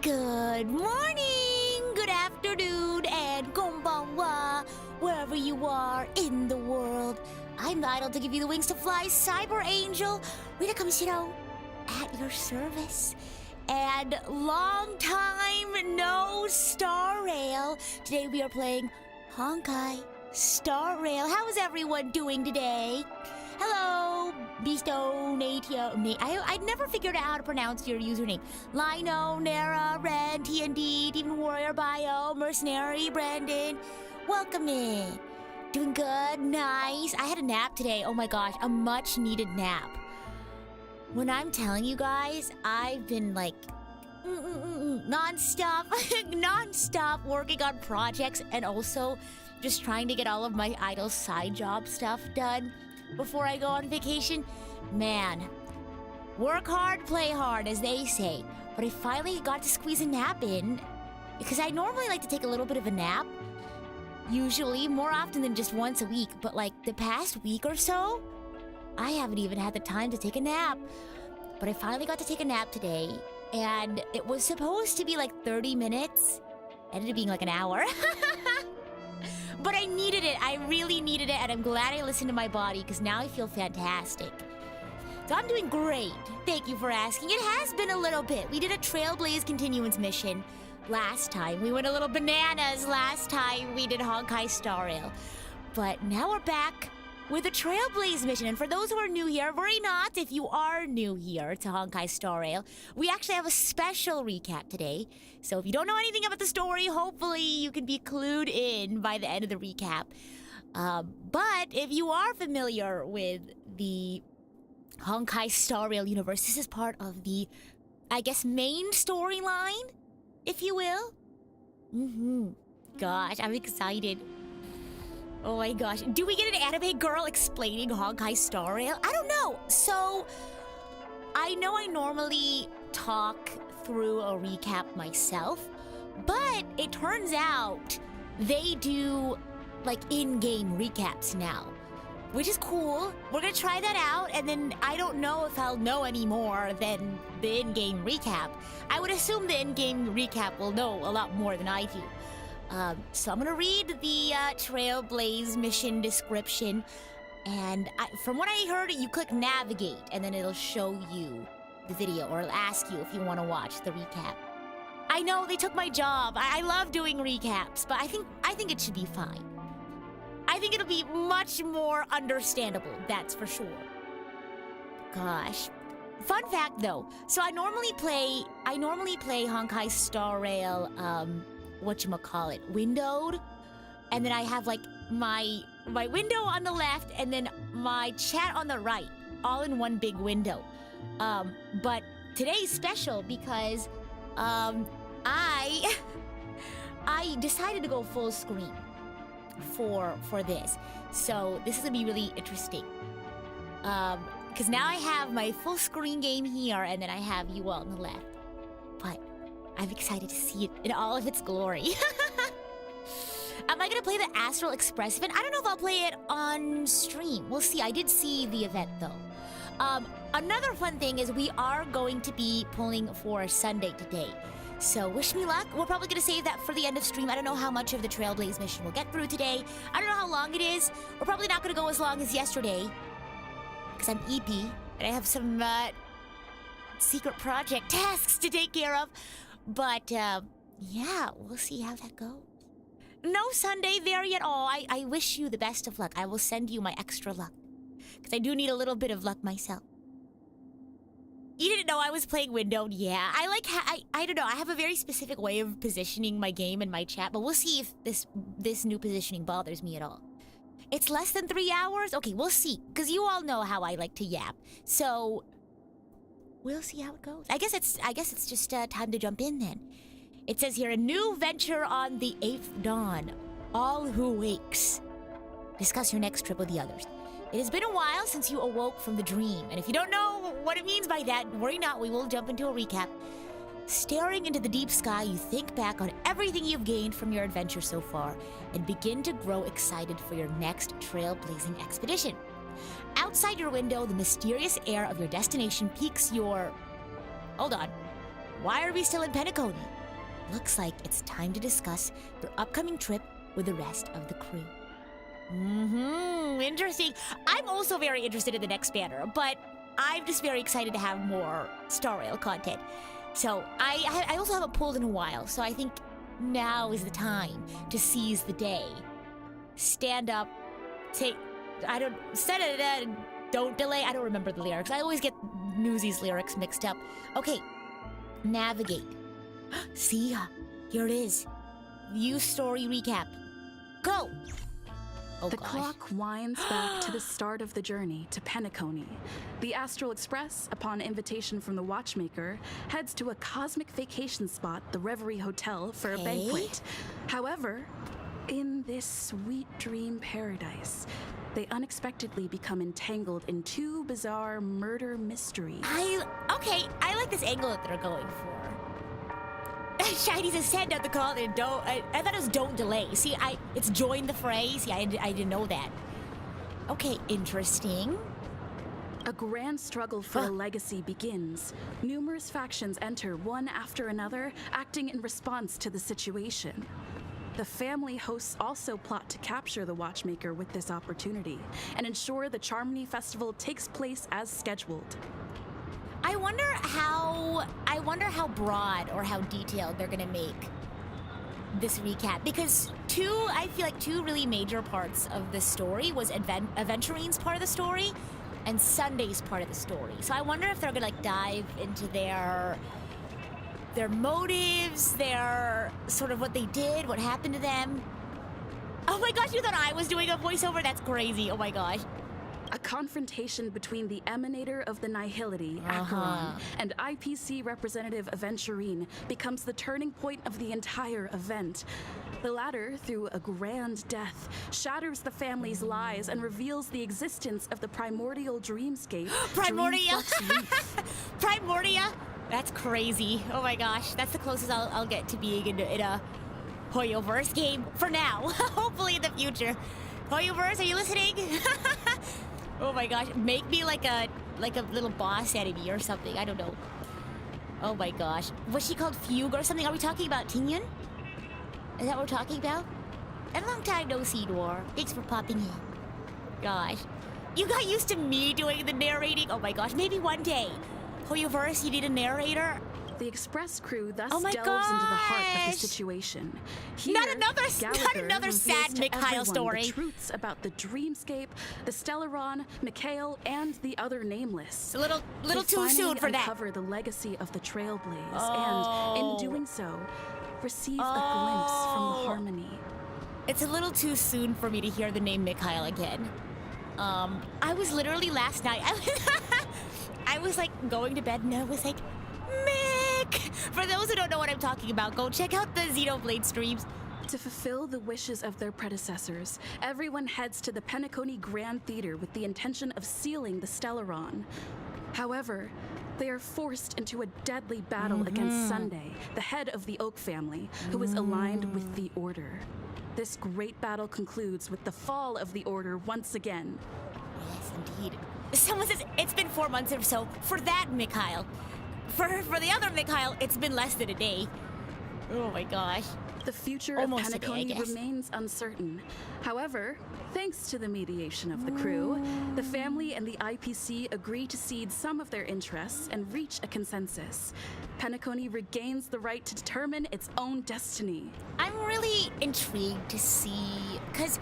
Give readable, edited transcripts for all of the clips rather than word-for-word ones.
Good morning, good afternoon, and konbanwa, wherever you are in the world. I'm the idol to give you the wings to fly, Cyber Angel, Rita Kamishiro, at your service. And long time no Star Rail. Today we are playing Honkai Star Rail. How is everyone doing today? Hello, Beasto, Natia, I never figured out how to pronounce your username. Lino, Nara, Ren, TND, Demon Warrior, Bio, Mercenary, Brandon. Welcome in. Doing good? Nice. I had a nap today. Oh my gosh, a much needed nap. When I'm telling you guys, I've been like non-stop working on projects and also just trying to get all of my idol side job stuff done before I go on vacation. Man, work hard, play hard, as they say. But I finally got to squeeze a nap in because I normally like to take a little bit of a nap, usually more often than just once a week. But like the past week or so, I haven't even had the time to take a nap. But I finally got to take a nap today, and it was supposed to be like 30 minutes. Ended up being like an hour. But I needed it. I really needed it, and I'm glad I listened to my body because now I feel fantastic. So I'm doing great. Thank you for asking. It has been a little bit. We did a Trailblaze continuance mission last time. We went a little bananas last time we did Honkai Star Rail. But now we're back with a Trailblaze mission. And for those who are new here, worry not if you are new here to Honkai Star Rail. We actually have a special recap today. So if you don't know anything about the story, hopefully you can be clued in by the end of the recap. But if you are familiar with the Honkai Star Rail universe, this is part of the, I guess, main storyline, if you will. Gosh, I'm excited. Oh my gosh. Do we get an anime girl explaining Honkai Star Rail? I don't know. So, I know I normally talk through a recap myself, but it turns out they do like in-game recaps now, which is cool. We're gonna try that out, and then I don't know if I'll know any more than the in-game recap. I would assume the in-game recap will know a lot more than I do. So I'm gonna read the Trailblaze mission description, and from what I heard, you click navigate, and then it'll show you the video, or it'll ask you if you want to watch the recap. I know they took my job. I love doing recaps, but I think it should be fine. I think it'll be much more understandable, that's for sure. Gosh. Fun fact though, so I normally play Honkai Star Rail, whatchamacallit, windowed, and then I have like my window on the left and then my chat on the right, all in one big window. But today's special because I decided to go full screen for this. So this is gonna be really interesting. Because now I have my full screen game here, and then I have you all on the left. But I'm excited to see it in all of its glory. Am I gonna play the Astral Express event? I don't know if I'll play it on stream. We'll see. I did see the event though. Another fun thing is we are going to be pulling for Sunday today. So wish me luck. We're probably gonna save that for the end of stream. I don't know how much of the Trailblaze mission we'll get through today. I don't know how long it is. We're probably not gonna go as long as yesterday, because I'm EP and I have some secret project tasks to take care of. But yeah, we'll see how that goes. No Sunday there yet. Oh, I wish you the best of luck. I will send you my extra luck, because I do need a little bit of luck myself. You didn't know I was playing windowed? Yeah, I don't know. I have a very specific way of positioning my game and my chat, but we'll see if this new positioning bothers me at all. It's less than 3 hours? Okay, we'll see, because you all know how I like to yap. So we'll see how it goes. I guess it's just time to jump in then. It says here, a new venture on the 8th dawn. All who wakes. Discuss your next trip with the others. It has been a while since you awoke from the dream, and if you don't know what it means by that, worry not, we will jump into a recap. Staring into the deep sky, you think back on everything you've gained from your adventure so far, and begin to grow excited for your next trailblazing expedition. Outside your window, the mysterious air of your destination piques your... Hold on. Why are we still in Penacony? Looks like it's time to discuss their upcoming trip with the rest of the crew. Interesting. I'm also very interested in the next banner, but I'm just very excited to have more Star Rail content. So I also haven't pulled in a while, so I think now is the time to seize the day. Stand up, don't delay. I don't remember the lyrics. I always get Newsy's lyrics mixed up. Okay, navigate. See ya. Here it is. View story recap. Go! Oh, the gosh. clock winds back to the start of the journey to Penacony. The Astral Express, upon invitation from the watchmaker, heads to a cosmic vacation spot, the Reverie Hotel, for a banquet. However, in this sweet dream paradise, they unexpectedly become entangled in two bizarre murder mysteries. I like this angle that they're going for. Shiny says send out the call and don't. I thought it was don't delay. See, it's join the fray. See, I didn't know that. Okay, interesting. A grand struggle for a legacy begins. Numerous factions enter one after another, acting in response to the situation. The family hosts also plot to capture the watchmaker with this opportunity and ensure the Charmony Festival takes place as scheduled. I wonder how broad or how detailed they're gonna make this recap, because I feel like two really major parts of the story was Aventurine's part of the story and Sunday's part of the story. So I wonder if they're gonna dive into their motives, their sort of what they did, what happened to them. Oh my gosh, you thought I was doing a voiceover? That's crazy. Oh my gosh. A confrontation between the emanator of the Nihility, Acheron, and IPC representative Aventurine becomes the turning point of the entire event. The latter, through a grand death, shatters the family's lies and reveals the existence of the primordial dreamscape. Primordia! Primordia? That's crazy. Oh my gosh. That's the closest I'll get to being in a Hoyoverse game for now. Hopefully in the future. Hoyoverse, are you listening? Oh my gosh, make me like a little boss enemy or something. I don't know. Oh my gosh. Was she called Fugue or something? Are we talking about Tingyun? Is that what we're talking about? A long time no see, Dwar. Thanks for popping in. Gosh. You got used to me doing the narrating? Oh my gosh, maybe one day. Hoyoverse, you need a narrator? The Express crew thus Oh my delves into the heart of the gosh. situation. Here, Not another reveals sad to Mikhail everyone story. The truths about the dreamscape, the Stellaron, Mikhail, and the other nameless. A little too soon for that. Uncover the legacy of the Trailblaze, and in doing so, receive a glimpse from the harmony. It's a little too soon for me to hear the name Mikhail again. I was literally last night. I was like going to bed and I was like, Mick! For those who don't know what I'm talking about, go check out the Xenoblade streams. To fulfill the wishes of their predecessors, everyone heads to the Penacony Grand Theater with the intention of sealing the Stellaron. However, they are forced into a deadly battle against Sunday, the head of the Oak family, who is aligned with the Order. This great battle concludes with the fall of the Order once again. Yes, indeed. Someone says it's been 4 months or so. For that, Mikhail. For the other Mikhail, it's been less than a day. Oh my gosh. The future Almost of a day, I Penacony guess. remains uncertain. However, thanks to the mediation of the crew, the family and the IPC agree to cede some of their interests and reach a consensus. Penacony regains the right to determine its own destiny. I'm really intrigued to see, because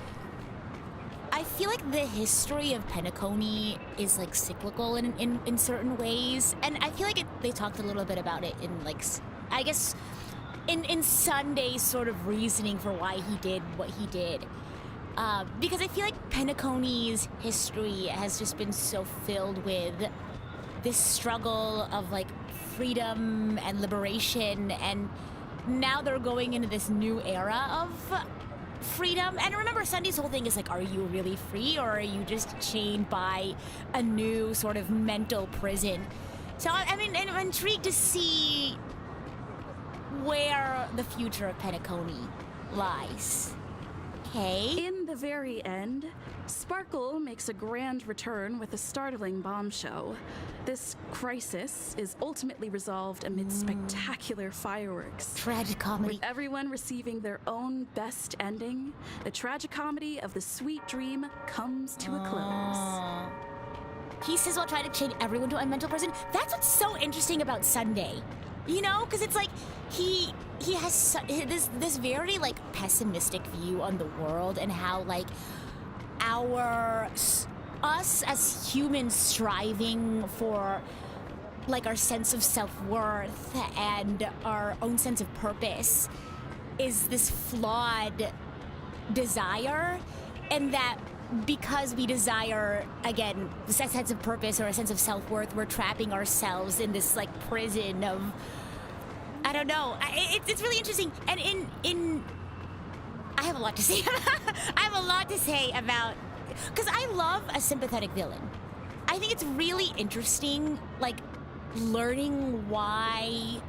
I feel like the history of Penacony is like cyclical in certain ways, and I feel like they talked a little bit about it in I guess in Sunday's sort of reasoning for why he did what he did, because I feel like Penacony's history has just been so filled with this struggle of like freedom and liberation, and now they're going into this new era of freedom. And remember, Sunday's whole thing is like, are you really free, or are you just chained by a new sort of mental prison? So I mean, and I'm intrigued to see where the future of Penacony lies. Okay. In the very end, Sparkle makes a grand return with a startling bombshell. This crisis is ultimately resolved amid spectacular fireworks. Tragic comedy. With everyone receiving their own best ending, the tragicomedy of the sweet dream comes to a close. He says while trying to chain everyone to a mental prison. That's what's so interesting about Sunday. You know, because it's like he has this very like pessimistic view on the world and how like us as humans striving for like our sense of self-worth and our own sense of purpose is this flawed desire, and that because we desire, again, a sense of purpose or a sense of self-worth, we're trapping ourselves in this like prison of, I don't know. It's really interesting. And in I have a lot to say. I have a lot to say about, because I love a sympathetic villain. I think it's really interesting, like, learning why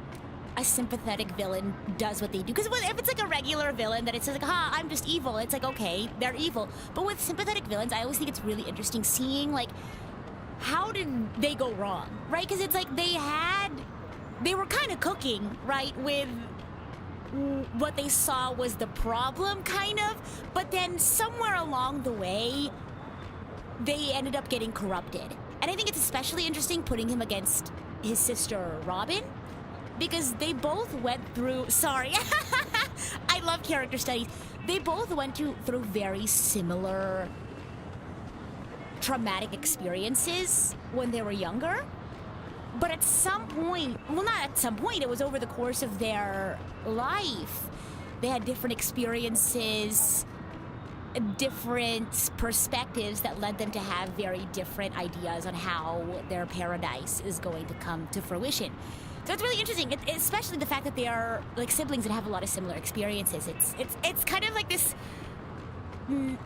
a sympathetic villain does what they do. Because if it's like a regular villain that it's like, I'm just evil, it's like, okay, they're evil. But with sympathetic villains, I always think it's really interesting seeing, like, how did they go wrong, right? Because it's like they were kind of cooking, right, with what they saw was the problem, kind of, but then somewhere along the way, they ended up getting corrupted. And I think it's especially interesting putting him against his sister, Robin, because they both went through, sorry, I love character studies. They both went through very similar traumatic experiences when they were younger. But at some point, well, not at some point, it was over the course of their life. They had different experiences, different perspectives that led them to have very different ideas on how their paradise is going to come to fruition. So it's really interesting, especially the fact that they are like siblings and have a lot of similar experiences. It's kind of like this,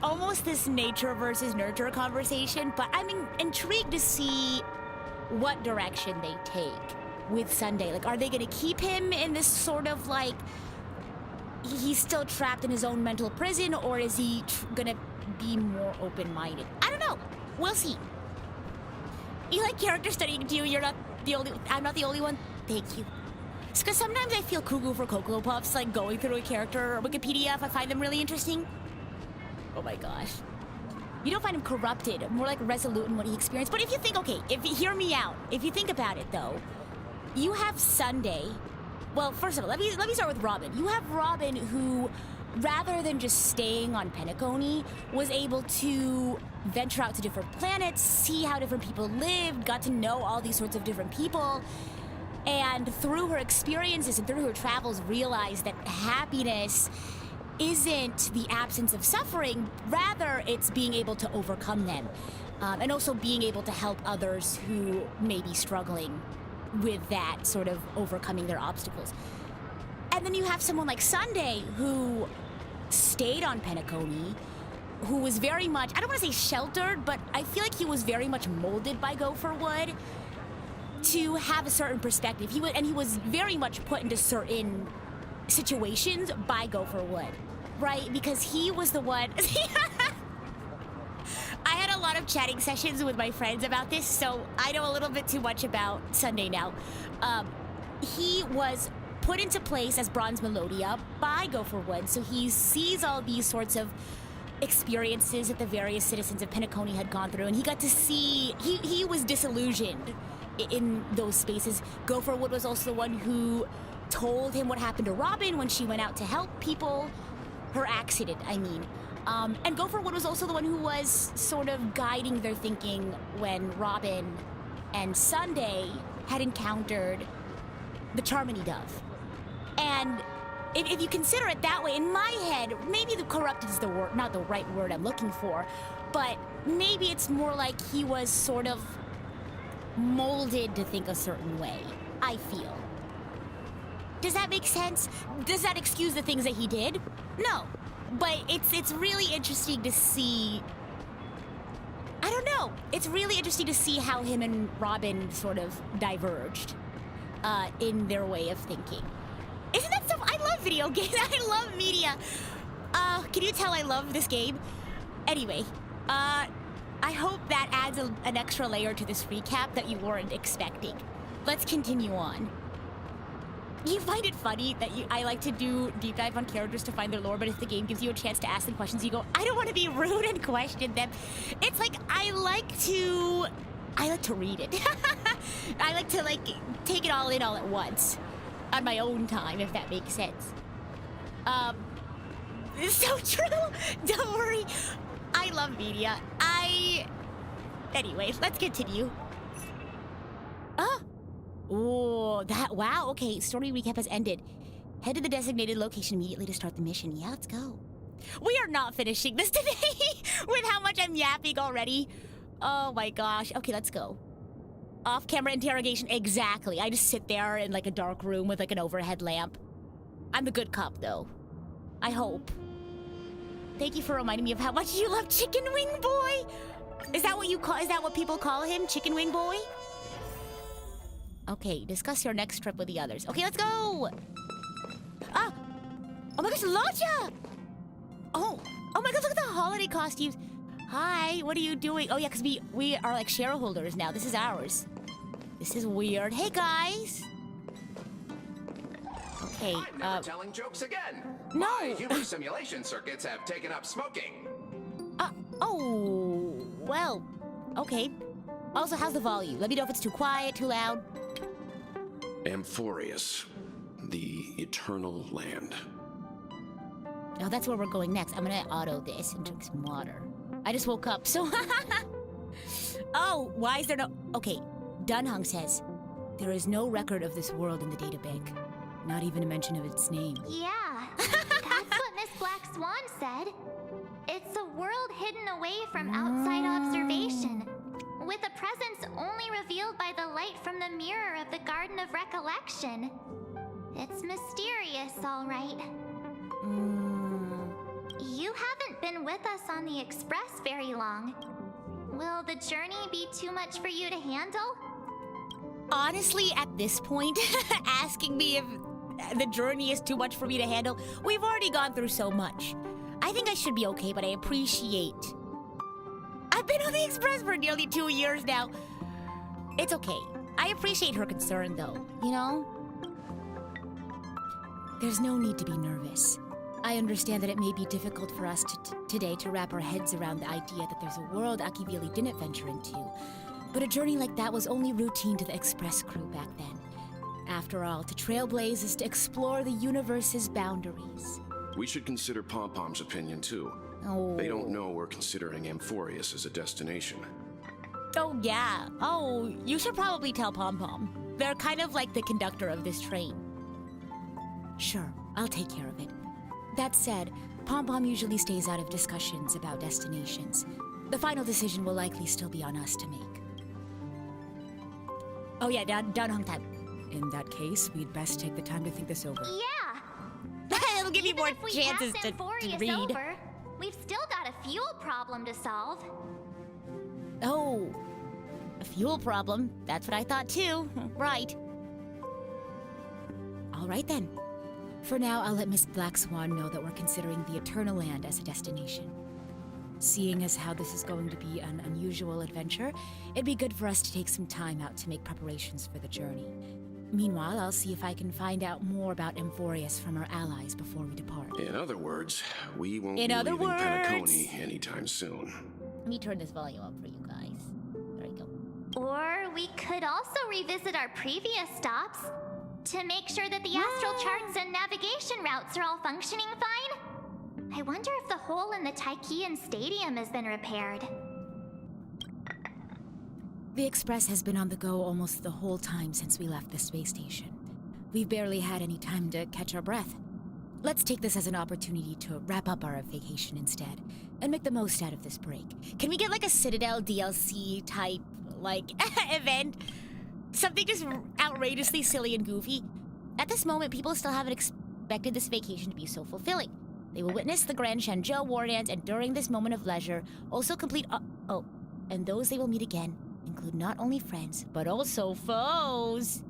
almost this nature versus nurture conversation, but I'm intrigued to see what direction they take with Sunday. Like, are they going to keep him in this sort of like, he's still trapped in his own mental prison, or is he going to be more open-minded? I don't know. We'll see. You like character studying too? You're not the only, I'm not the only one? Thank you. It's because sometimes I feel cuckoo for Cocoa Puffs, like going through a character or Wikipedia if I find them really interesting. Oh my gosh. You don't find him corrupted, more like resolute in what he experienced. But if you think, okay, hear me out. If you think about it, though, you have Sunday. Well, first of all, let me start with Robin. You have Robin who, rather than just staying on Penacony, was able to venture out to different planets, see how different people lived, got to know all these sorts of different people, and through her experiences and through her travels realized that happiness isn't the absence of suffering, rather it's being able to overcome them, and also being able to help others who may be struggling with that sort of overcoming their obstacles. And then you have someone like Sunday who stayed on Penacony, who was very much, I don't want to say sheltered, but I feel like he was very much molded by Gopher Wood to have a certain perspective. He was very much put into certain situations by Gopher Wood, right? Because he was the one. I had a lot of chatting sessions with my friends about this, so I know a little bit too much about Sunday now. He was put into place as Bronze Melodia by Gopher Wood, so he sees all these sorts of experiences that the various citizens of Penacony had gone through, and he got to see, he was disillusioned in those spaces. Gopher Wood was also the one who told him what happened to Robin when she went out to help people. Her accident, I mean. And Gopher Wood was also the one who was sort of guiding their thinking when Robin and Sunday had encountered the Charmony Dove. And if you consider it that way, in my head, maybe the corrupted is the word, not the right word I'm looking for, but maybe it's more like he was sort of molded to think a certain way, I feel. Does that make sense? Does that excuse the things that he did? No. But it's really interesting to see, I don't know, it's really interesting to see how him and Robin sort of diverged in their way of thinking. Isn't that stuff? I love video games. I love media. Can you tell I love this game? Anyway, I hope that adds an extra layer to this recap that you weren't expecting. Let's continue on. You find it funny that I like to do deep dive on characters to find their lore, but if the game gives you a chance to ask them questions, you go, I don't want to be rude and question them. It's like, I like to read it. I like to, take it all in all at once. On my own time, if that makes sense. It's so true. Don't worry. I love media. Anyway, let's continue. Oh, wow, okay, story recap has ended. Head to the designated location immediately to start the mission. Yeah, let's go. We are not finishing this today with how much I'm yapping already. Oh my gosh. Okay, let's go. Off-camera interrogation, exactly. I just sit there in a dark room with an overhead lamp. I'm the good cop, though. I hope. Thank you for reminding me of how much you love Chicken Wing Boy. Is that what people call him? Chicken Wing Boy? Okay, discuss your next trip with the others. Okay, let's go! Ah! Oh my gosh, Loja! Oh my god, look at the holiday costumes. Hi, what are you doing? Oh yeah, because we are shareholders now. This is ours. This is weird. Hey guys! Okay, I'm never telling jokes again. No! My humor simulation circuits have taken up smoking. Oh, well, okay. Also, how's the volume? Let me know if it's too quiet, too loud. Amphorius, the eternal land. Oh, that's where we're going next. I'm gonna auto this and drink some water. I just woke up, so... Oh, why is there no... Okay, Dunhung says, there is no record of this world in the databank. Not even a mention of its name. Yeah, that's what Miss Black Swan said. It's a world hidden away from outside observation, with a presence only revealed by the light from the mirror of the Garden of Recollection. It's mysterious, all right. You haven't been with us on the Express very long. Will the journey be too much for you to handle? Honestly, at this point, asking me if the journey is too much for me to handle, we've already gone through so much. I think I should be okay, but I appreciate... I've been on the Express for nearly 2 years now. It's okay. I appreciate her concern, though, you know? There's no need to be nervous. I understand that it may be difficult for us today to wrap our heads around the idea that there's a world Akivili didn't venture into. But a journey like that was only routine to the Express crew back then. After all, to Trailblaze is to explore the universe's boundaries. We should consider Pom-Pom's opinion, too. Oh. They don't know we're considering Amphorius as a destination. Oh, yeah. Oh, you should probably tell Pom-Pom. They're kind of like the conductor of this train. Sure, I'll take care of it. That said, Pom-Pom usually stays out of discussions about destinations. The final decision will likely still be on us to make. Oh yeah, Dunhung time. In that case, we'd best take the time to think this over. Yeah! It'll give you more If we chances pass to Amphorius read. over, we've still got a fuel problem to solve. Oh, a fuel problem. That's what I thought too. Right. All right then. For now, I'll let Miss Black Swan know that we're considering the Eternal Land as a destination. Seeing as how this is going to be an unusual adventure, it'd be good for us to take some time out to make preparations for the journey. Meanwhile, I'll see if I can find out more about Amphorius from our allies before we depart. In other words, we won't be leaving Penacony anytime soon. Let me turn this volume up for you guys. There you go. Or we could also revisit our previous stops to make sure that the astral charts and navigation routes are all functioning fine. I wonder if the hole in the Taikian Stadium has been repaired. The Express has been on the go almost the whole time since we left the space station. We've barely had any time to catch our breath. Let's take this as an opportunity to wrap up our vacation instead, and make the most out of this break. Can we get like a Citadel DLC type, event? Something just outrageously silly and goofy? At this moment, people still haven't expected this vacation to be so fulfilling. They will witness the Grand Shenzhou War Dance, and during this moment of leisure, also complete... and those they will meet again include not only friends, but also foes.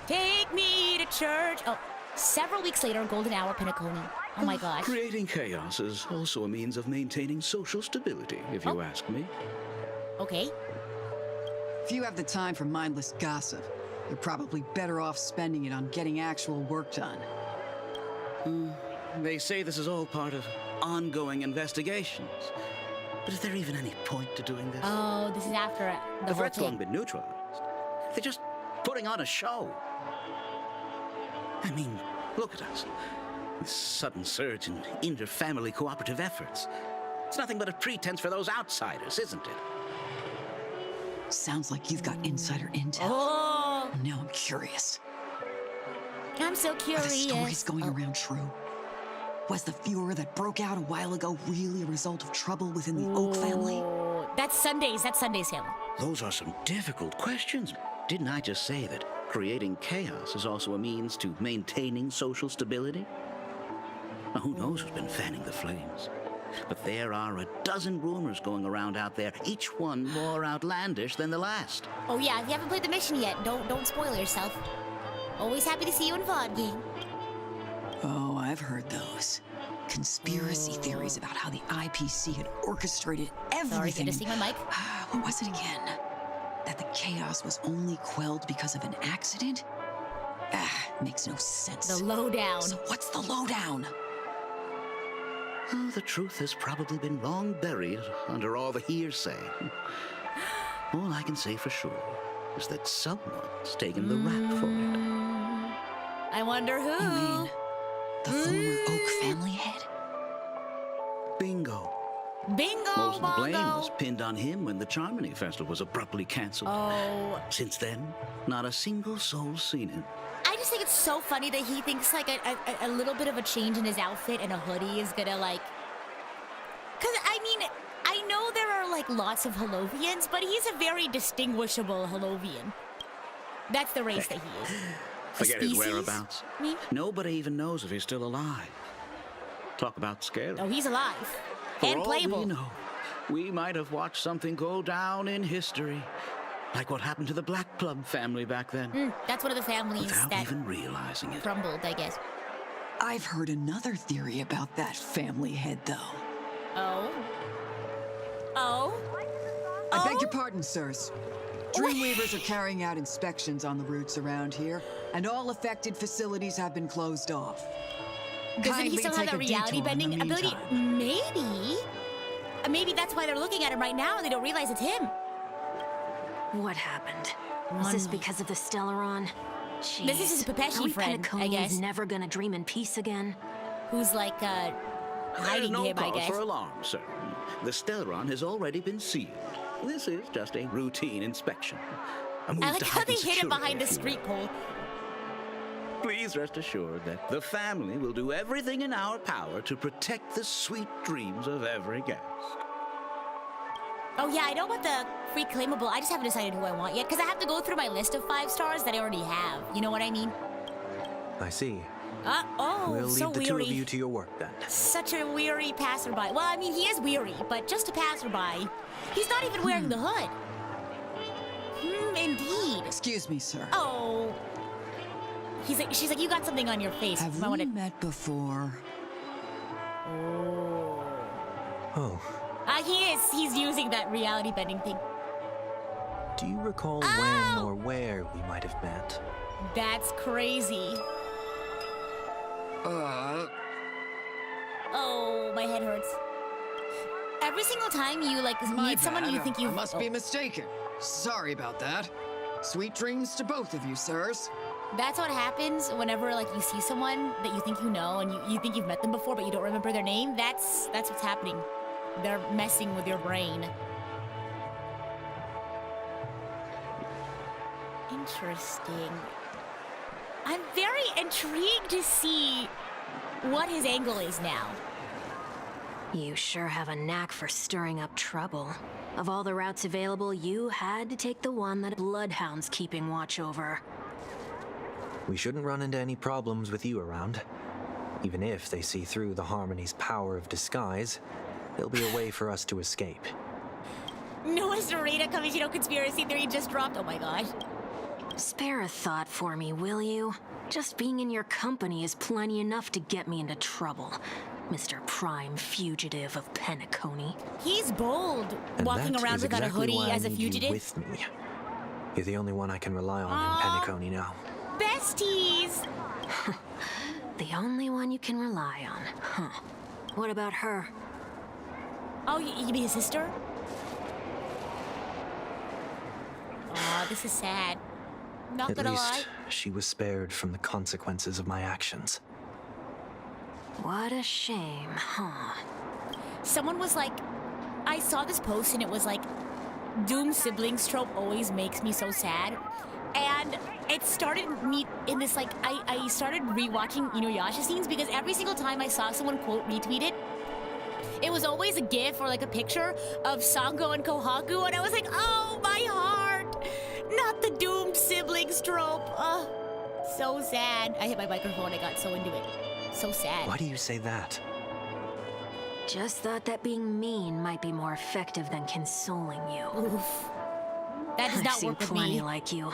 Take me to church. Several weeks later, Golden Hour, Penacony. Oh my gosh. Creating chaos is also a means of maintaining social stability, if you ask me. Okay. If you have the time for mindless gossip, you're probably better off spending it on getting actual work done. They say this is all part of ongoing investigations. But is there even any point to doing this? Oh, this is after the The whole threat's long thing. been neutralized. They're just putting on a show. I mean, look at us. This sudden surge in inter-family cooperative efforts. It's nothing but a pretense for those outsiders, isn't it? Sounds like you've got insider intel. Oh, Now I'm curious. I'm so Are the curious. stories going Oh. around true? Was the furor that broke out a while ago really a result of trouble within the Oak family? Oh, that's Sunday's family. Those are some difficult questions. Didn't I just say that creating chaos is also a means to maintaining social stability? Now, who knows who's been fanning the flames? But there are a dozen rumors going around out there, each one more outlandish than the last. Oh yeah, if you haven't played the mission yet, don't spoil yourself. Always happy to see you in VOD game. Oh, I've heard those. Conspiracy theories about how the IPC had orchestrated everything. Sorry for adjusting my mic. What was it again? That the chaos was only quelled because of an accident? Makes no sense. The lowdown. So what's the lowdown? Oh, the truth has probably been long buried under all the hearsay. All I can say for sure is that someone's taken the rap for it. I wonder who. You mean the former Oak family head? Bingo. Bingo, Most of the blame bongo. was pinned on him when the Charmony Festival was abruptly canceled. Oh, Since then, not a single soul's seen him. I just think it's so funny that he thinks like a little bit of a change in his outfit and a hoodie is gonna like. Cause I mean, I know there are like lots of Holovians, but he's a very distinguishable Holovian. That's the race that he is. A Forget his species? whereabouts. Me? Nobody even knows if he's still alive. Talk about scary. Oh, he's alive For and all playable. we know, we might have watched something go down in history. Like what happened to the Black Plum family back then. That's one of the families Without that even realizing it. crumbled, I guess. I've heard another theory about that family head, though. Oh. Oh. I beg your pardon, sirs. Dreamweavers are carrying out inspections on the routes around here, and all affected facilities have been closed off. Doesn't Kindly he still have take the a reality detour in the bending ability? meantime. Maybe that's why they're looking at him right now and they don't realize it's him. What happened? Was this because of the Stellaron? Jeez. This is his Pepeshi Are we friend, I Penaconians guess. never gonna dream in peace again? Who's like, There's hiding no him, I cause guess. for alarm, sir. The Stellaron has already been sealed. This is just a routine inspection. A move I like to how they heighten hit him security, behind the if you street will. pole. Please rest assured that the family will do everything in our power to protect the sweet dreams of every guest. Oh yeah, I know about the free claimable. I just haven't decided who I want yet because I have to go through my list of 5 stars that I already have. You know what I mean? I see. Oh, We'll leave so the two weary. of you to your work then. Such a weary passerby. Well, I mean, he is weary, but just a passerby. He's not even wearing the hood. Indeed. Excuse me, sir. Oh. She's like, you got something on your face. Have I we wanna- met before? Oh, he is. He's using that reality bending thing. do you recall Oh! when or where we might have met? That's crazy. Oh, my head hurts. Every single time you like meet someone you think you I must be mistaken. Sorry about that. Sweet dreams to both of you, sirs. That's what happens whenever like you see someone that you think you know and you think you've met them before but you don't remember their name. That's what's happening. They're messing with your brain. Interesting. I'm very intrigued to see what his angle is now. You sure have a knack for stirring up trouble. Of all the routes available, you had to take the one that Bloodhound's keeping watch over. We shouldn't run into any problems with you around. Even if they see through the Harmony's power of disguise, there'll be a way for us to escape. Newest Rita Kamishiro conspiracy theory just dropped. Oh my gosh. Spare a thought for me, will you? Just being in your company is plenty enough to get me into trouble, Mr. Prime Fugitive of Penacony. He's bold, And walking that around is without exactly a hoodie why I as a need you fugitive. with me. You're the only one I can rely on in Penacony now. Besties! The only one you can rely on, huh? What about her? Oh, you mean his sister? Aw, this is sad. Not At gonna lie. least she was spared from the consequences of my actions. What a shame, huh? Someone was like, I saw this post and it was like, Doom siblings trope always makes me so sad. And it started me in this like, I started rewatching Inuyasha scenes because every single time I saw someone quote retweet it, it was always a gif or like a picture of Sango and Kohaku, and I was like, oh, my heart! Not the doomed siblings trope. So sad. I hit my microphone, I got so into it. So sad. Why do you say that? Just thought that being mean might be more effective than consoling you. Oof. That does I've not seen work with plenty me. like you,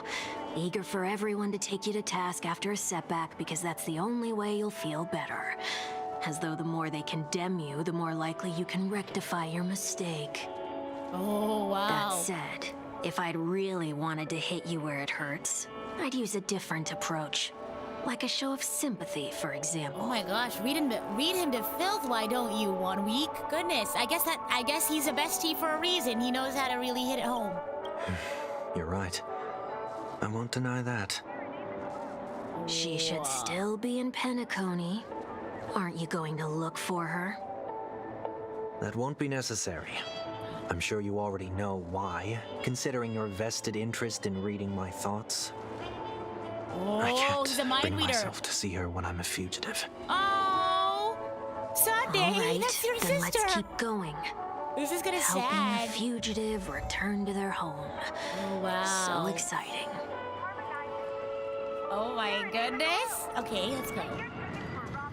eager for everyone to take you to task after a setback because that's the only way you'll feel better. As though the more they condemn you, the more likely you can rectify your mistake. Oh, wow. That said, if I'd really wanted to hit you where it hurts, I'd use a different approach. Like a show of sympathy, for example. Oh my gosh, read him to filth, why don't you, 1 week? Goodness, I guess he's a bestie for a reason. He knows how to really hit it home. You're right. I won't deny that. She should still be in Penacony. Aren't you going to look for her? That won't be necessary. I'm sure you already know why, considering your vested interest in reading my thoughts. I Oh, he's a can't mind bring reader. myself to see her when I'm a fugitive. Oh, Sunday, All right, that's your then sister. let's keep going. This is gonna Helping sad. a fugitive return to their home. Oh, wow. So exciting. Oh my goodness. Okay, let's go.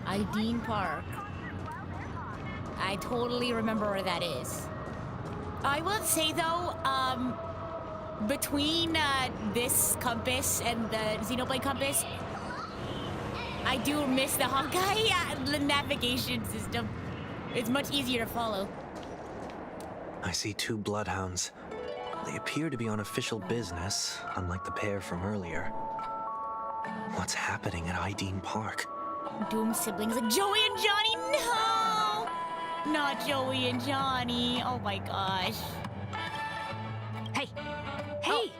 Iden Park. I totally remember where that is. I will say though, between this compass and the Xenoblade compass, I do miss the Honkai, the navigation system. It's much easier to follow. I see 2 bloodhounds. They appear to be on official business, unlike the pair from earlier. What's happening at Iden Park? Doom siblings like Joey and Johnny. No, not Joey and Johnny. Oh my gosh. Hey! Hey!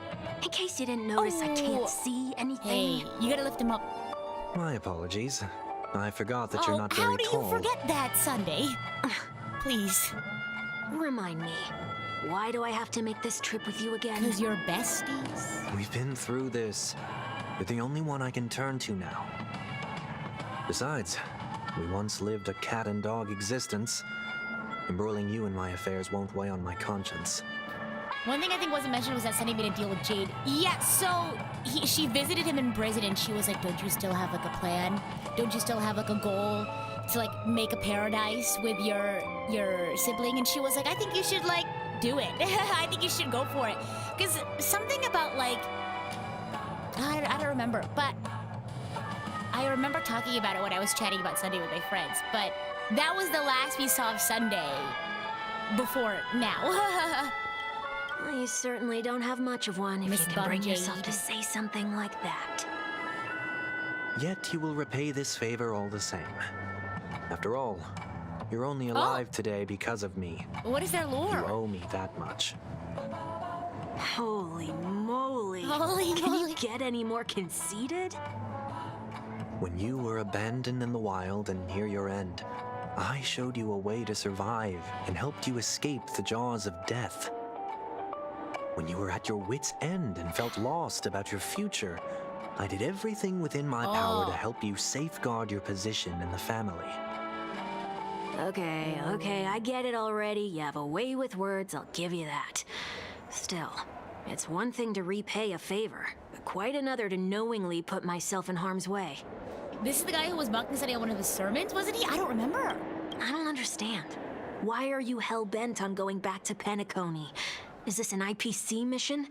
In case you didn't notice, I Oh. can't see anything. Hey, you gotta lift him up. My apologies. I forgot that you're not how very do tall. you forget that, Sunday? Please. Remind me, why do I have to make this trip with you again? Because you're besties. We've been through this. You're the only one I can turn to now. Besides, we once lived a cat and dog existence. Embroiling you in my affairs won't weigh on my conscience. One thing I think wasn't mentioned was that Sunday made a deal with Jade. Yeah, so she visited him in prison and she was like, don't you still have like a plan? Don't you still have like a goal to like make a paradise with your sibling? And she was like, I think you should like do it. I think you should go for it. Because something about like, I don't remember, but I remember talking about it when I was chatting about Sunday with my friends. But that was the last we saw of Sunday before now. Well, you certainly don't have much of one if Miss you can bring Bum yourself Jade. to say something like that. Yet you will repay this favor all the same. After all, you're only alive today because of me. What is their You lore? owe me that much. Holy moly. Holy Can moly. you get any more conceited? When you were abandoned in the wild and near your end, I showed you a way to survive and helped you escape the jaws of death. When you were at your wit's end and felt lost about your future, I did everything within my power to help you safeguard your position in the family. Okay, I get it already. You have a way with words, I'll give you that. Still, it's one thing to repay a favor, but quite another to knowingly put myself in harm's way. This is the guy who was mocking Sunday on one of his sermons, wasn't he? I don't remember. I don't understand. Why are you hell-bent on going back to Penacony? Is this an IPC mission?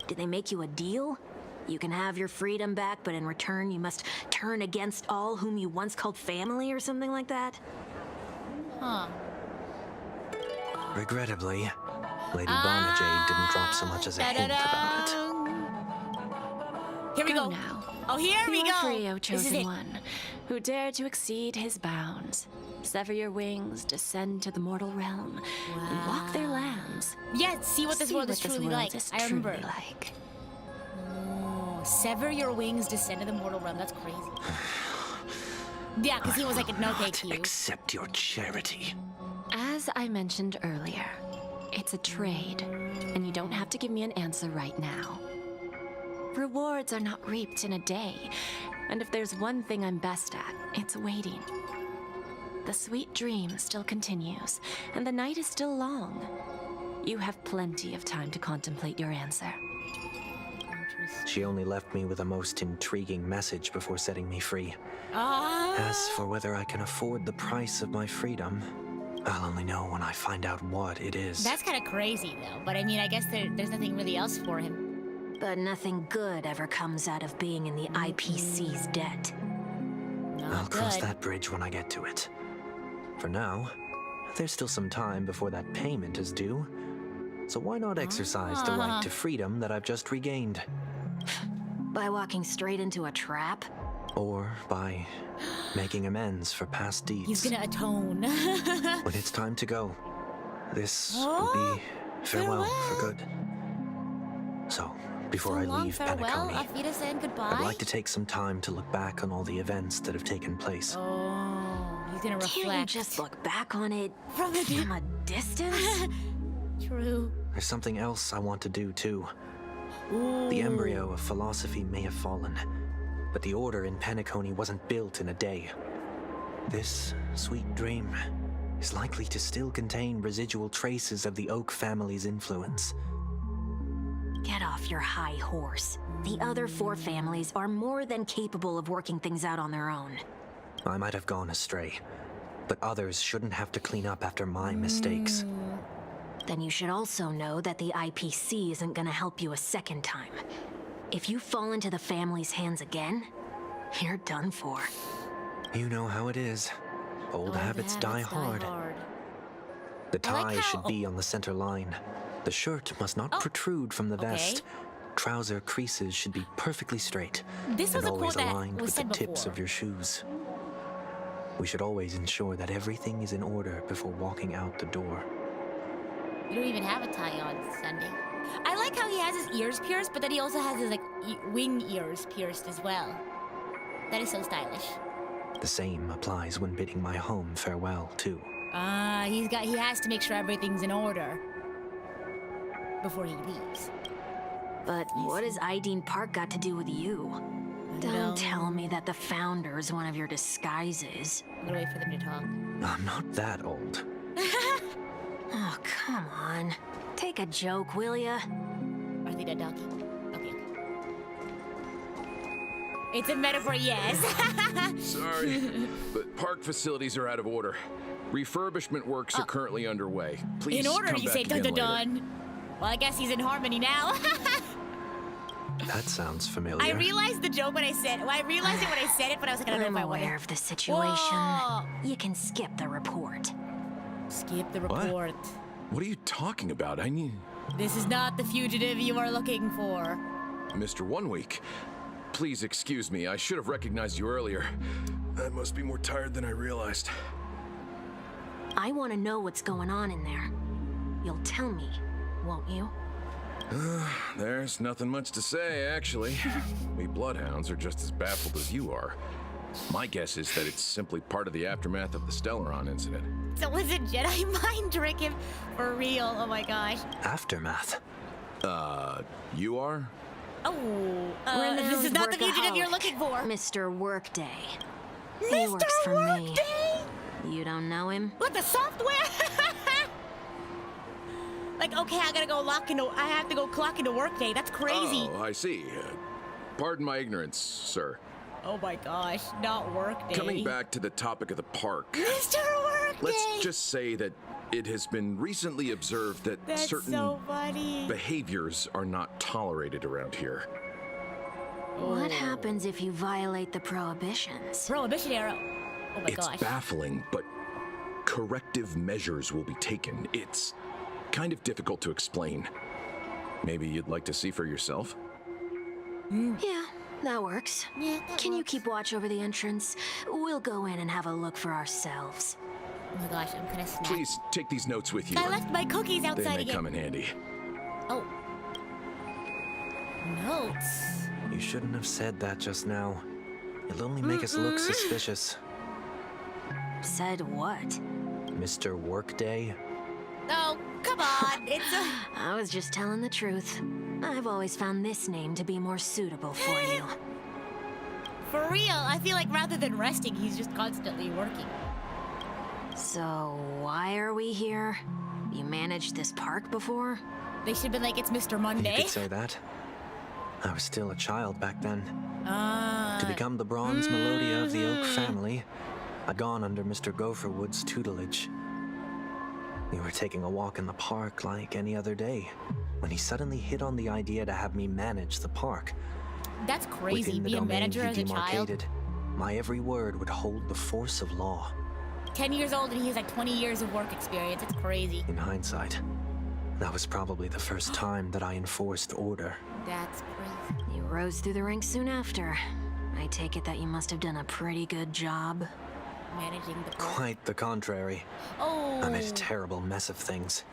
Did they make you a deal? You can have your freedom back, but in return you must turn against all whom you once called family or something like that? Huh. Regrettably, Lady Barnajade didn't drop so much as a hint about it. Here we go. Now. Oh, here we You are go. free, O This is chosen it. one, who dare to exceed his bounds. Sever your wings, descend to the mortal realm, and walk their lands. Yeah, see what this world is truly like. Is I remember. truly like. Oh, sever your wings, descend to the mortal realm. That's crazy. Yeah, because he was like, no, thank you. Accept your charity. As I mentioned earlier, it's a trade, and you don't have to give me an answer right now. Rewards are not reaped in a day, and if there's one thing I'm best at, it's waiting. The sweet dream still continues, and the night is still long. You have plenty of time to contemplate your answer. She only left me with a most intriguing message before setting me free. As for whether I can afford the price of my freedom, I'll only know when I find out what it is. That's kind of crazy, though. But I mean, I guess there's nothing really else for him. But nothing good ever comes out of being in the IPC's debt. I'll cross that bridge when I get to it. For now, there's still some time before that payment is due. So why not exercise the right to freedom that I've just regained? By walking straight into a trap? Or by making amends for past deeds. He's gonna atone. When it's time to go, this will be farewell for good. So, before I leave farewell, Penacony, Auf Wiedersehen, goodbye. I'd like to take some time to look back on all the events that have taken place. Oh, he's gonna reflect. Can't you just look back on it From a distance? True. There's something else I want to do too. Ooh. The embryo of philosophy may have fallen, but the order in Penacony wasn't built in a day. This sweet dream is likely to still contain residual traces of the Oak family's influence. Get off your high horse. The other 4 families are more than capable of working things out on their own. I might have gone astray, but others shouldn't have to clean up after my mistakes. Then you should also know that the IPC isn't gonna help you a second time. If you fall into the family's hands again, you're done for. You know how it is. Old habits die hard. The I like tie how- should be on the center line. The shirt must not protrude from the vest. Trouser creases should be perfectly straight. This and was a quote always that aligned was with the said tips before. of your shoes. We should always ensure that everything is in order before walking out the door. You don't even have a tie on Sunday. I like how he has his ears pierced, but then he also has his like wing ears pierced as well. That is so stylish. The same applies when bidding my home farewell, too. He has to make sure everything's in order before he leaves. But what has Iden Park got to do with you? Don't tell me that the Founder's one of your disguises. I'm gonna wait for them to talk. I'm not that old. Oh, come on. Take a joke, will ya? Are they done talking? Okay. It's a metaphor, yes. Sorry, but park facilities are out of order. Refurbishment works are currently underway. Please In order, come you back say dun again dun later. dun. Well, I guess he's in harmony now. That sounds familiar. I realized the joke when I said. Well, I realized it when I said it, but I was like, I don't know I'm if I want aware to. of the situation. Whoa. You can skip the report. Skip the What? report. What are you talking about? I need This is not the fugitive you are looking for. Mr. 1 Week. Please excuse me. I should have recognized you earlier. I must be more tired than I realized. I want to know what's going on in there. You'll tell me, won't you? There's nothing much to say, actually. We bloodhounds are just as baffled as you are. My guess is that it's simply part of the aftermath of the Stellaron incident. So was it Jedi mind trick him? For real? Oh my gosh. Aftermath. You are? Oh, We're in the this is not the workaholic. fugitive you're looking for. Mr. Workday. He Mr. works for me. Workday? You don't know him? What, the software? Like, okay, I have to go clock into Workday. That's crazy. Oh, I see. Pardon my ignorance, sir. Oh my gosh, not Workday. Coming back to the topic of the park, Mr. Workday! let's just say that it has been recently observed that That's certain so funny. behaviors are not tolerated around here. What happens if you violate the prohibitions? Prohibition arrow. Oh my It's gosh. baffling, but corrective measures will be taken. It's kind of difficult to explain. Maybe you'd like to see for yourself? Yeah, that works. Yeah, that Can you works. keep watch over the entrance? We'll go in and have a look for ourselves. Oh my gosh, I'm gonna snap. Please take these notes with you. I left my cookies They outside may again. come in handy. Oh. Notes. You shouldn't have said that just now. It'll only make us look suspicious. Said what? Mr. Workday? Oh, come on. It's a... I was just telling the truth. I've always found this name to be more suitable for you. For real, I feel like rather than resting, he's just constantly working. So, why are we here? You managed this park before? They should have been like, it's Mr. You Monday. could say that. I was still a child back then. Ah. To become the bronze Melodia of the Oak family, I'd gone under Mr. Gopherwood's tutelage. We were taking a walk in the park like any other day, when he suddenly hit on the idea to have me manage the park. That's crazy, Within the being a domain manager he as a child. demarcated, my every word would hold the force of law. 10 years old and he has like 20 years of work experience. It's crazy. In hindsight, that was probably the first time that I enforced order. That's crazy. You rose through the ranks soon after. I take it that you must have done a pretty good job. Managing the park. Quite the contrary. Oh. I made a terrible mess of things.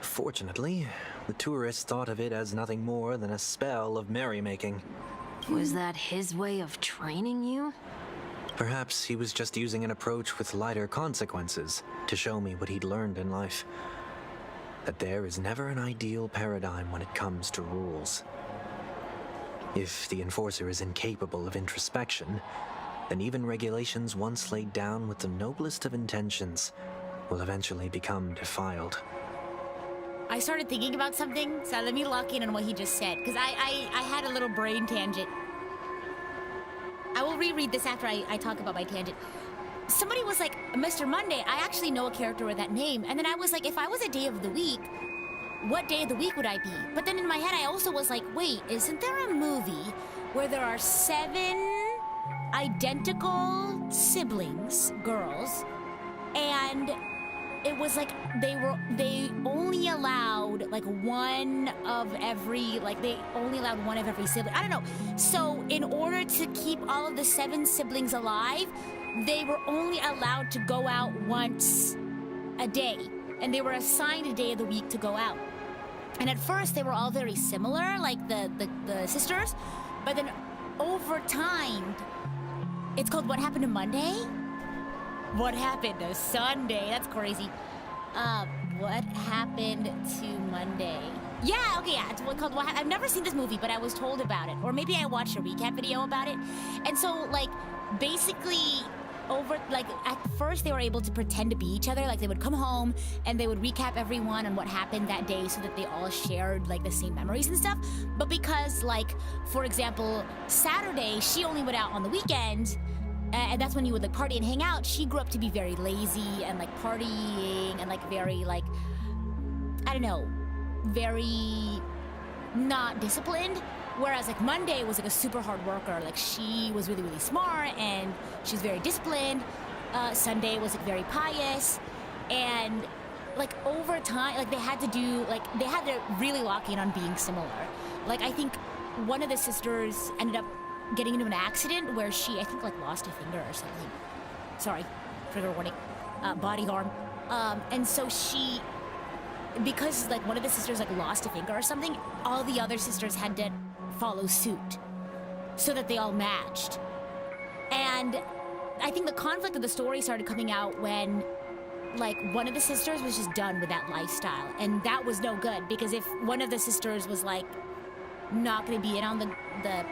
Fortunately, the tourists thought of it as nothing more than a spell of merrymaking. Was that his way of training you? Perhaps he was just using an approach with lighter consequences to show me what he'd learned in life. That there is never an ideal paradigm when it comes to rules. If the enforcer is incapable of introspection, then even regulations once laid down with the noblest of intentions will eventually become defiled. I started thinking about something, so let me lock in on what he just said, because I had a little brain tangent. I will reread this after I talk about my tangent. Somebody was like, Mr. Monday, I actually know a character with that name. And then I was like, if I was a day of the week, what day of the week would I be? But then in my head, I also was like, wait, isn't there a movie where there are 7 identical siblings, girls, and it was like they only allowed like one of every sibling. I don't know. So in order to keep all of the 7 siblings alive, they were only allowed to go out once a day, and they were assigned a day of the week to go out. And at first they were all very similar, like the sisters, but then over time, it's called What Happened to Monday? What Happened to Sunday? That's crazy. What Happened to Monday? Yeah, okay, yeah. It's called What I've never seen this movie, but I was told about it. Or maybe I watched a recap video about it. And so, like, basically, at first they were able to pretend to be each other. Like, they would come home and they would recap everyone on what happened that day so that they all shared, like, the same memories and stuff. But because, like, for example, Saturday, she only went out on the weekend, and that's when you would like party and hang out. She grew up to be very lazy and like partying and like very like, I don't know, very not disciplined. Whereas like Monday was like a super hard worker. Like she was really, really smart and she's very disciplined. Sunday was like very pious. And like over time, like they had to really lock in on being similar. Like I think one of the sisters ended up getting into an accident where she, I think, like lost a finger or something. Sorry, trigger warning. Body harm. And so she, because like one of the sisters like lost a finger or something, all the other sisters had to follow suit so that they all matched. And I think the conflict of the story started coming out when like one of the sisters was just done with that lifestyle, and that was no good, because if one of the sisters was like not going to be in on the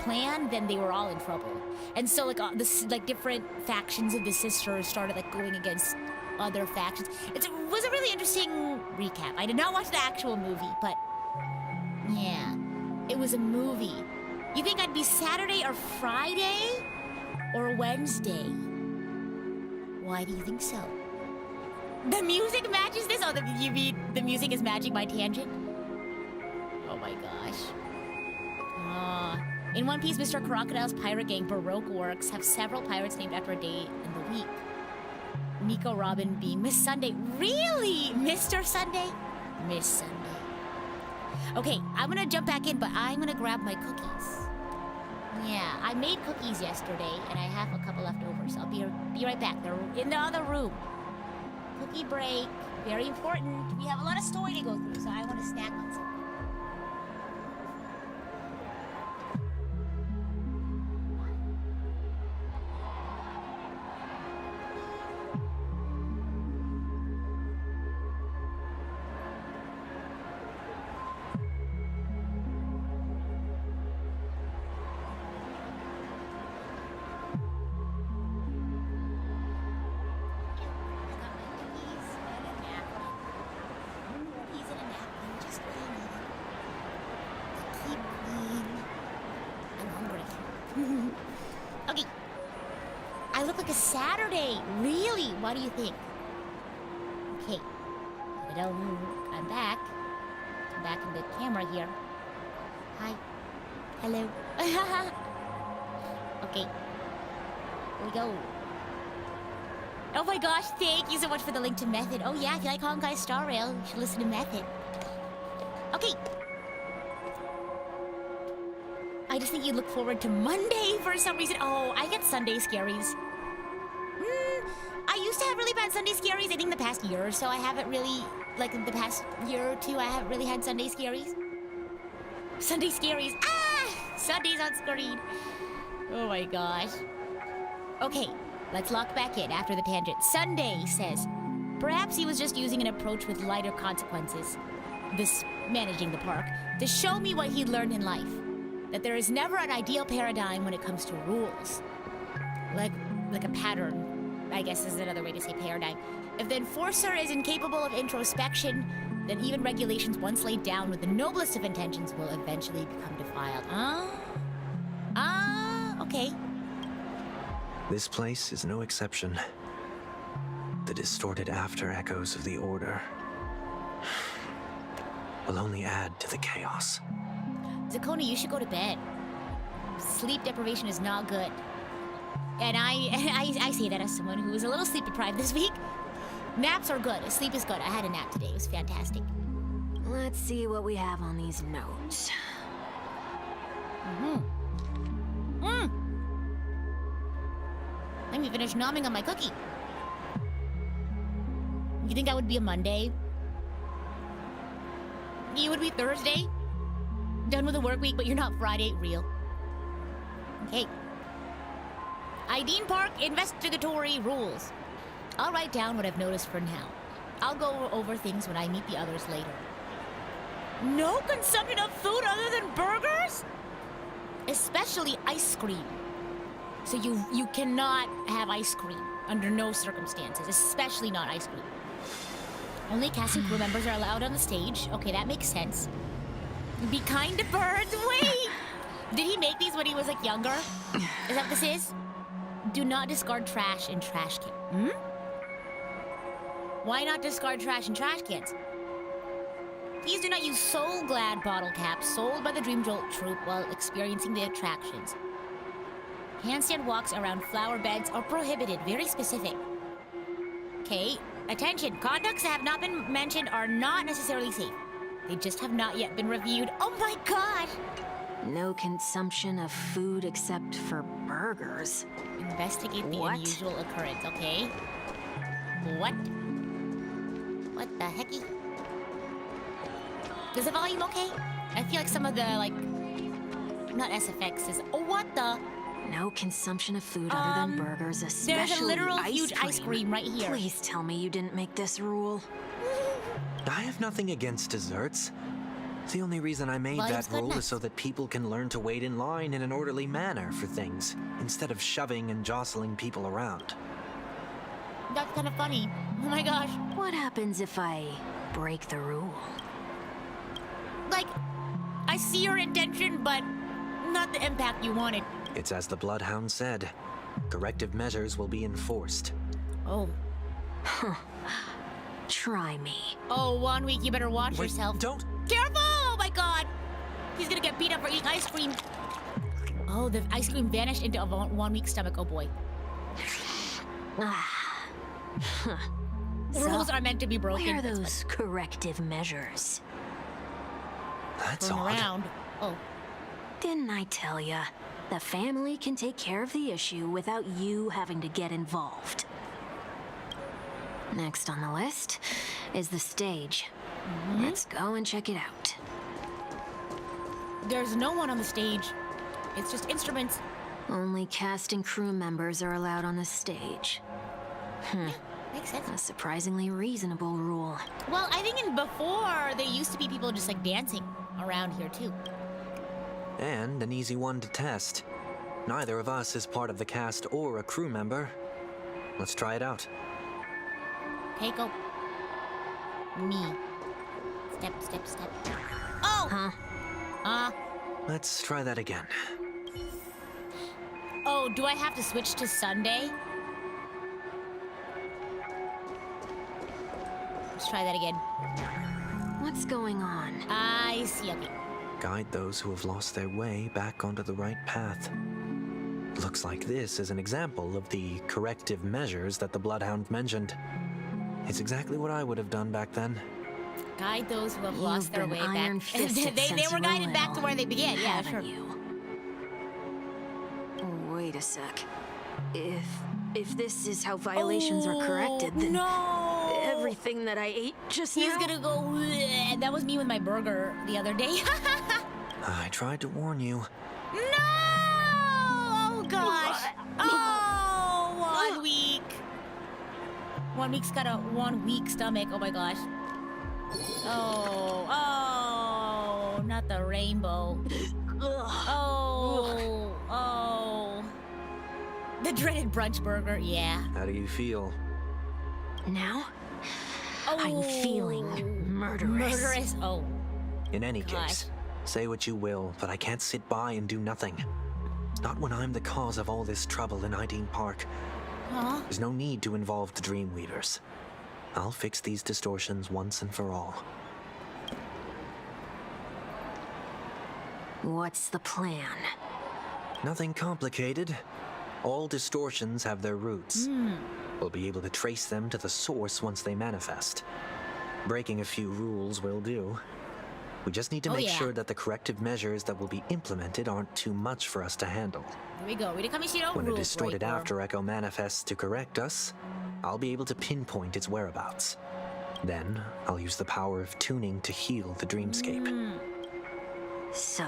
plan, then they were all in trouble. And so like this like different factions of the sisters started like going against other factions. It was a really interesting recap. I did not watch the actual movie, but yeah, it was a movie. You think I'd be Saturday or Friday or Wednesday? Why do you think so? The music matches this? Oh, you mean the music is matching my tangent? Oh my gosh. In One Piece, Mr. Crocodile's pirate gang, Baroque Works, have several pirates named after a day in the week. Nico Robin being Miss Sunday. Really? Mr. Sunday? Miss Sunday. Okay, I'm gonna jump back in, but I'm gonna grab my cookies. Yeah, I made cookies yesterday, and I have a couple left over, so I'll be right back. They're in the other room. Cookie break. Very important. We have a lot of story to go through, so I want to snack on some. Okay. I look like a Saturday. Really? What do you think? Okay. I'm back. I'm back in the camera here. Hi. Hello. Okay. Here we go. Oh my gosh, thank you so much for the link to Method. Oh yeah, if you like Honkai Star Rail, you should listen to Method. Okay. I just think you look forward to Monday for some reason. Oh, I get Sunday scaries. I used to have really bad Sunday scaries. I think the past year or so, I haven't really, like the past year or two, I haven't really had Sunday scaries. Sunday scaries. Ah! Sundays on screen. Oh my gosh. Okay, let's lock back in after the tangent. Sunday says, perhaps he was just using an approach with lighter consequences, this managing the park, to show me what he'd learned in life. That there is never an ideal paradigm when it comes to rules. Like a pattern, I guess is another way to say paradigm. If the enforcer is incapable of introspection, then even regulations once laid down with the noblest of intentions will eventually become defiled. Okay. This place is no exception. The distorted after echoes of the Order will only add to the chaos. Zakoni, you should go to bed. Sleep deprivation is not good. And I say that as someone who was a little sleep deprived this week. Naps are good. Sleep is good. I had a nap today. It was fantastic. Let's see what we have on these notes. Let me finish nomming on my cookie. You think that would be a Monday? You would be Thursday? Done with the work week, but you're not Friday. Real. Okay. Iden Park investigatory rules. I'll write down what I've noticed for now. I'll go over things when I meet the others later. No consumption of food other than burgers? Especially ice cream. So you cannot have ice cream under no circumstances, especially not ice cream. Only cast and crew members are allowed on the stage. Okay, that makes sense. Be kind to birds. Wait! Did he make these when he was like younger? Is that what this is? Do not discard trash in trash cans. Why not discard trash in trash cans? Please do not use Soul Glad bottle caps sold by the Dream Jolt troupe while experiencing the attractions. Handstand walks around flower beds are prohibited. Very specific. Okay, attention. Conducts that have not been mentioned are not necessarily safe. They just have not yet been reviewed. Oh my god! No consumption of food except for burgers. Investigate the unusual occurrence, okay? What? What the hecky? Is the volume okay? I feel like some of the, like... Not SFX is... Oh, what the? No consumption of food other than burgers, especially there's a literal huge ice cream right here. Please tell me you didn't make this rule. I have nothing against desserts. The only reason I made that rule is so that people can learn to wait in line in an orderly manner for things, instead of shoving and jostling people around. That's kind of funny. Oh my gosh. What happens if I break the rule? Like, I see your intention, but not the impact you wanted. It's as the Bloodhound said. Corrective measures will be enforced. Oh. Huh. Try me. Oh, 1 week, you better watch yourself. Don't... Careful! Oh my god! He's gonna get beat up for eating ice cream. Oh, the ice cream vanished into a 1 week stomach. Oh boy. Rules are meant to be broken. Where are those corrective measures? That's Turn odd. around. Oh. Didn't I tell ya? The family can take care of the issue without you having to get involved. Next on the list is the stage. Let's go and check it out. There's no one on the stage. It's just instruments. Only cast and crew members are allowed on the stage. Makes sense. A surprisingly reasonable rule. Well, I think before, there used to be people just like dancing around here too. And an easy one to test. Neither of us is part of the cast or a crew member. Let's try it out. Okay, go. Me. Step, step, step. Oh! Let's try that again. Oh, do I have to switch to Sunday? Let's try that again. What's going on? I see, okay. Guide those who have lost their way back onto the right path. Looks like this is an example of the corrective measures that the Bloodhound mentioned. It's exactly what I would have done back then. Guide those who have You've lost their been way back. iron-fisted they since were you guided back to little, where they began. Yeah, haven't sure. you? Wait a sec. If this is how violations are corrected, then no! everything that I ate just He's now. gonna go. "Bleh." That was me with my burger the other day. I tried to warn you. No! Oh gosh! Oh, 1 week. 1 week's got a 1 week stomach. Oh my gosh. Oh, not the rainbow. Oh. The dreaded brunch burger, yeah. How do you feel? Now, Oh. I'm feeling murderous. Murderous, oh. In any Gosh. case, say what you will, but I can't sit by and do nothing. Not when I'm the cause of all this trouble in Iden Park. Huh? There's no need to involve the Dreamweavers. I'll fix these distortions once and for all. What's the plan? Nothing complicated. All distortions have their roots. We'll be able to trace them to the source once they manifest. Breaking a few rules will do. We just need to make sure that the corrective measures that will be implemented aren't too much for us to handle. Here we go. Rita Kamishiro, When a rules distorted breaker. after echo manifests to correct us, I'll be able to pinpoint its whereabouts. Then, I'll use the power of tuning to heal the dreamscape. So,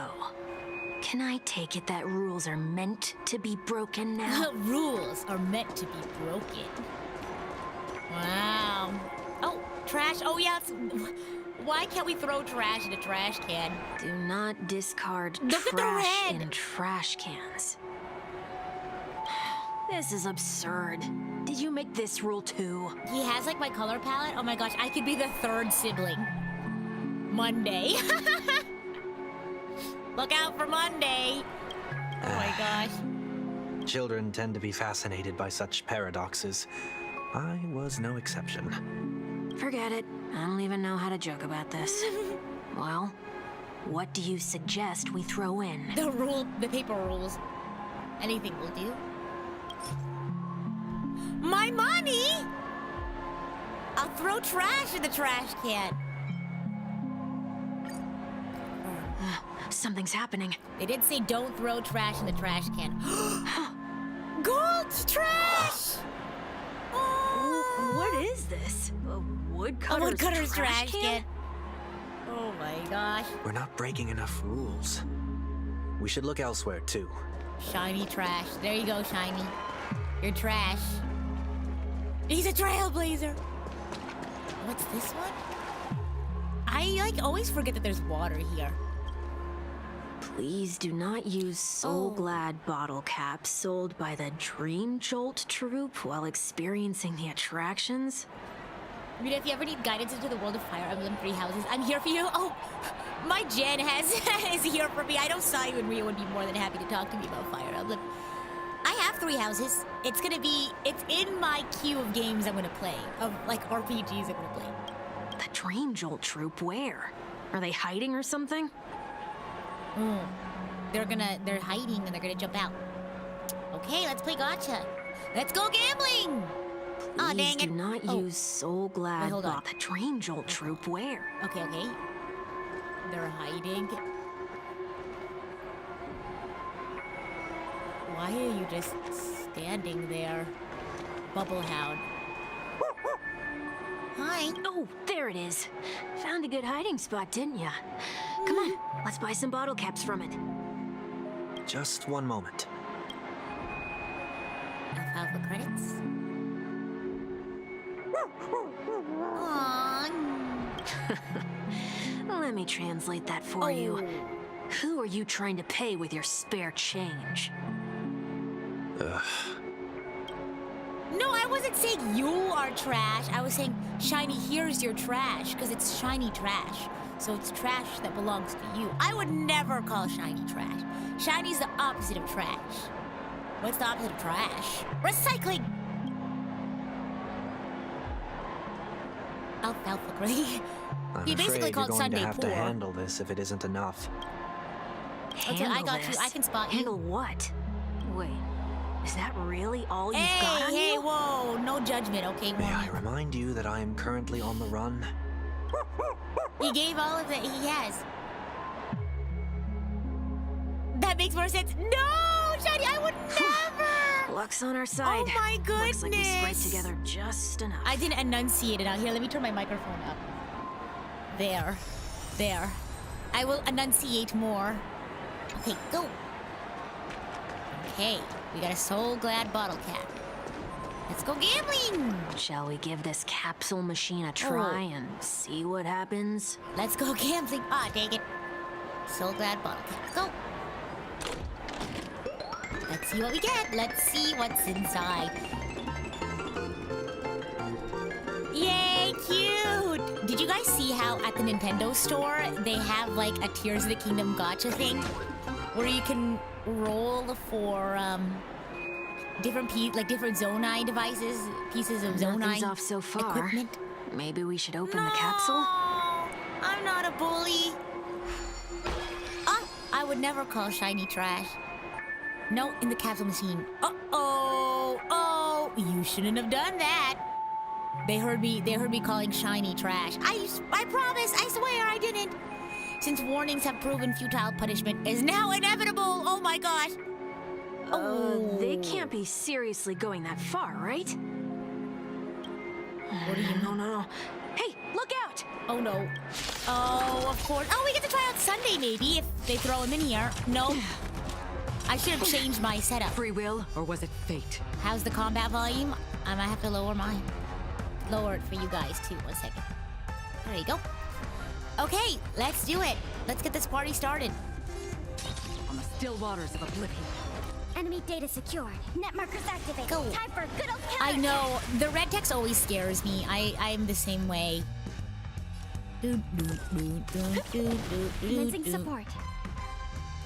can I take it that rules are meant to be broken now? Rules are meant to be broken. Wow. Oh, trash. Oh, yeah. Why can't we throw trash in a trash can? Do not discard Look at the trash red. in trash cans. This is absurd. Did you make this rule too? He has like my color palette. Oh my gosh, I could be the third sibling. Monday. Look out for Monday. Oh my gosh. Children tend to be fascinated by such paradoxes. I was no exception. Forget it. I don't even know how to joke about this. Well, what do you suggest we throw in? The paper rules. Anything will do. My money? I'll throw trash in the trash can. Something's happening. They did say don't throw trash in the trash can. Gold trash! What is this? A woodcutter's, A woodcutter's trash can. Oh my gosh. We're not breaking enough rules. We should look elsewhere, too. Shiny trash. There you go, Shiny. You're trash. He's a trailblazer. What's this one? I always forget that there's water here. Please do not use Soul Glad bottle caps sold by the Dream Jolt troupe while experiencing the attractions. Rita, if you ever need guidance into the world of Fire Emblem 3 Houses, I'm here for you. Oh, my Jen is here for me. I know Sayu and Ria would be more than happy to talk to me about Fire Emblem. I have 3 houses. It's in my queue of games I'm gonna play, of like RPGs I'm gonna play. The Dream Jolt troupe, where? Are they hiding or something? they're hiding and they're gonna jump out. Okay, let's play Gacha. Let's go gambling! Aw, Please dang do it. not use Soul Glad Wait, hold on. Bot. The Train Jolt Troop where? Okay. They're hiding. Why are you just standing there? Bubblehound. Hi. Oh, there it is. Found a good hiding spot, didn't ya? Come on, let's buy some bottle caps from it. Just one moment. Alpha credits. Aww. Let me translate that for you. Who are you trying to pay with your spare change? No, I wasn't saying you are trash. I was saying, Shiny, here's your trash, because it's shiny trash. So it's trash that belongs to you. I would never call Shiny trash. Shiny's the opposite of trash. What's the opposite of trash? Recycling! Alpha Gray. I'm He basically afraid called you're going Sunday to have poor. to handle this if it isn't enough. Okay, I got Handle you. I this? can spot you. Handle what? Wait, is that really all you've got on Hey, you? whoa. No judgment, okay? May I Warning. remind you that I am currently on the run? He gave all of it he has. That makes more sense. No, Shiny, I would never. Luck's on our side. Oh my Looks like we scraped goodness. together just enough. I didn't enunciate it out here. Let me turn my microphone up. There. I will enunciate more. Okay, go. Okay, we got a Soul Glad bottle cap. Let's go gambling. Shall we give this capsule machine a try and see what happens? Let's go gambling. Ah, dang it. Soul Glad bottle cap. Go. Let's see what we get. Let's see what's inside. Yay, cute! Did you guys see how at the Nintendo store they have like a Tears of the Kingdom gacha thing where you can roll for different Zonai devices, pieces of Zonai Nothing's off so far. equipment? Maybe we should open the capsule? I'm not a bully. Oh, I would never call Shiny trash. No, in the capsule machine. Oh, you shouldn't have done that. They heard me calling Shiny trash. I promise, I swear I didn't. Since warnings have proven futile, punishment is now inevitable. Oh my gosh. They can't be seriously going that far, right? What do you mean? No. Hey, look out! Oh no. Oh, of course. Oh, we get to try out Sunday maybe if they throw him in here. No. I should have changed my setup. Free will, or was it fate? How's the combat volume? I might have to lower mine. Lower it for you guys too. 1 second. There you go. Okay, let's do it. Let's get this party started. On the still waters of oblivion. Enemy data secured. Net markers activated. Go. Time for a good old I counter. know. The red text always scares me. I'm the same way. Commencing support.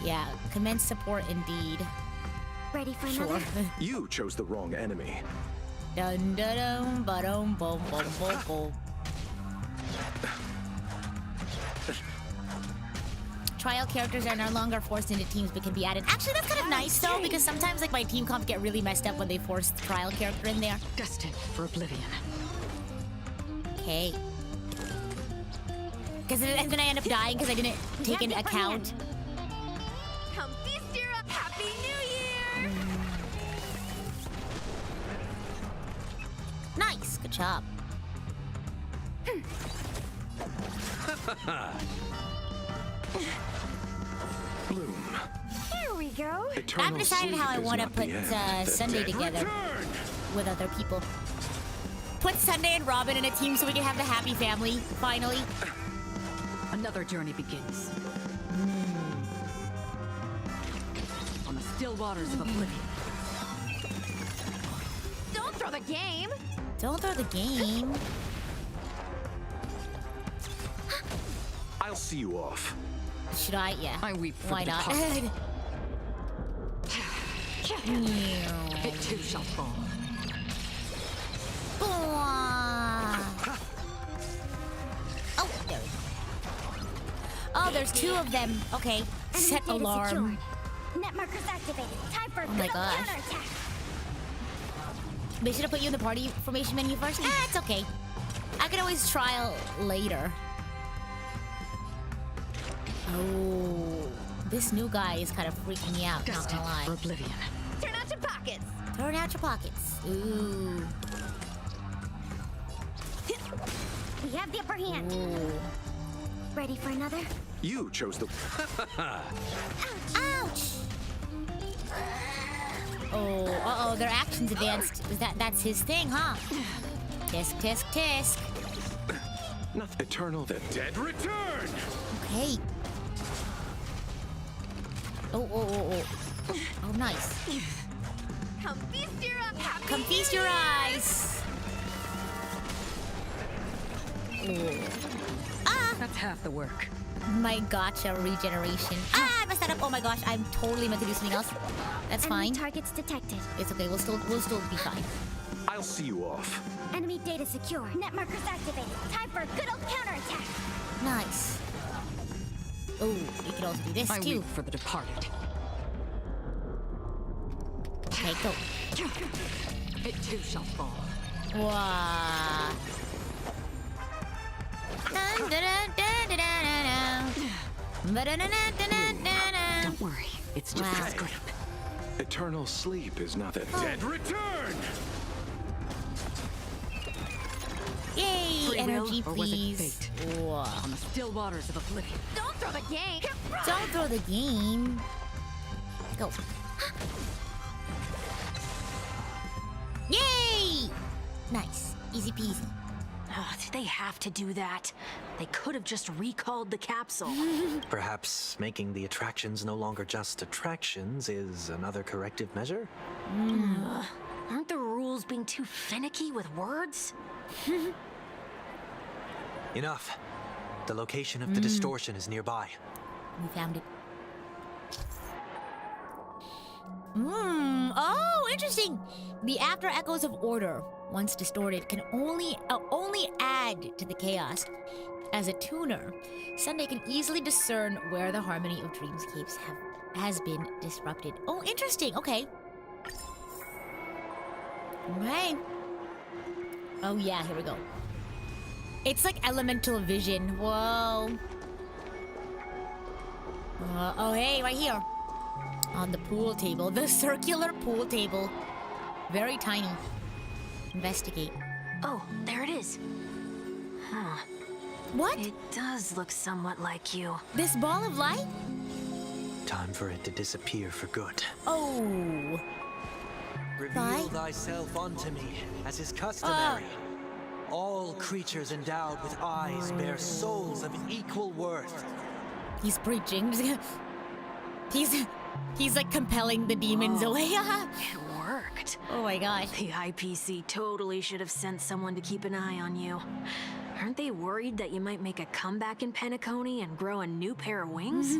Yeah, commence support indeed. Ready for Sure. another? You chose the wrong enemy. Dun dun dun ba dum bum bum bum bum. Trial characters are no longer forced into teams but can be added. Actually, that's kind of nice though, because sometimes like my team comps get really messed up when they force the trial character in there. Destined for oblivion. Okay. Because then I end up dying because I didn't take into account. Come feast your up. Happy New Year! Nice, good job. Bloom. Here we go. I've decided how I sleep is want to not put the end. Sunday together with other people. Put Sunday and Robin in a team so we can have the happy family, finally. Another journey begins. On the still waters of oblivion. Don't throw the game. Don't throw the game. I'll see you off. Should I? Yeah. I weep for Why the not? departed. It too shall fall. Oh, there we go. Oh, there's two of them. Okay. Set Enemy data alarm. secured. activated. Time for my gosh. counterattack. They should have put you in the party formation menu first. It's okay. I can always trial later. Oh, this new guy is kind of freaking me out, not gonna lie. Oblivion. Turn out your pockets. Turn out your pockets. Ooh. We have the upper hand. Ooh. Ready for another? You chose the. Ouch! Oh, uh-oh, their action's advanced. That's his thing, huh? Tisk, tisk, tisk. Nothing eternal. The dead return. Okay. Oh. Oh, nice. Come feast your happy. Come feast your eyes. Ooh. Ah! That's half the work. My Gacha regeneration. Ah, I messed that up. Oh my gosh, I'm totally meant to do something else. That's Enemy fine. targets detected. It's okay. We'll still be fine. I'll see you off. Enemy data secure. Net markers activated. Time for a good old counterattack. Nice. Oh, we can also do this I too. weep for the departed. Okay, go. It too shall fall. Wow. Don't worry, it's just Wow. a scrape. Eternal sleep is not the dead return. Yay! Free Energy, will, or was it please. fate? Wow. On the still waters of oblivion. Don't throw the game. Don't throw the game. Go. Yay! Nice. Easy peasy. Oh, did they have to do that? They could have just recalled the capsule. Perhaps making the attractions no longer just attractions is another corrective measure? Aren't the rules being too finicky with words? Enough. The location of the distortion is nearby. We found it. Oh, interesting. The after echoes of order, once distorted, can only add to the chaos. As a tuner, Sunday can easily discern where the harmony of dreamscapes has been disrupted. Oh, interesting. Okay. Right. Oh yeah, here we go. It's like elemental vision. Whoa. Oh hey, right here. On the pool table. The circular pool table. Very tiny. Investigate. Oh, there it is. Huh. What? It does look somewhat like you. This ball of light? Time for it to disappear for good. Oh. Reveal thyself unto me, as is customary. All creatures endowed with eyes bear souls of equal worth. He's preaching. He's like compelling the demons away. It worked. Oh my gosh. The IPC totally should have sent someone to keep an eye on you. Aren't they worried that you might make a comeback in Penacony and grow a new pair of wings?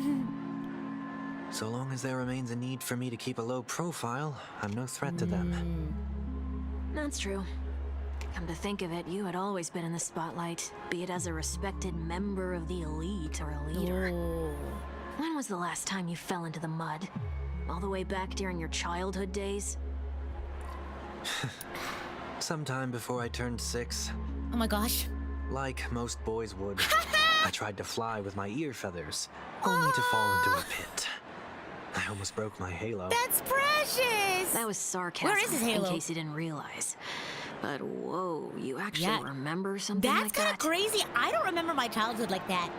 So long as there remains a need for me to keep a low profile, I'm no threat to them. That's true. Come to think of it, you had always been in the spotlight, be it as a respected member of the elite or a leader. Oh. When was the last time you fell into the mud? All the way back during your childhood days? Sometime before I turned 6, Oh my gosh. like most boys would, I tried to fly with my ear feathers, only to fall into a pit. I almost broke my halo. That's precious. That was sarcasm, Where is his halo? in case you didn't realize. But whoa, you actually Yeah. remember something That's like kind that? of crazy. I don't remember my childhood like that.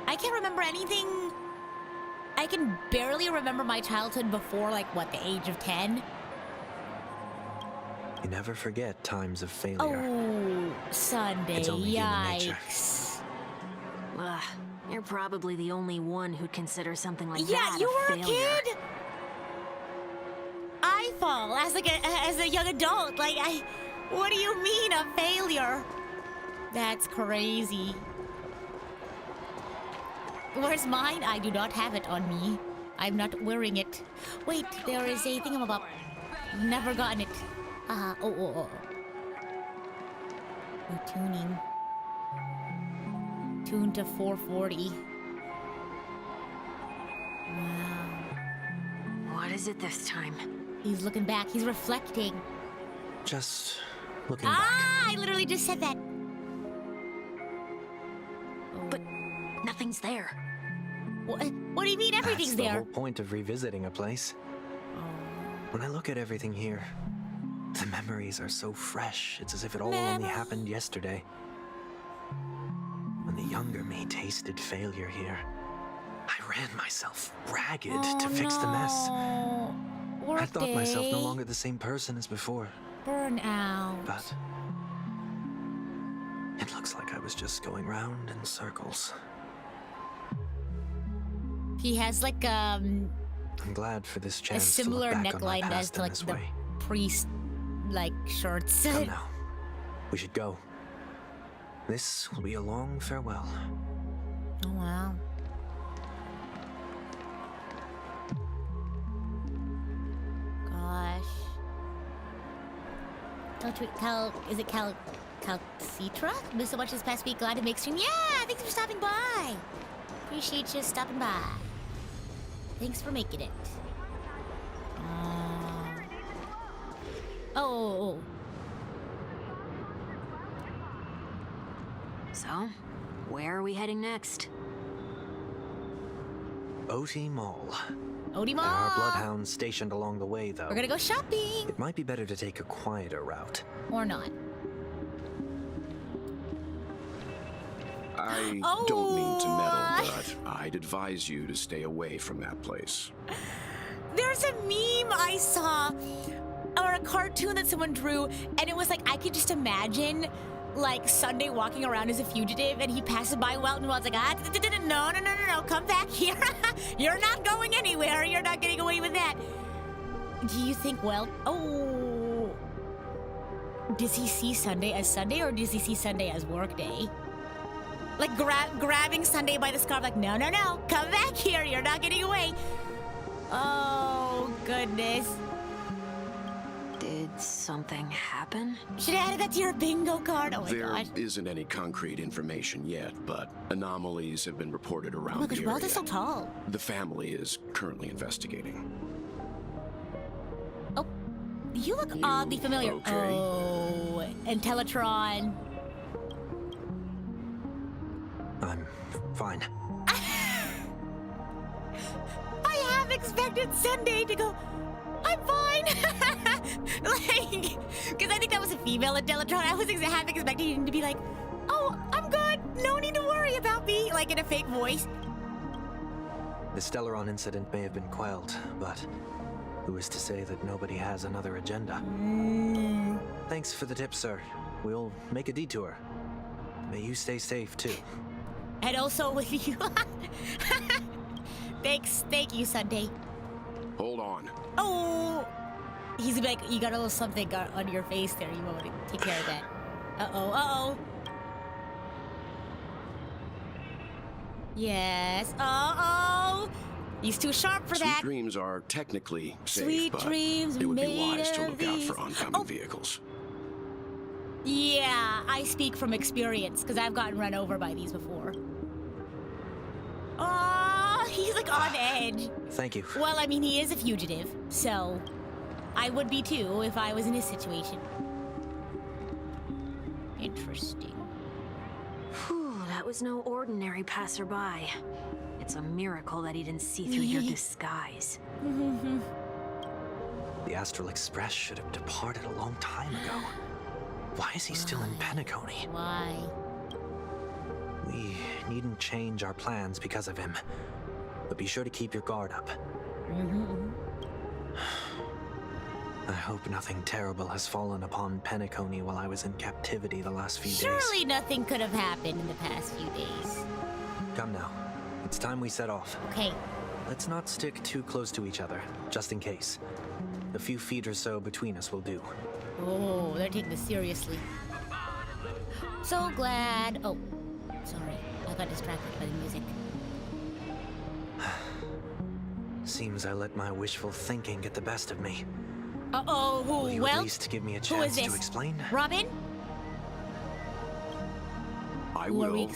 I can't remember anything. I can barely remember my childhood before, like, what, the age of 10? You never forget times of failure. Oh, Sunday. It's only human nature. Yikes. Ugh, you're probably the only one who'd consider something like Yeah, that you a were a failure. kid. I fall as a young adult. Like, what do you mean a failure? That's crazy. Where's mine? I do not have it on me. I'm not wearing it. Wait, there is a thingamabob. Never gotten it. Oh. We're tuning. Tune to 440. Wow. is it this time? He's looking back. He's reflecting. Just looking back. I literally just said that. But nothing's there. What do you mean everything's That's the there? whole point of revisiting a place. When I look at everything here, the memories are so fresh. It's as if it all only happened yesterday. When the younger me tasted failure here, I ran myself ragged to fix the mess. I thought myself no longer the same person as before. Burnout. But it looks like I was just going round in circles. He has like I'm glad for this a chance similar to look back on my neckline as past to in like this the way. priest like shorts. Come now. We should go. This will be a long farewell. Oh wow. Gosh. Is it Calcitra? Missed so much this past week. Glad to make stream. Yeah, thanks for stopping by. Appreciate you stopping by. Thanks for making it. Oh. So, where are we heading next? Oti Mall. Oti There are Mall. bloodhounds stationed along the way, though. We're gonna go shopping. It might be better to take a quieter route. Or not. I don't mean to meddle, but I'd advise you to stay away from that place. There's a meme I saw, or a cartoon that someone drew, and it was like, I could just imagine, like, Sunday walking around as a fugitive, and he passes by Welton Well's like, no, come back here. You're not going anywhere. You're not getting away with that. Do you think, does he see Sunday as Sunday, or does he see Sunday as work day? Like, grabbing Sunday by the scarf, like, no, come back here. You're not getting away. Oh, goodness. Did something happen? Should have added that to your bingo card. Oh my There gosh. isn't any concrete information yet, but anomalies have been reported Oh around my gosh, the Walt area. is so tall. The family is currently investigating. Oh, you look oddly familiar. okay? Oh, and Teletron. I'm fine. I have expected Sunday to go, I'm fine. Like, because I think that was a female in Teletron. I was half expecting him to be like, oh, I'm good. No need to worry about me. Like in a fake voice. The Stellaron incident may have been quelled, but who is to say that nobody has another agenda? Thanks for the tip, sir. We'll make a detour. May you stay safe, too. And also with you. Thank you, Sunday. Hold on. Oh, he's like, you got a little something on your face there. You want to take care of that. Uh-oh. Yes. Uh-oh. He's too sharp for Sweet that. dreams are technically safe, Sweet but dreams it would be made wise to of look out these. for oncoming vehicles. Yeah, I speak from experience because I've gotten run over by these before. Oh, he's like on edge. Thank you. Well, I mean, he is a fugitive, so I would be too if I was in his situation. Interesting. Whew, that was no ordinary passerby. It's a miracle that he didn't see through your disguise. The Astral Express should have departed a long time ago. Why is he still in Penacony? Why? We needn't change our plans because of him. But be sure to keep your guard up. I hope nothing terrible has fallen upon Penacony while I was in captivity the last few days. Surely nothing could have happened in the past few days. Come now. It's time we set off. Okay. Let's not stick too close to each other, just in case. A few feet or so between us will do. Oh, they're taking this seriously. So glad. Oh, sorry. I got distracted by the music. Seems I let my wishful thinking get the best of me. Uh-oh, Will you well, at least give me a who is chance this? to explain? Robin? I Who are will, we?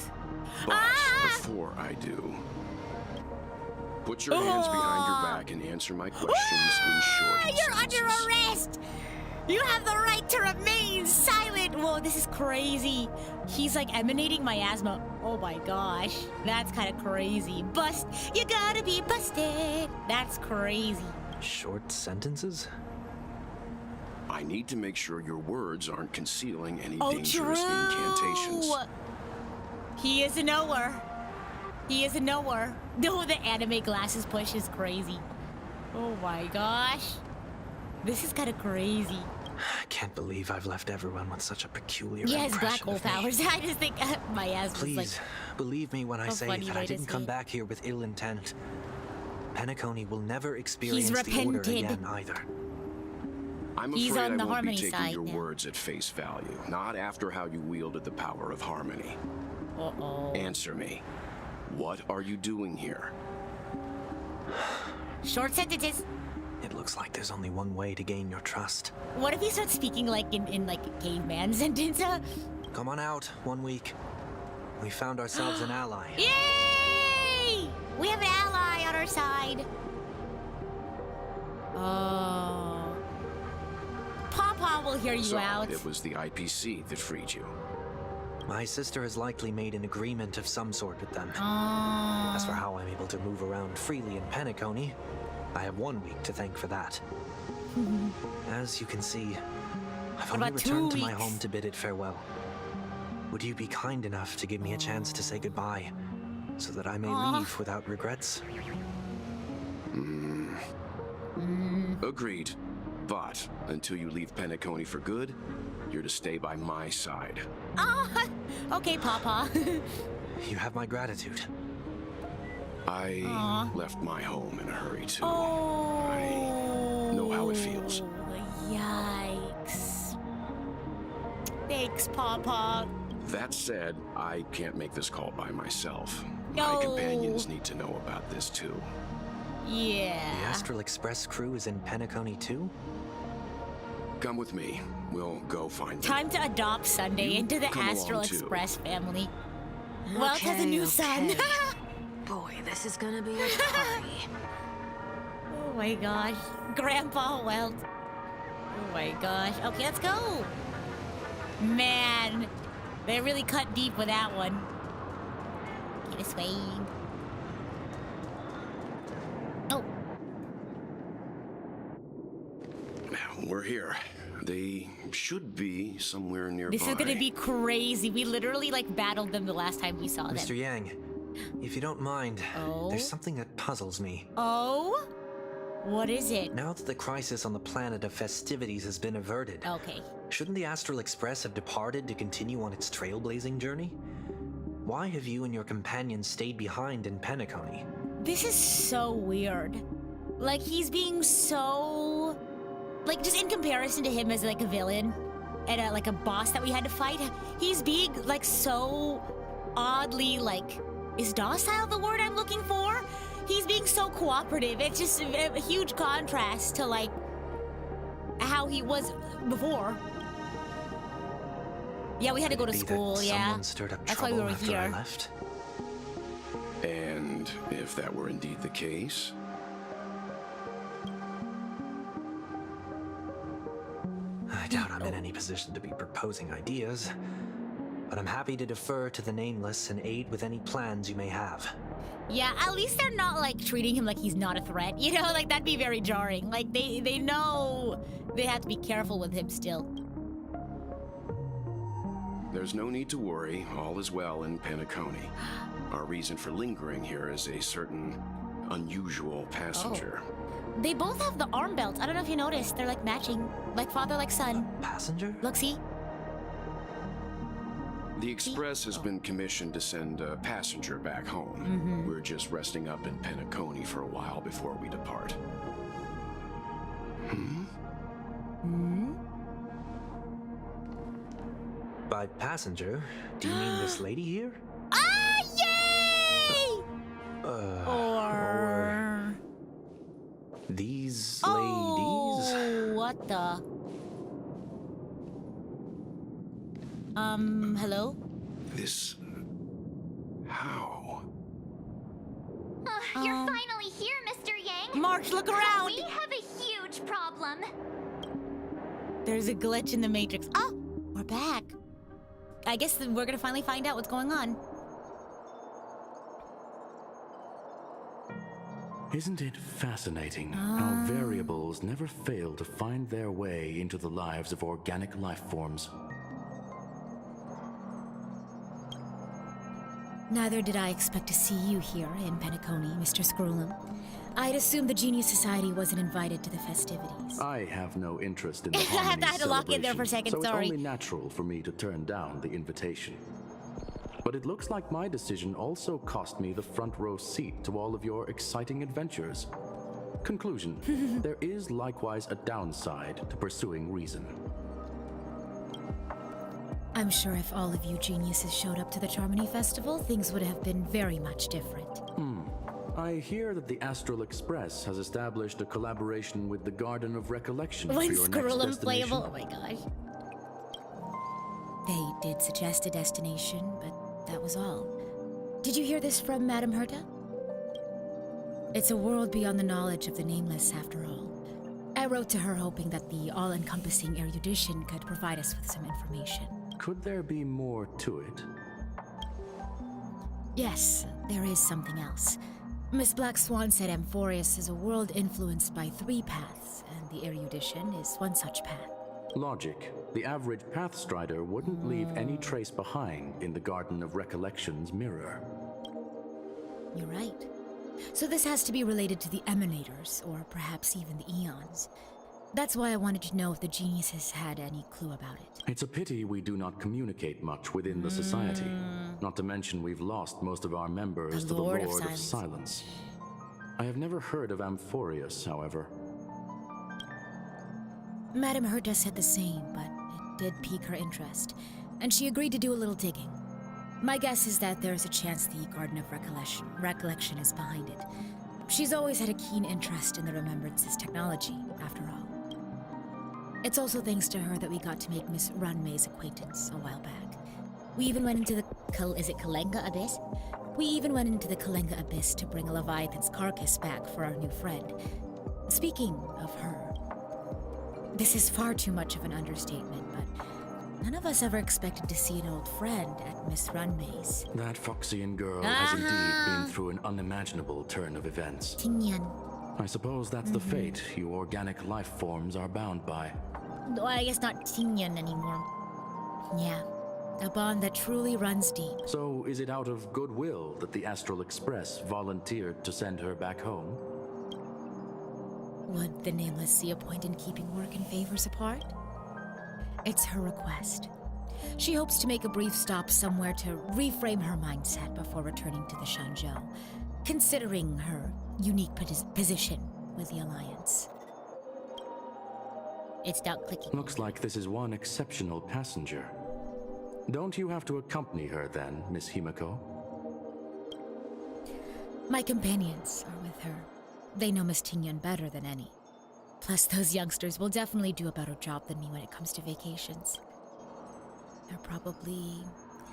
but Ah! before I do, Put your hands behind your back and answer my questions in short You're under sentences. arrest! You have the right to remain silent! Whoa, this is crazy. He's like emanating miasma. Oh my gosh. That's kind of crazy. Bust. You gotta be busted. That's crazy. Short sentences? I need to make sure your words aren't concealing any Oh, dangerous incantations. true. He is a knower. He is a knower. No, the anime glasses push is crazy. Oh my gosh. This is kind of crazy. I can't believe I've left everyone with such a peculiar He has black impression hole of me. powers. I just think miasma's Please, like... believe me when I a say funny that way I to didn't say come it. back here with ill intent. Penacony will never experience the order repented. again either. I'm He's afraid on I the won't Harmony be taking side your now. words at face value, not after how you wielded the power of harmony. Uh-oh. Answer me. What are you doing here? Short sentences. It looks like there's only one way to gain your trust. What if he starts speaking like in like a caveman sentence? Come on out, 1 week. We found ourselves an ally. Yay! We have an ally on our side. Oh. Papa will hear you So, out. it was the IPC that freed you. My sister has likely made an agreement of some sort with them. Oh. As for how I'm able to move around freely in Penacony, I have 1 week to thank for that. As you can see, I've What only about 2 returned to my weeks? home to bid it farewell. Would you be kind enough to give me a chance to say goodbye, so that I may leave without regrets? Agreed. But until you leave Penacony for good, you're to stay by my side. Oh, okay, Papa. You have my gratitude. I left my home in a hurry too. Oh. I know how it feels. Yikes. Thanks, Papa. That said, I can't make this call by myself. No. My companions need to know about this too. The Yeah. Astral Express crew is in Penacony too? Come with me. We'll go find them. Time to adopt Sunday You into the come Astral along, too. Express family. Welch has a new son. okay. Boy, this is gonna be a party. Oh my gosh. Grandpa Welt. Oh my gosh. Okay, let's go. Man, they really cut deep with that one. Okay, this way. Oh, We're here. They should be somewhere nearby. this is gonna be crazy. We literally like battled them the last time we saw them. Mr. Yang, if you don't mind, Oh? there's something that puzzles me. Oh? What is it? Now that the crisis on the planet of festivities has been averted, Okay. shouldn't the Astral Express have departed to continue on its trailblazing journey? Why have you and your companions stayed behind in Penacony? This is so weird. Like, he's being so... Like, just in comparison to him as, like, a villain and, like, a boss that we had to fight, he's being, like, so oddly, like... Is docile the word I'm looking for? He's being so cooperative. It's just a huge contrast to, like, how he was before. Yeah, we had to go to Could it be school, that yeah. someone stirred up That's why we trouble were after I here. left? And if that were indeed the case, I doubt I'm in any position to be proposing ideas, but I'm happy to defer to the Nameless and aid with any plans you may have. Yeah, at least they're not, like, treating him like he's not a threat. You know, like, that'd be very jarring. Like, they know they have to be careful with him still. there's no need to worry. All is well in Penacony. Our reason for lingering here is a certain unusual passenger. They both have the arm belts. I don't know if you noticed. They're, like, matching. Like father, like son. Passenger? Look, see? The Express has been commissioned to send a passenger back home. We're just resting up in Penacony for a while before we depart. By passenger, do you mean this lady here? Ah, yay! Or these ladies? Oh, what the? Hello? This... how? You're finally March, look around! We have a huge problem. There's a glitch in the Matrix. Oh, we're back. I guess we're gonna finally find out what's going on. Isn't it fascinating how variables never fail to find their way into the lives of organic life forms? Neither did I expect to see you here in Penacony, Mr. Scrollum. I'd assumed the Genius Society wasn't invited to the festivities. I have no interest in the I Harmony had to lock in there for a celebration, second, so sorry. it's only natural for me to turn down the invitation. But it looks like my decision also cost me the front row seat to all of your exciting adventures. Conclusion, there is likewise a downside to pursuing reason. I'm sure if all of you geniuses showed up to the Charmony Festival, things would have been very much different. I hear that the Astral Express has established a collaboration with the Garden of Recollection for When your next Scrollum destination. playable? Oh my gosh. They did suggest a destination, but that was all. Did you hear this from Madame Herta? It's a world beyond the knowledge of the nameless, after all. I wrote to her hoping that the all-encompassing erudition could provide us with some information. Could there be more to it? Yes, there is something else. Miss Black Swan said Amphorius is a world influenced by 3 paths, and the erudition is one such path. Logic. The average Pathstrider wouldn't leave any trace behind in the Garden of Recollection's mirror. You're right. So this has to be related to the Emanators, or perhaps even the Eons. That's why I wanted to know if the geniuses had any clue about it. It's a pity we do not communicate much within the society. Not to mention we've lost most of our members to the Lord of Silence. I have never heard of Amphorius, however. Madame Herta said the same, but it did pique her interest, and she agreed to do a little digging. My guess is that there's a chance the Garden of Recollection is behind it. She's always had a keen interest in the Remembrance's technology, after all. It's also thanks to her that we got to make Miss Runmay's acquaintance a while back. We even went into the Kalenga Abyss? We even went into the Kalenga Abyss to bring a Leviathan's carcass back for our new friend. Speaking of her, this is far too much of an understatement, but none of us ever expected to see an old friend at Miss Runmay's. That Foxian girl has indeed been through an unimaginable turn of events. Tingyun. I suppose that's the fate you organic life forms are bound by. Well, I guess not Tingyun anymore. Yeah, a bond that truly runs deep. So is it out of goodwill that the Astral Express volunteered to send her back home? Would the Nameless see a point in keeping work and favors apart? It's her request. She hopes to make a brief stop somewhere to reframe her mindset before returning to the Shanzhou, considering her unique position with the Alliance. It's not clicking. Looks like this is one exceptional passenger. Don't you have to accompany her then, Miss Himiko? My companions are with her. They know Miss Tingyun better than any. Plus, those youngsters will definitely do a better job than me when it comes to vacations. They're probably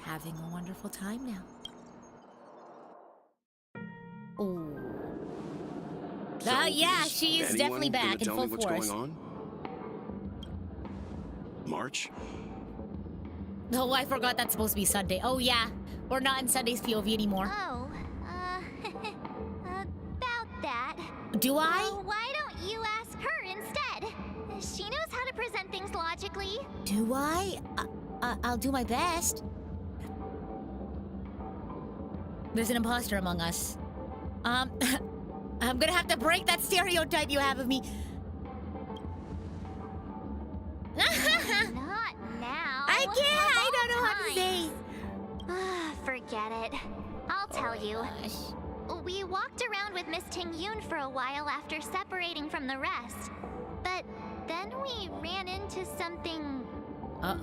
having a wonderful time now. Oh. Yeah, she's definitely back in full force. What's going on? March? Oh, I forgot that's supposed to be Sunday. Oh, yeah. We're not in Sunday's POV anymore. Oh, about that. Do I? Why don't you ask her instead? She knows how to present things logically. Do I? I'll do my best. There's an imposter among us. I'm gonna have to break that stereotype you have of me. Not now. I can't. I don't know how to say. Forget it. I'll tell you. We walked around with Miss Tingyun for a while after separating from the rest. But then we ran into something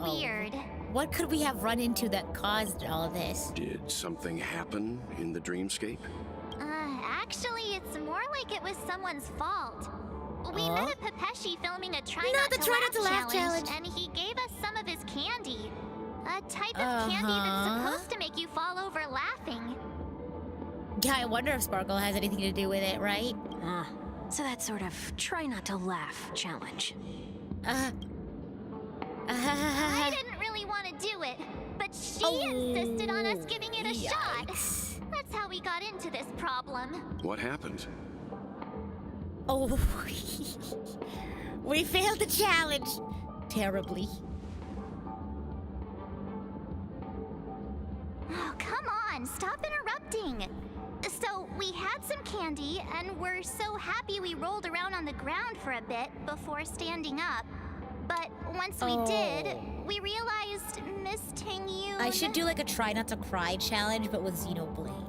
weird. What could we have run into that caused all this? Did something happen in the dreamscape? Actually, it's more like it was someone's fault. We met a Pepeshi filming a Try Not to Laugh challenge, and he gave us some of his candy. A type of candy that's supposed to make you fall over laughing. Yeah, I wonder if Sparkle has anything to do with it, right? So that sort of try not to laugh challenge. I didn't really want to do it, but she insisted on us giving it a shot. That's how we got into this problem. What happened? Oh, we failed the challenge terribly. Oh, come on, stop interrupting. So, we had some candy, and we're so happy we rolled around on the ground for a bit before standing up. But once we did, we realized Miss Tingyun... I should do like a try not to cry challenge, but with Xenoblade.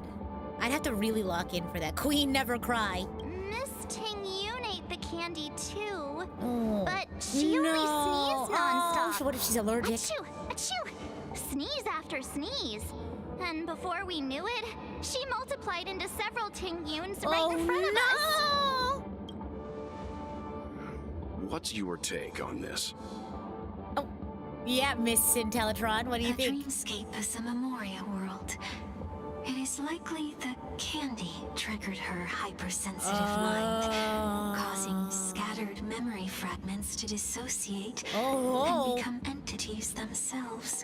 I'd have to really lock in for that. Queen never cry. Miss Tingyun ate the candy too, but she only sneezed nonstop. So what if she's allergic? Achoo! Achoo! Sneeze after sneeze. And before we knew it, she multiplied into several Tingyuns right in front of us. What's your take on this? Oh, yeah, Miss Sintellatron, what do you think? Dreamscape is a Memoria world. It is likely the candy triggered her hypersensitive mind, causing scattered memory fragments to dissociate and become entities themselves.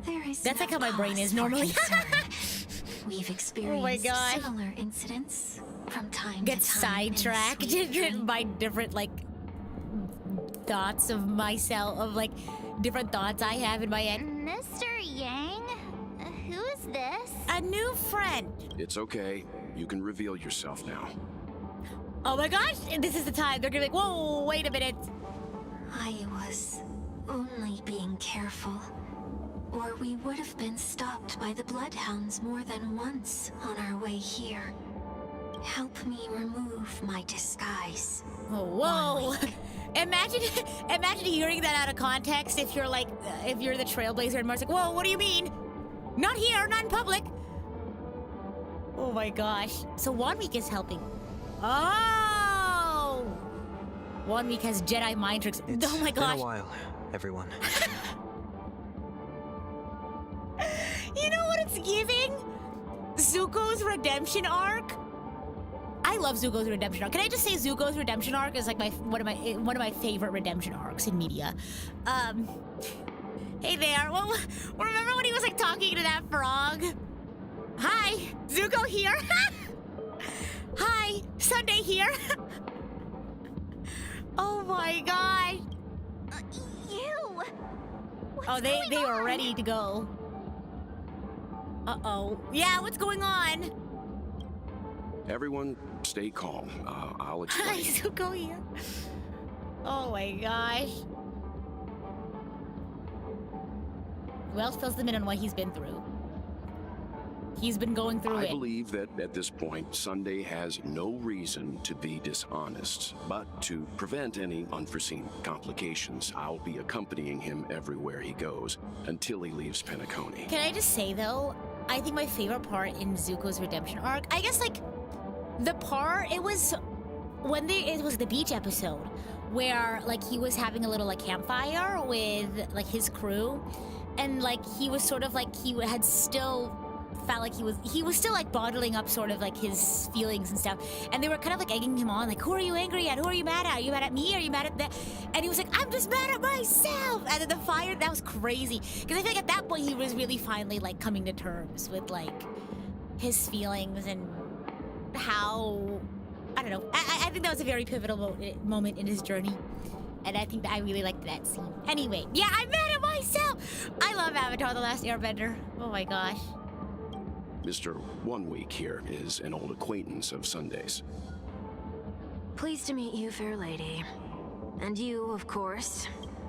There is That's like how my brain is normally. We've experienced similar incidents from time Get to time. sidetracked by different like thoughts of myself, of like different thoughts I have in my head. Mr. Yang? Who's this? A new friend. It's okay. You can reveal yourself now. Oh my gosh, this is the time. They're gonna be like, whoa, wait a minute. I was only being careful, or we would have been stopped by the Bloodhounds more than once on our way here. Help me remove my disguise. Oh, whoa. Imagine hearing that out of context if you're like, if you're the Trailblazer and Mark's like, whoa, what do you mean? Not here, not in public. Oh my gosh. So 1 week is helping. Oh! 1 week has Jedi mind tricks. Oh my gosh. Been a while, everyone. You know what it's giving? Zuko's redemption arc. I love Zuko's redemption arc. Can I just say Zuko's redemption arc is like one of my favorite redemption arcs in media. Hey there. Well, remember when he was like talking to that frog? Hi, Zuko here. Hi, Sunday here. Oh my god. You. Oh, they were ready to go. Uh-oh. Yeah, what's going on? Everyone, stay calm. I'll Hi, explain. Zuko here. Oh my gosh. Who else fills them in on what he's been through? He's been going through I it. believe that at this point, Sunday has no reason to be dishonest, but to prevent any unforeseen complications, I'll be accompanying him everywhere he goes until he leaves Penacony. Can I just say though, I think my favorite part in Zuko's redemption arc, I guess like the part it was the beach episode where like he was having a little like campfire with like his crew, and like he was sort of like he had still felt like he was still like bottling up sort of like his feelings and stuff, and they were kind of like egging him on, like, who are you angry at, who are you mad at, are you mad at me, are you mad at that? And he was like, I'm just mad at myself. And then the fire, that was crazy, because I feel like at that point he was really finally like coming to terms with like his feelings and how, I don't know, I think that was a very pivotal moment in his journey, and I think that I really liked that scene. Anyway, yeah, I'm mad at myself. I love Avatar: The Last Airbender. Oh my gosh. Mr. 1 Week here is an old acquaintance of Sunday's. Pleased to meet you, fair lady. And you, of course.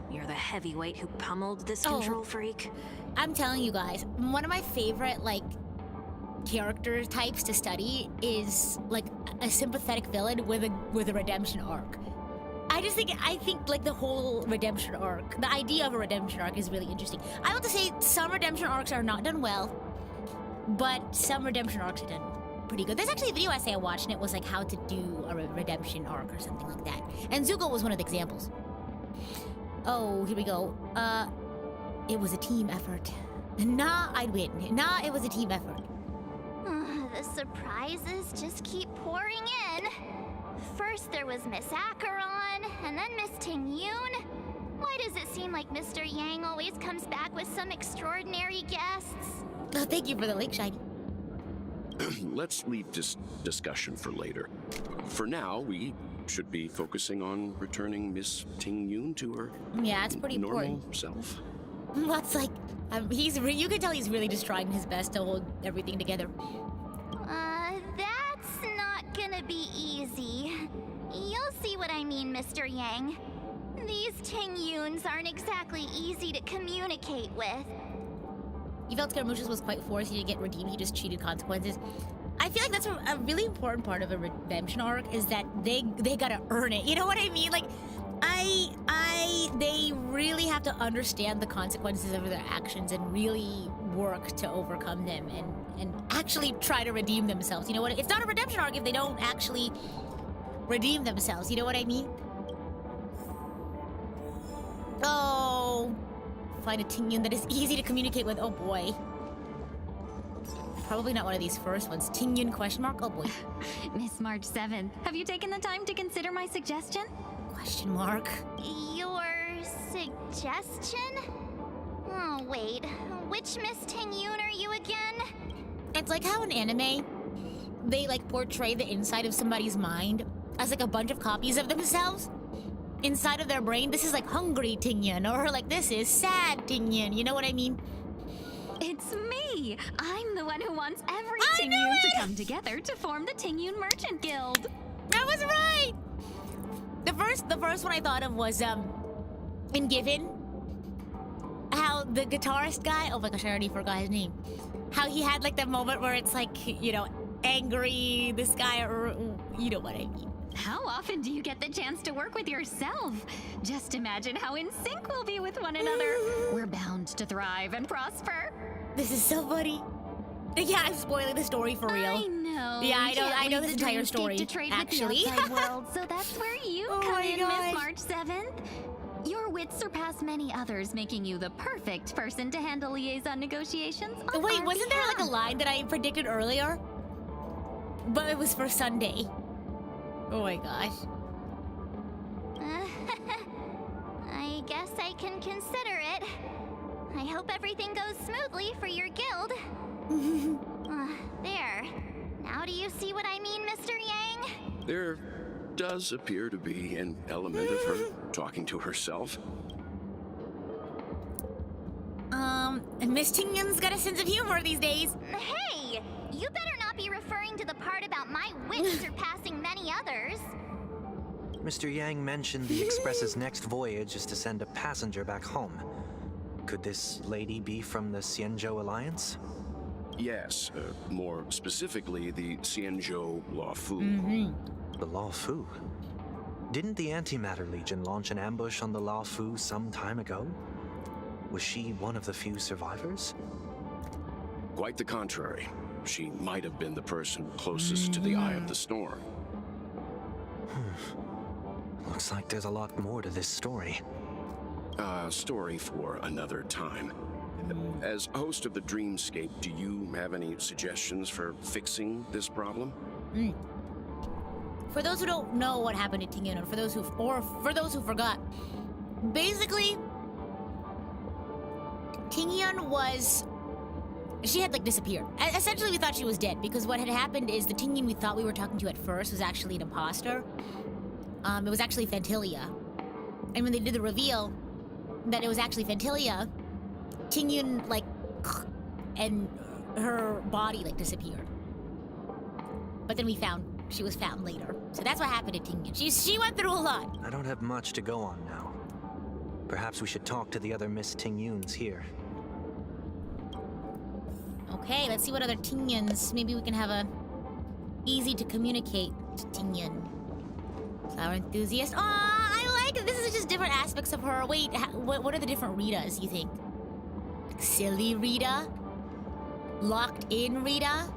You're the heavyweight who pummeled this control freak. I'm telling you guys, one of my favorite, like, character types to study is, like, a sympathetic villain with a redemption arc. I think, like, the whole redemption arc, the idea of a redemption arc is really interesting. I want to say some redemption arcs are not done well, but some redemption arcs are done pretty good. There's actually a video essay I watched, and it was like how to do a redemption arc or something like that. And Zuko was one of the examples. Oh, here we go. It was a team effort. Nah, I'd win. Nah, it was a team effort. The surprises just keep pouring in. first there was Miss Acheron, and then Miss Tingyun. Why does it seem like Mr. Yang always comes back with some extraordinary guests? Oh, thank you for the link, Shiny. Let's leave this discussion for later. For now, we should be focusing on returning Miss Tingyun to her Yeah, it's pretty normal important. self. That's like, you can tell he's really just trying his best to hold everything together. That's not gonna be easy. You'll see what I mean, Mr. Yang. These Tingyuns aren't exactly easy to communicate with. You felt Scaramouches was quite forced to get redeemed, he just cheated consequences. I feel like that's a really important part of a redemption arc, is that they gotta earn it. You know what I mean? Like, they really have to understand the consequences of their actions and really work to overcome them and actually try to redeem themselves. You know what? It's not a redemption arc if they don't actually redeem themselves. You know what I mean? Oh, find a Tingyun that is easy to communicate with. Oh boy. Probably not one of these first ones. Tingyun question mark? Oh boy. Miss March 7th, have you taken the time to consider my suggestion? Question mark. Your suggestion? Oh, wait. Which Miss Tingyun are you again? It's like how in anime, they like portray the inside of somebody's mind as like a bunch of copies of themselves inside of their brain. This is like hungry Tingyun, or like this is sad Tingyun. You know what I mean? It's me! I'm the one who wants every Tingyun to come together to form the Tingyun Merchant Guild. That was right! The first one I thought of was in Given. How the guitarist guy, oh my gosh, I already forgot his name. How he had like that moment where it's like, you know, angry, this guy, or you know what I mean. How often do you get the chance to work with yourself? Just imagine how in sync we'll be with one another. We're bound to thrive and prosper. This is so funny. Yeah, I'm spoiling the story for real. I know. Yeah, I know Leave this the entire dreamscape story, to trade actually. With the outside world, so that's where you Oh come my in, gosh. Miss March 7th. Your wits surpass many others, making you the perfect person to handle liaison negotiations on Wait, our wasn't there like a behalf. line that I predicted earlier? But it was for Sunday. Oh my gosh. I guess I can consider it. I hope everything goes smoothly for your guild. There. Now do you see what I mean, Mr. Yang? There does appear to be an element of her talking to herself. Miss Tingyun's got a sense of humor these days. Hey! You better not be referring to the part about my wit surpassing many others. Mr. Yang mentioned the Express's next voyage is to send a passenger back home. Could this lady be from the Xianzhou Alliance? Yes, more specifically, the Xianzhou Luofu. The Luofu? Didn't the Antimatter Legion launch an ambush on the Luofu some time ago? Was she one of the few survivors? Quite the contrary. She might have been the person closest to the eye of the storm. Looks like there's a lot more to this story. Story for another time. As host of the Dreamscape, do you have any suggestions for fixing this problem? For those who don't know what happened to Tingyun, or for those who forgot, basically, Tingyun she had like disappeared. Essentially, we thought she was dead because what had happened is the Tingyun we thought we were talking to at first was actually an imposter. It was actually Fantilia. And when they did the reveal that it was actually Fantilia, Tingyun, like, and her body, like, disappeared. But then she was found later. So that's what happened to Tingyun. She went through a lot. I don't have much to go on now. Perhaps we should talk to the other Miss Tingyuns here. Okay, let's see what other Tingyuns. Maybe we can have a easy to communicate Tingyun. Flower enthusiast. Aw, I like it. This is just different aspects of her. Wait, what are the different Ritas, you think? Silly Rita? Locked in Rita?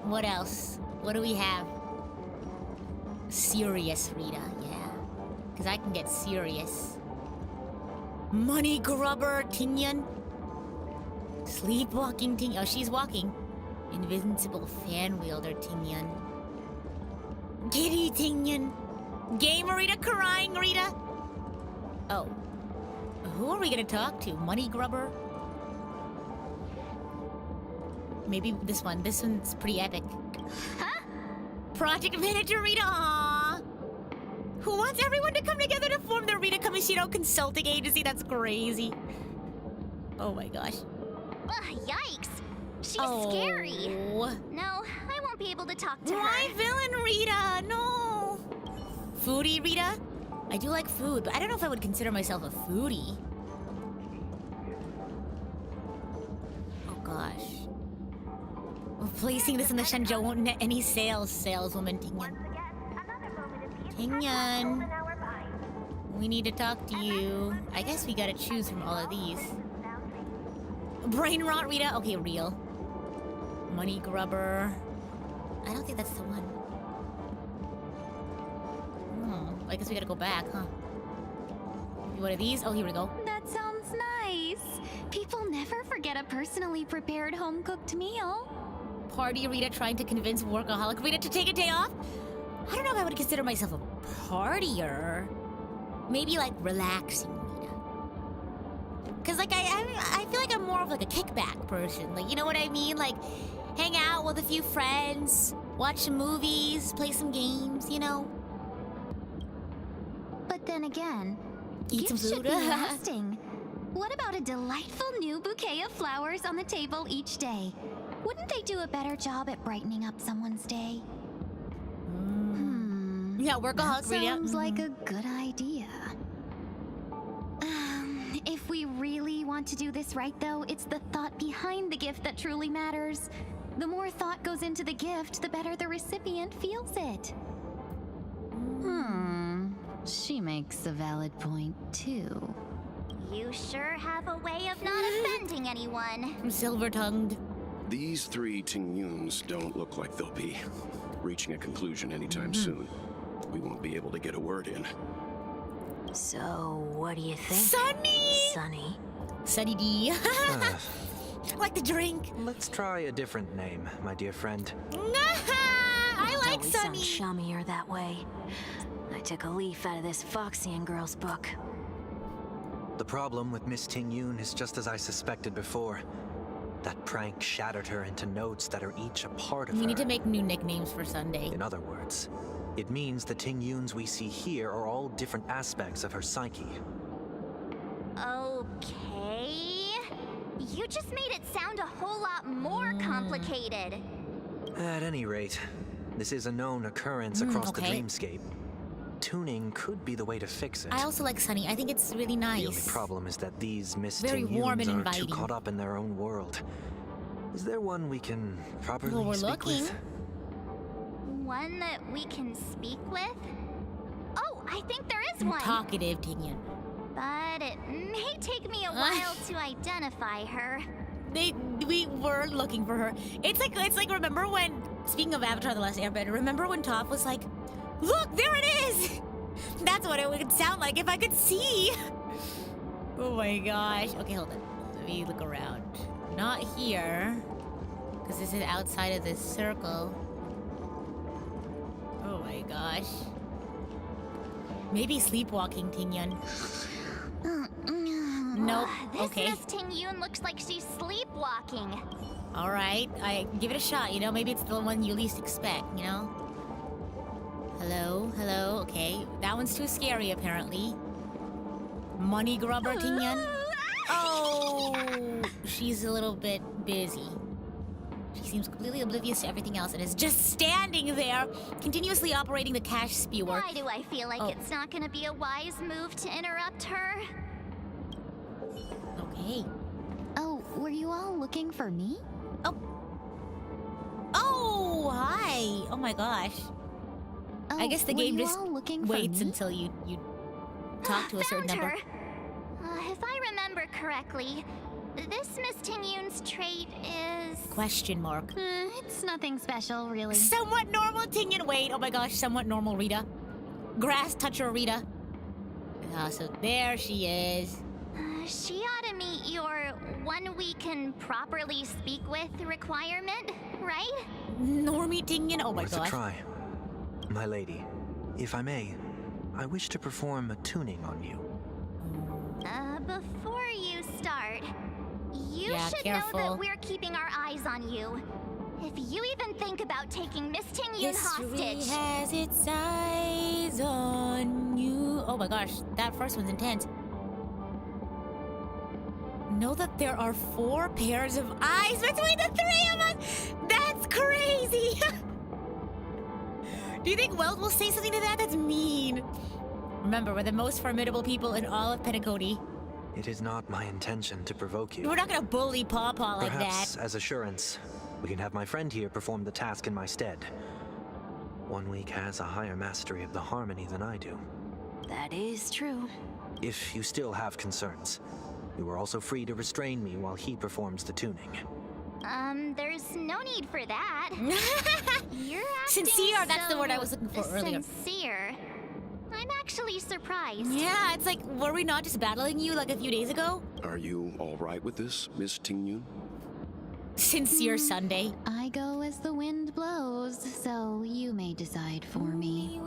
What else? What do we have? Serious Rita, yeah. Because I can get serious. Money grubber Tingyun? Sleepwalking Tingyun. Oh, she's walking. Invincible fan wielder Tingyun. Giddy Tingyun. Gamer Rita, crying Rita. Oh. Who are we gonna talk to? Money Grubber? Maybe this one. This one's pretty epic. Huh? Project Manager Rita, aww. Who wants everyone to come together to form the Rita Kamishiro Consulting Agency? That's crazy. Oh my gosh. Ugh, yikes. She's scary. No, I won't be able to talk to her. Why villain Rita? No. Foodie Rita? I do like food, but I don't know if I would consider myself a foodie. Oh gosh. We're placing this in the Shenzhou won't net any sales, saleswoman Tingyun. Tingyun. We need to talk to you. I guess we gotta choose from all of these. Brain rot Rita? Okay, real. Money Grubber. I don't think that's the one. I guess we gotta go back, huh? One of these? Oh, here we go. That sounds nice. People never forget a personally prepared home-cooked meal. Party Rita trying to convince workaholic Rita to take a day off? I don't know if I would consider myself a partier. Maybe like relaxing Rita. Cause like I feel like I'm more of like a kickback person. Like, you know what I mean? Like hang out with a few friends, watch some movies, play some games, you know? But then again, Eat some gifts should food. be lasting. What about a delightful new bouquet of flowers on the table each day? Wouldn't they do a better job at brightening up someone's day? Yeah, workaholic Rita. Sounds like a good idea. If we really want to do this right, though, it's the thought behind the gift that truly matters. The more thought goes into the gift, the better the recipient feels it. She makes a valid point, too. You sure have a way of not offending anyone. I'm silver-tongued. These three Tingyuns don't look like they'll be reaching a conclusion anytime soon. We won't be able to get a word in. So, what do you think, Sunny! Sunny? Sunny D. Like the drink. Let's try a different name, my dear friend. I like Always Sunny. sound chummier that way. I took a leaf out of this Foxian girl's book. The problem with Miss Tingyun is just as I suspected before. That prank shattered her into notes that are each a part of her. We need to make new nicknames for Sunday. In other words, it means the Tingyuns we see here are all different aspects of her psyche. Okay. You just made it sound a whole lot more complicated. At any rate, this is a known occurrence across the dreamscape. Tuning could be the way to fix it. I also like Sunny. I think it's really The only nice. problem is that these Miss Very warm and Tingyuns are inviting. too caught up in their own world. Is there one we can properly Well, we're speak looking. with? One that we can speak with? Oh, I think there is one. Talkative Tingyun. But it may take me a while to identify her. We were looking for her. It's like remember when, speaking of Avatar: The Last Airbender, remember when Toph was like, "Look, there it is!" That's what it would sound like if I could see. Oh my gosh. Okay, hold on. Let me look around. Not here, because this is outside of this circle. Oh my gosh. Maybe sleepwalking, Tingyun. Nope. This Okay. Miss Tingyun looks like she's sleepwalking. All right. I give it a shot. You know, maybe it's the one you least expect. You know. Hello. Hello. Okay. That one's too scary, apparently. Money Grubber, Tingyun. Oh, she's a little bit busy. She seems completely oblivious to everything else and is just standing there, continuously operating the cash spewer. Why do I feel like it's not gonna be a wise move to interrupt her? Okay. Oh, were you all looking for me? Oh, hi. Oh my gosh. Oh, I guess the were game you just all looking for waits me? until you talk to a certain Found number. her. If I remember correctly, this Miss Tingyun's trait is... Question mark. It's nothing special, really. Somewhat normal, Tingyun. Wait, oh my gosh, somewhat normal, Rita. Grass toucher, Rita. So there she is. She ought to meet your one we can properly speak with requirement, right? Normie Tingyun. Oh my Worth a gosh. try. My lady, if I may, I wish to perform a tuning on you. Before you start, you Yeah, should careful. know that we're keeping our eyes on you. If you even think about taking Miss Tingyun History hostage. has its eyes on you. Oh my gosh, that first one's intense. Know that there are 4 pairs of eyes between the 3 of us. That's crazy. Do you think Welt will say something to that? That's mean. Remember, we're the most formidable people in all of Penacony. It is not my intention to provoke you. We're not gonna bully Pawpaw like Perhaps, that. as assurance, we can have my friend here perform the task in my stead. 1 week has a higher mastery of the harmony than I do. That is true. If you still have concerns, you are also free to restrain me while he performs the tuning. There's no need for that. You're acting Sincere, that's the so word I was looking for earlier. Sincere. I'm actually surprised. Yeah, it's like, were we not just battling you like a few days ago? Are you all right with this, Miss Tingyun? Sincere Sunday. I go as the wind blows, so you may decide for me.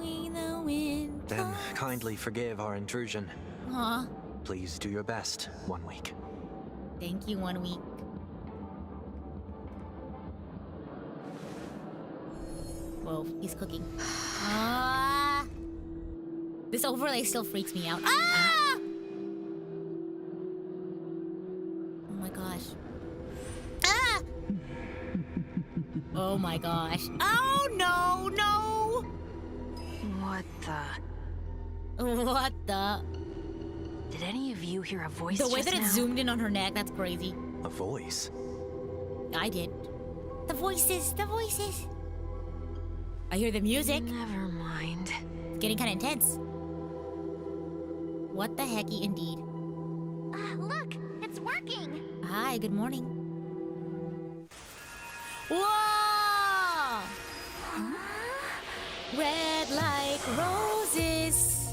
Then kindly forgive our intrusion. Aw, Please do your best, 1 week. thank you, 1 week. Whoa, he's cooking. Ah! This overlay still freaks me out. Ah! Oh my gosh. Ah! Oh my gosh. Oh no, no! What the? What the? Did any of you hear a voice The way just that it now? zoomed in on her neck, that's crazy. A voice? I did. The voices, the voices. I hear the music. Never mind. It's getting kind of intense. What the hecky indeed. Look, it's working. Hi, good morning. Whoa! Red like roses.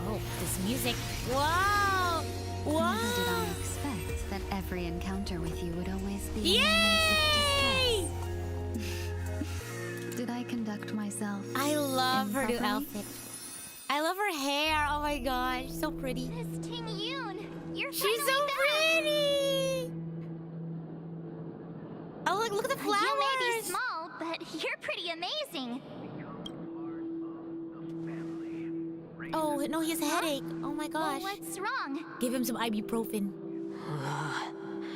Oh, this music. Wow! Wow! Never did I expect that every encounter with you would always be Yay! moments of distress. Did I conduct myself? I love her new improperly? outfit. I love her hair. Oh my gosh, so pretty. Miss Tingyun, you're She's finally so back. pretty. Oh, look at the flowers. You may be small, but you're pretty amazing. Oh no, he has a headache. Oh my gosh. What's wrong? Give him some ibuprofen.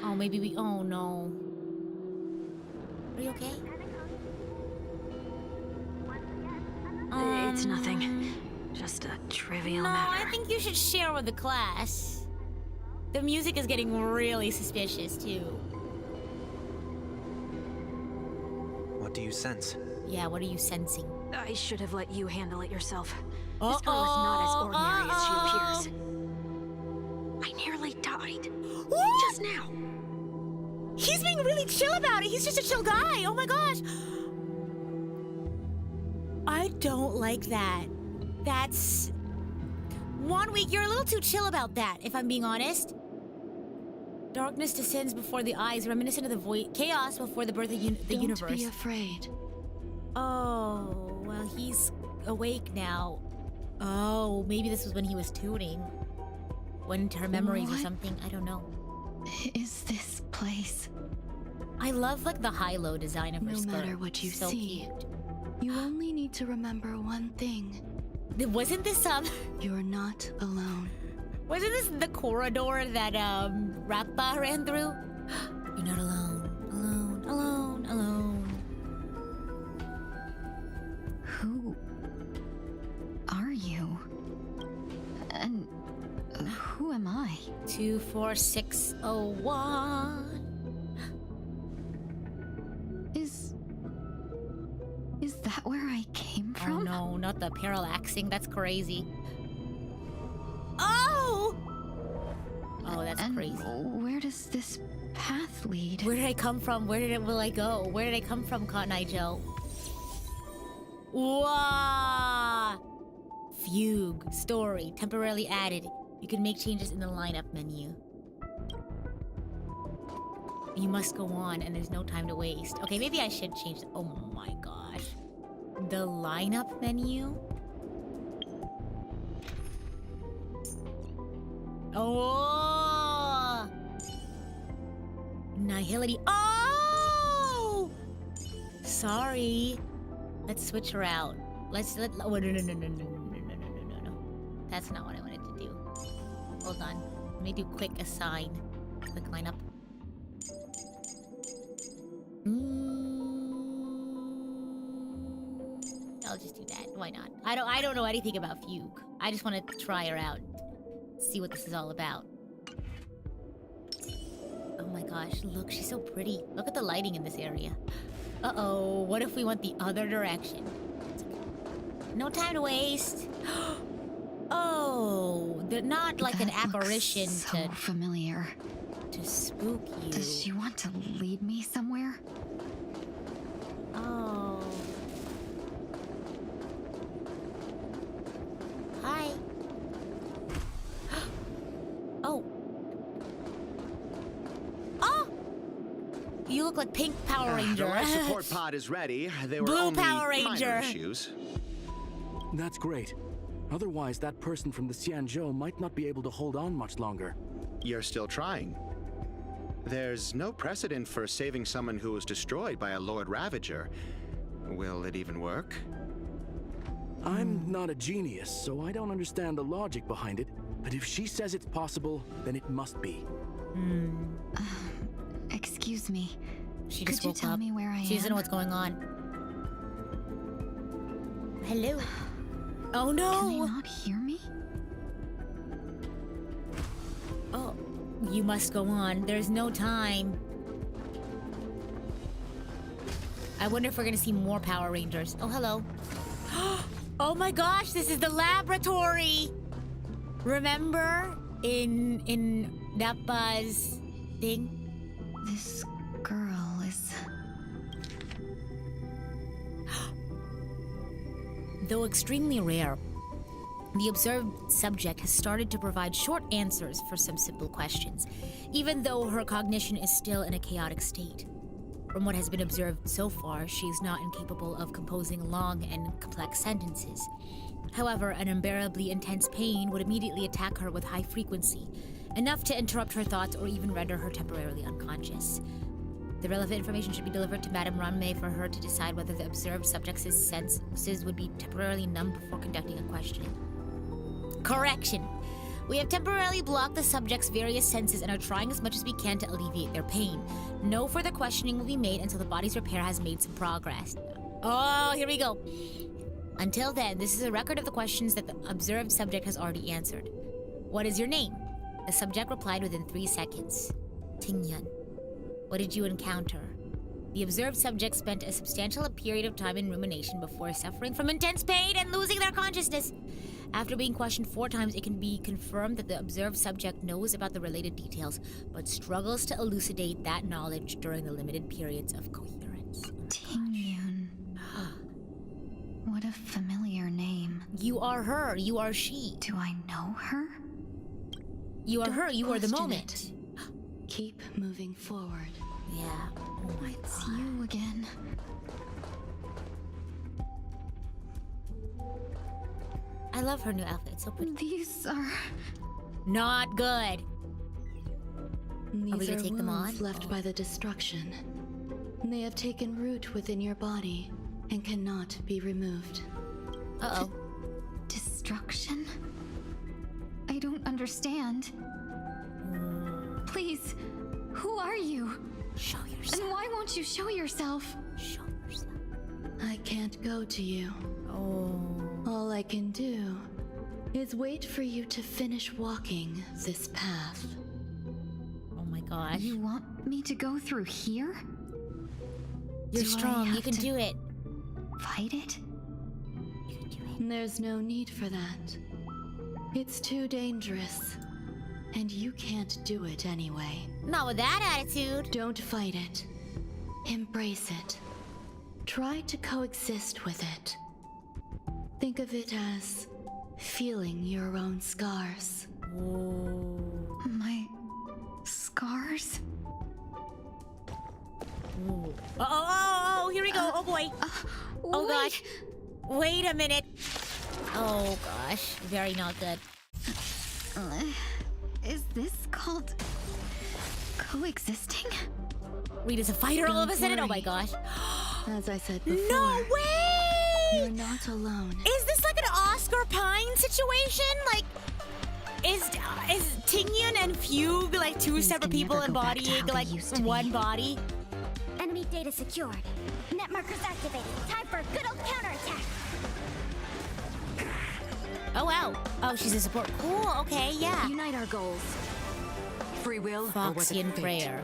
Oh, maybe we. Oh no. Are you okay? It's nothing. Just a trivial No, matter. I think you should share with the class. The music is getting really suspicious too. What do you sense? Yeah, what are you sensing? I should have let you handle it yourself. Uh-oh, This girl is not as ordinary as she appears. I nearly died. What? Just now. He's being really chill about it. He's just a chill guy. Oh my gosh. I don't like that. That's 1 week. You're a little too chill about that, if I'm being honest. Darkness descends before the eyes, reminiscent of the void, chaos before the birth of the universe. Don't be afraid. Oh, well, he's awake now. Oh, maybe this was when he was tuning. Went into her memories or What? something. I don't know. Is this place? I love like the high-low design of her No skirt. matter what you so see. cute. You only need to remember one thing. Wasn't this You're not alone. wasn't this the corridor that Rappa ran through? You're not alone. Alone, alone, alone. Who are you? And who am I? 24601. Is that where I came Oh from? no, not the parallaxing. That's crazy. Oh! Oh, that's And crazy. where does this path lead? Where did I come from? Will I go? Where did I come from, Cotton Eye Joe? Wow! Fugue. Story. Temporarily added. You can make changes in the lineup menu. You must go on, and there's no time to waste. Okay, maybe I should change. Oh my gosh. The lineup menu? Oh! Nihility. Oh! Sorry. Let's switch her out. Oh, no. That's not what I wanted to do. Hold on. Let me do quick assign. Quick lineup. I'll just do that. Why not? I don't know anything about Fugue. I just want to try her out. See what this is all about. Oh my gosh, look, she's so pretty. Look at the lighting in this area. Uh-oh, what if we went the other direction? No time to waste. Oh, they're not like That an apparition looks so familiar. to spook you. Does she want to lead me somewhere? Oh. Hi. Oh. Oh! You look like Pink Power Ranger. The life support pod is ready. There were Blue only Power minor Ranger. issues. That's great. Otherwise, that person from the Xianzhou might not be able to hold on much longer. You're still trying. There's no precedent for saving someone who was destroyed by a Lord Ravager. Will it even work? I'm not a genius, so I don't understand the logic behind it. But if she says it's possible, then it must be. Excuse me. She just Could you woke tell up. me where I She doesn't know am? what's going on. Hello. Oh no! Can they not hear me? Oh, you must go on. There's no time. I wonder if we're gonna see more Power Rangers. Oh, hello. Oh my gosh, this is the laboratory! Remember? In Nappa's thing? This girl is... Though extremely rare, the observed subject has started to provide short answers for some simple questions, even though her cognition is still in a chaotic state. From what has been observed so far, she is not incapable of composing long and complex sentences. However, an unbearably intense pain would immediately attack her with high frequency, enough to interrupt her thoughts or even render her temporarily unconscious. The relevant information should be delivered to Madame Ranmei for her to decide whether the observed subject's senses would be temporarily numb before conducting a questioning. Correction! We have temporarily blocked the subject's various senses and are trying as much as we can to alleviate their pain. No further questioning will be made until the body's repair has made some progress. Oh, here we go. Until then, this is a record of the questions that the observed subject has already answered. What is your name? The subject replied within 3 seconds. Tingyun. What did you encounter? The observed subject spent a substantial period of time in rumination before suffering from intense pain and losing their consciousness. After being questioned 4 times, it can be confirmed that the observed subject knows about the related details, but struggles to elucidate that knowledge during the limited periods of coherence. Tingyun. What a familiar name. You are her. You are she. Do I know her? You are Don't her. You are the question moment. Keep moving forward. Yeah. Oh my It's God. you again. I love her new outfit. It's so pretty. These are... Not good. These we gonna take them wounds on? left by the destruction. They have taken root within your body and cannot be removed. Uh-oh. Destruction? I don't understand. Please, who are you? Show yourself. And why won't you show yourself? Show yourself. I can't go to you. Oh. All I can do is wait for you to finish walking this path. Oh my gosh. You want me to go through here? You're Do I strong. You have can to do it. Fight it? You can do it. There's no need for that. It's too dangerous. And you can't do it anyway. Not with that attitude. Don't fight it. Embrace it. Try to coexist with it. Think of it as feeling your own scars. My scars? Oh, here we go. Oh boy. Oh gosh. Wait a minute. Oh gosh. Very not good. Is this called coexisting? Rita's a fighter all of a sudden? Don't Oh my worry. gosh. As I said before, No way! you're not alone. Is this like an Oscar Pine situation? Like, is Tingyun and Fugue like two Things separate can people never go back to embodying how they like used to one be. body? Enemy data secured. Net markers activated. Time for a good old counterattack. Oh wow. Oh, she's a support. Cool. Okay, yeah. Unite our goals. Free will or was Foxy it and fate? Prayer.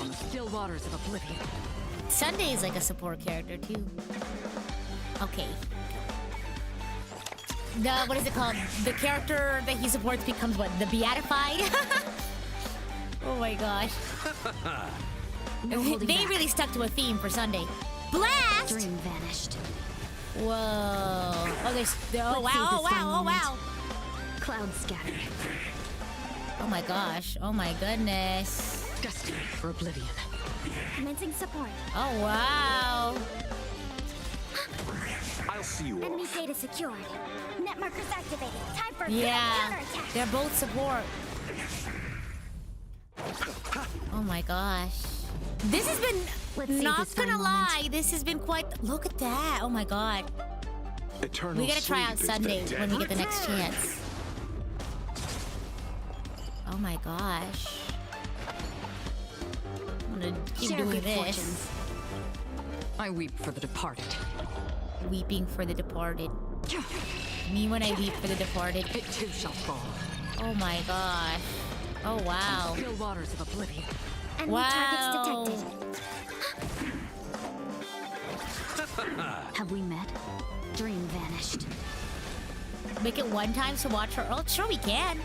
On the still waters of oblivion. Sunday is like a support character too. Okay. What is it called? The character that he supports becomes what? The Beatified? Oh my gosh. No holding They back. really stuck to a theme for Sunday. Blast! Dream vanished. Whoa. Oh, there's. Oh Let's see wow, oh this wow, oh one wow. Cloud scattered. Oh my gosh. Oh my goodness. Destiny for oblivion. Commencing support. Oh wow. I'll see you Enemy off. data secured. Net markers activated. Time for a good old Yeah. counterattack. They're both support. Oh my gosh. This has been, Let's see not this gonna fine moment. lie, this has been quite, look at that. Oh my god. Eternal We gotta try out sleep is the Sunday when we get the dead next chance. Oh my gosh. I'm gonna keep Share doing good this. fortunes. I weep for the departed. Weeping for the departed. Me when I weep for the departed. It too shall fall. Oh my gosh. Oh wow. Still waters of oblivion. Enemy Wow. targets detected. Have we met? Dream vanished. Make it one time to watch her. Oh, sure we can.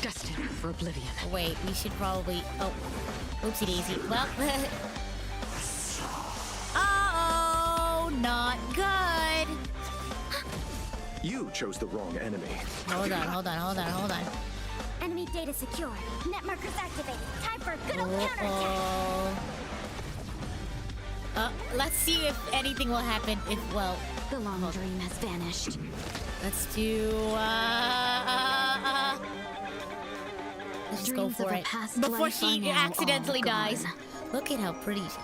Destined for oblivion. Wait, we should probably. Oh, oopsie daisy. Well, oh, not good. You chose the wrong enemy. Hold on. Enemy data secured. Net markers activated. Time for a good old counterattack. Let's see if anything will happen. If well, The long dream has vanished. let's do. Let's just go Dreams of for a it past before life are she now accidentally all gone. dies. Look at how pretty she is.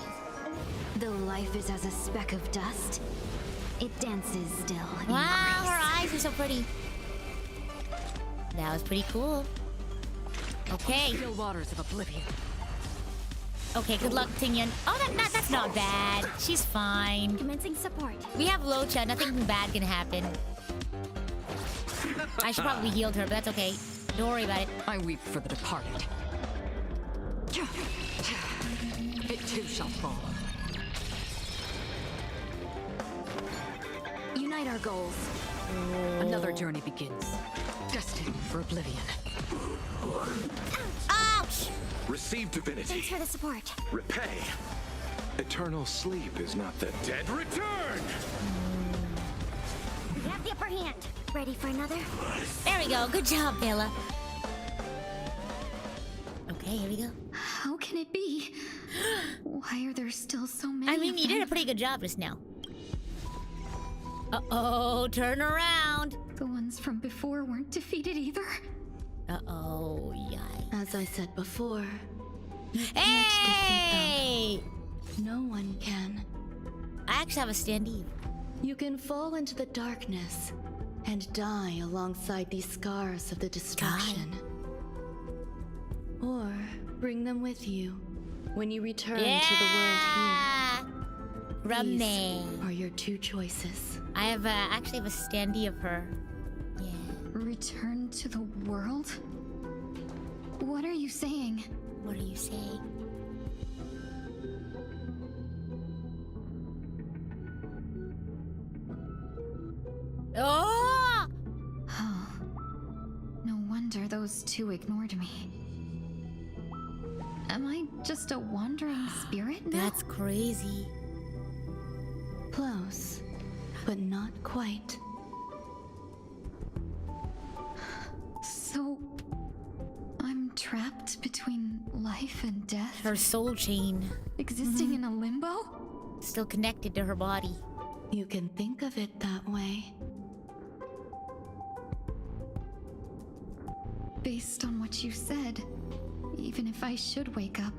Though life is as a speck of dust, it dances still in Wow, grace. her eyes are so pretty. That was pretty cool. Okay. Still waters of oblivion. Okay, good luck, Tingyun. Oh, that's not bad. She's fine. Commencing support. We have Locha. Nothing bad can happen. I should probably healed her, but that's okay. Don't worry about it. I weep for the departed. It too shall fall. Unite our goals. Another journey begins. Destined for oblivion. Ouch! Receive divinity. Thanks for the support. Repay. Eternal sleep is not the dead return. We have the upper hand. Ready for another? There we go. Good job, Bella. Okay, here we go. How can it be? Why are there still so many? I mean, of you did a them? pretty good job just now. Uh-oh, turn around. The ones from before weren't defeated either. Uh-oh, yikes. As I said before, Hey! no one can. I actually have a standee. You can fall into the darkness and die alongside these scars of the destruction. Or bring them with you when you return to the world Yeah! here. These Rame. are your two choices. I have actually have a standee of her. Yeah. Return to the world? What are you saying? What are you saying? Oh! Oh. No wonder those two ignored me. Am I just a wandering spirit now? That's crazy. Close, but not quite. So, I'm trapped between life and death, Her soul chain. existing in a limbo? still connected to her body. You can think of it that way. Based on what you said, even if I should wake up,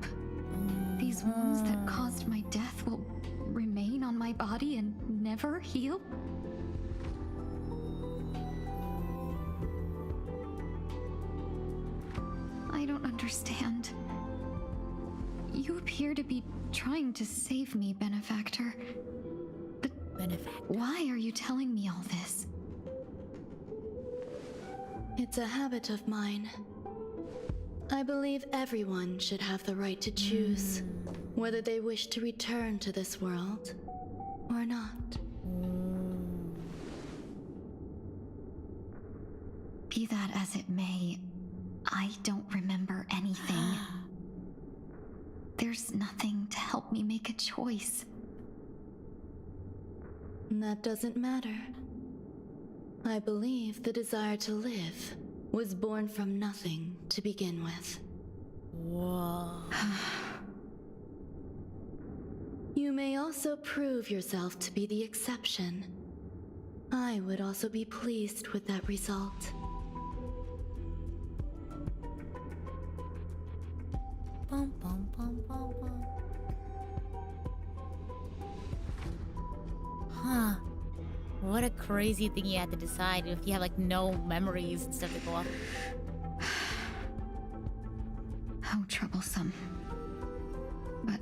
these wounds that caused my death will remain on my body and never heal? I don't understand. You appear to be trying to save me, Benefactor. But why are you telling me all this? It's a habit of mine. I believe everyone should have the right to choose whether they wish to return to this world or not. Be that as it may, I don't remember anything. There's nothing to help me make a choice. That doesn't matter. I believe the desire to live was born from nothing to begin with. Whoa. You may also prove yourself to be the exception. I would also be pleased with that result. Bum, bum, bum, bum, bum. Huh. What a crazy thing you had to decide if you have like no memories and stuff to go off. How troublesome. But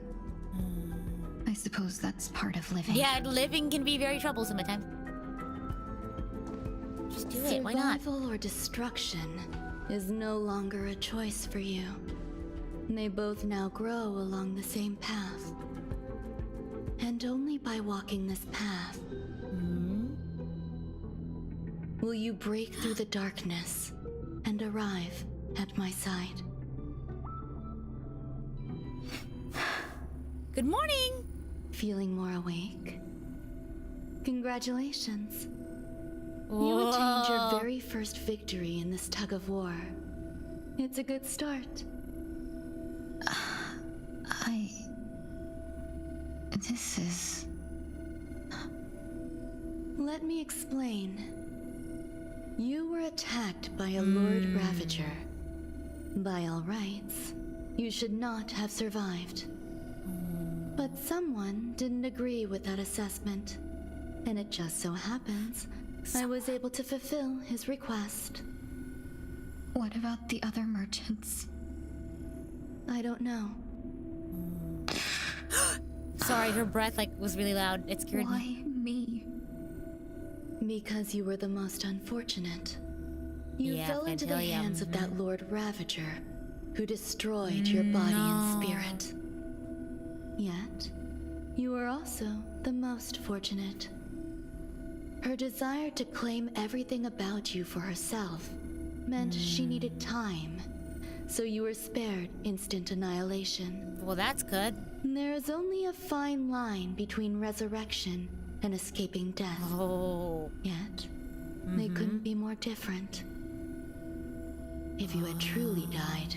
I suppose that's part of living. Yeah, living can be very troublesome at times. Just do it, why not? Survival or destruction is no longer a choice for you. They both now grow along the same path. And only by walking this path will you break through the darkness and arrive at my side. Good morning! Feeling more awake? Congratulations. Whoa. You attained your very first victory in this tug of war. It's a good start. This is... Let me explain. You were attacked by a Lord Ravager. By all rights, you should not have survived. But someone didn't agree with that assessment, and it just so happens I was able to fulfill his request. What about the other merchants? I don't know. Sorry, her breath was really loud. It scared me. Why me? Because you were the most unfortunate. You fell into the hands of that Lord Ravager, who destroyed your body and spirit. Yet, you were also the most fortunate. Her desire to claim everything about you for herself meant she needed time, so you were spared instant annihilation. Well, that's good. There is only a fine line between resurrection and escaping death. Oh. Yet, they couldn't be more different. If you had truly died,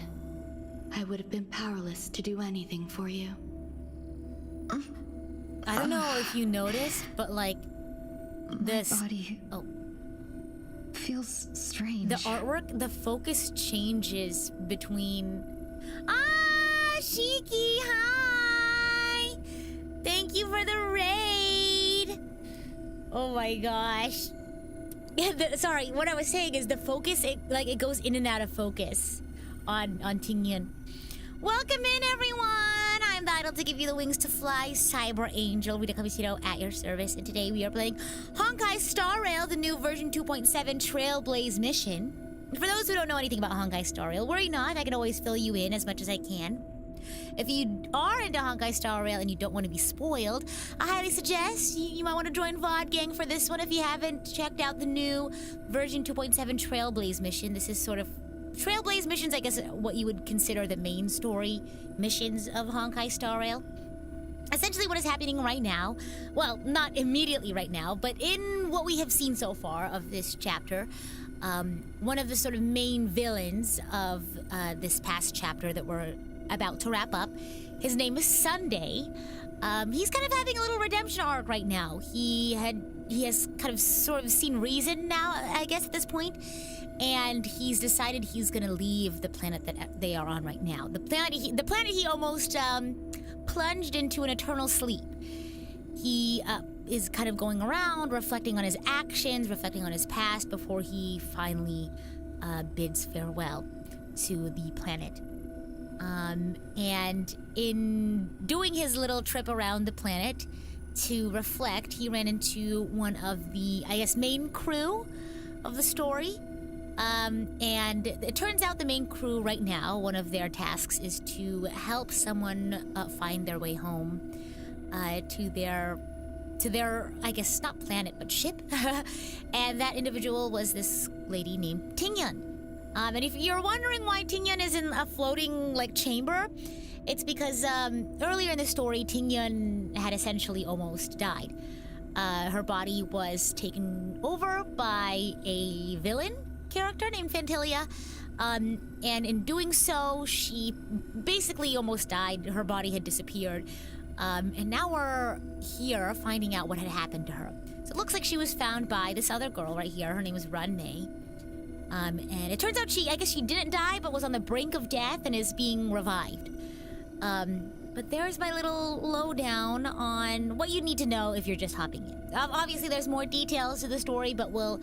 I would have been powerless to do anything for you. I don't know if you noticed, but this... My body... feels strange. The artwork, the focus changes between... Shiki, hi! Thank you for the raid! Oh my gosh. Sorry, what I was saying is the focus, it goes in and out of focus on Tingyun. Welcome in, everyone! I'm Vital to give you the wings to fly, Cyber Angel, Rita Kamishiro at your service, and today we are playing Honkai Star Rail, the new version 2.7 Trailblaze mission. For those who don't know anything about Honkai Star Rail, worry not, I can always fill you in as much as I can. If you are into Honkai Star Rail and you don't want to be spoiled, I highly suggest you might want to join VOD Gang for this one if you haven't checked out the new version 2.7 Trailblaze mission. This is sort of Trailblaze missions, I guess, what you would consider the main story missions of Honkai Star Rail. Essentially what is happening right now, well, not immediately right now, but in what we have seen so far of this chapter, one of the sort of main villains of this past chapter that we're about to wrap up, his name is Sunday. He's kind of having a little redemption arc right now. He has kind of sort of seen reason now, I guess, at this point, and he's decided he's gonna leave the planet that they are on right now. The planet he almost plunged into an eternal sleep. He is kind of going around, reflecting on his actions, reflecting on his past before he finally bids farewell to the planet. And in doing his little trip around the planet to reflect, he ran into one of the, I guess, main crew of the story. And it turns out the main crew right now, one of their tasks is to help someone find their way home to their, I guess, not planet, but ship. And that individual was this lady named Tingyun. And if you're wondering why Tingyun is in a floating, like, chamber, it's because earlier in the story, Tingyun had essentially almost died. Her body was taken over by a villain character named Fantilia, and in doing so, she basically almost died. Her body had disappeared, and now we're here finding out what had happened to her. So it looks like she was found by this other girl right here. Her name was Runmei. And it turns out I guess she didn't die, but was on the brink of death and is being revived. But there's my little lowdown on what you need to know if you're just hopping in. Obviously, there's more details to the story, but we'll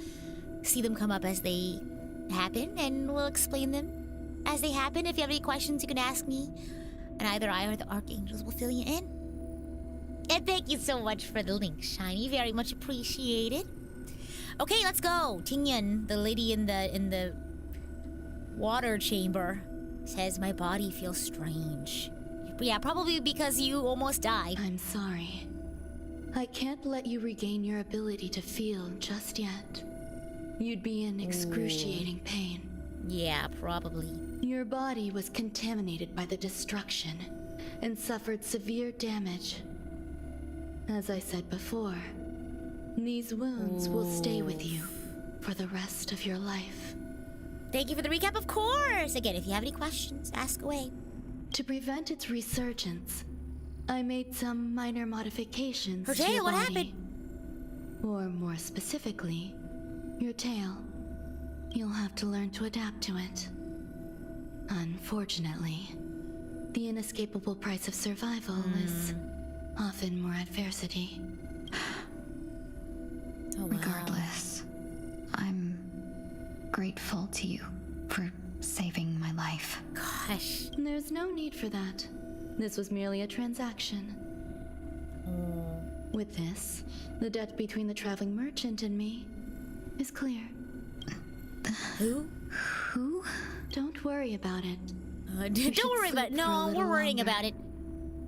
see them come up as they happen, and we'll explain them as they happen. If you have any questions, you can ask me, and either I or the Archangels will fill you in. And thank you so much for the link, Shiny. Very much appreciated. Okay, let's go. Tingyun, the lady in the water chamber, says my body feels strange. Yeah, probably because you almost died. I'm sorry. I can't let you regain your ability to feel just yet. You'd be in excruciating pain. Yeah, probably. Your body was contaminated by the destruction and suffered severe damage. As I said before, these wounds will stay with you for the rest of your life. Thank you for the recap, of course! Again, if you have any questions, ask away. To prevent its resurgence, I made some minor modifications Her to tail, your what body. happened? Or more specifically, your tail. You'll have to learn to adapt to it. Unfortunately, the inescapable price of survival is often more adversity. Oh, wow. Regardless, I'm grateful to you for saving my life. Gosh. There's no need for that. This was merely a transaction. With this, the debt between the traveling merchant and me is clear. Who? Who? Don't worry about it. Don't worry about it. No, we're worrying about it.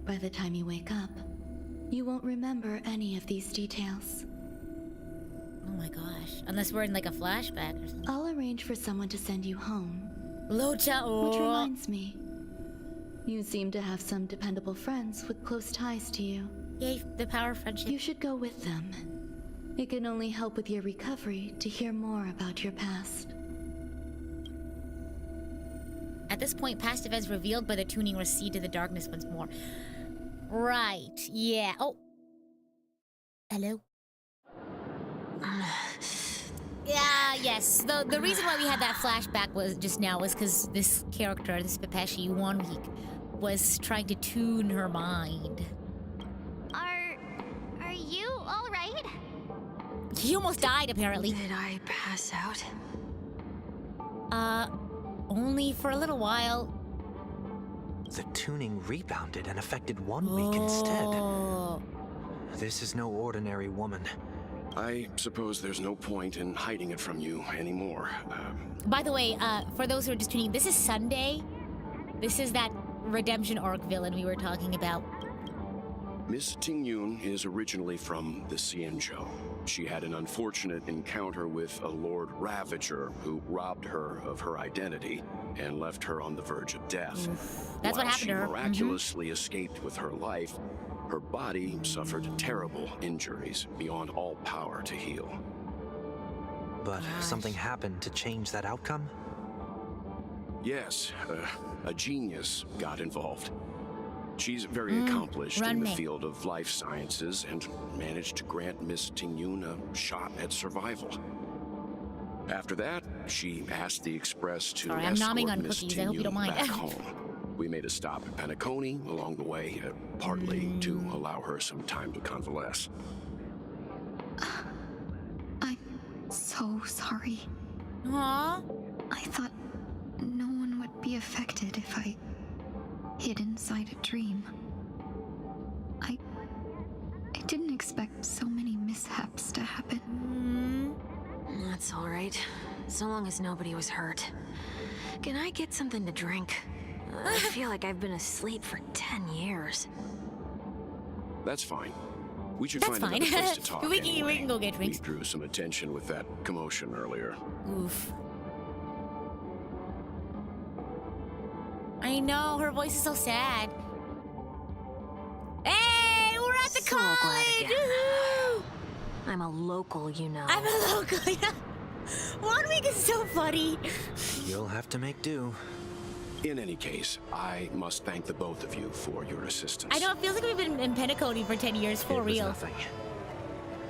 By the time you wake up, you won't remember any of these details. Oh my gosh. Unless we're in like a flashback or something. I'll arrange for someone to send you home. Locha, Which reminds me, you seem to have some dependable friends with close ties to you. Yay, the power of friendship. You should go with them. It can only help with your recovery to hear more about your past. At this point, past events revealed by the tuning recede to the darkness once more. Right, yeah. Oh. Hello? Yeah, yes. The reason why we had that flashback was just now was because this character, this Pepeshi, 1 week, was trying to tune her mind. Are you all right? He almost died, apparently. Did I pass out? Only for a little while. The tuning rebounded and affected 1 week instead. This is no ordinary woman. I suppose there's no point in hiding it from you anymore. By the way, for those who are just tuning, this is Sunday. This is that redemption arc villain we were talking about. Miss Tingyun is originally from the Xianzhou. She had an unfortunate encounter with a Lord Ravager who robbed her of her identity and left her on the verge of death. That's what happened to her. While she miraculously escaped with her life, her body suffered terrible injuries beyond all power to heal. But something happened to change that outcome? Yes, a genius got involved. She's very accomplished in the field of life sciences and managed to grant Miss Tingyun a shot at survival. After that, she asked the Express to I'm nomming on Miss cookies. I hope you don't Tingyun mind. back home. We made a stop at Penacony along the way, partly to allow her some time to convalesce. I'm so sorry. Huh? I thought no one would be affected if I hid inside a dream. I didn't expect so many mishaps to happen. That's all right. So long as nobody was hurt. Can I get something to drink? I feel like I've been asleep for 10 years. That's fine. We should That's find another fine. place to talk. we can go get drinks. We drew some attention with that commotion earlier. Oof. I know, her voice is so sad. Hey, we're at the So college! glad again. Woohoo! I'm a local, you know. I'm a local, yeah. 1 week is so funny. You'll have to make do. In any case, I must thank the both of you for your assistance. I know, it feels like we've been in Penacony for 10 years, for It was real. nothing.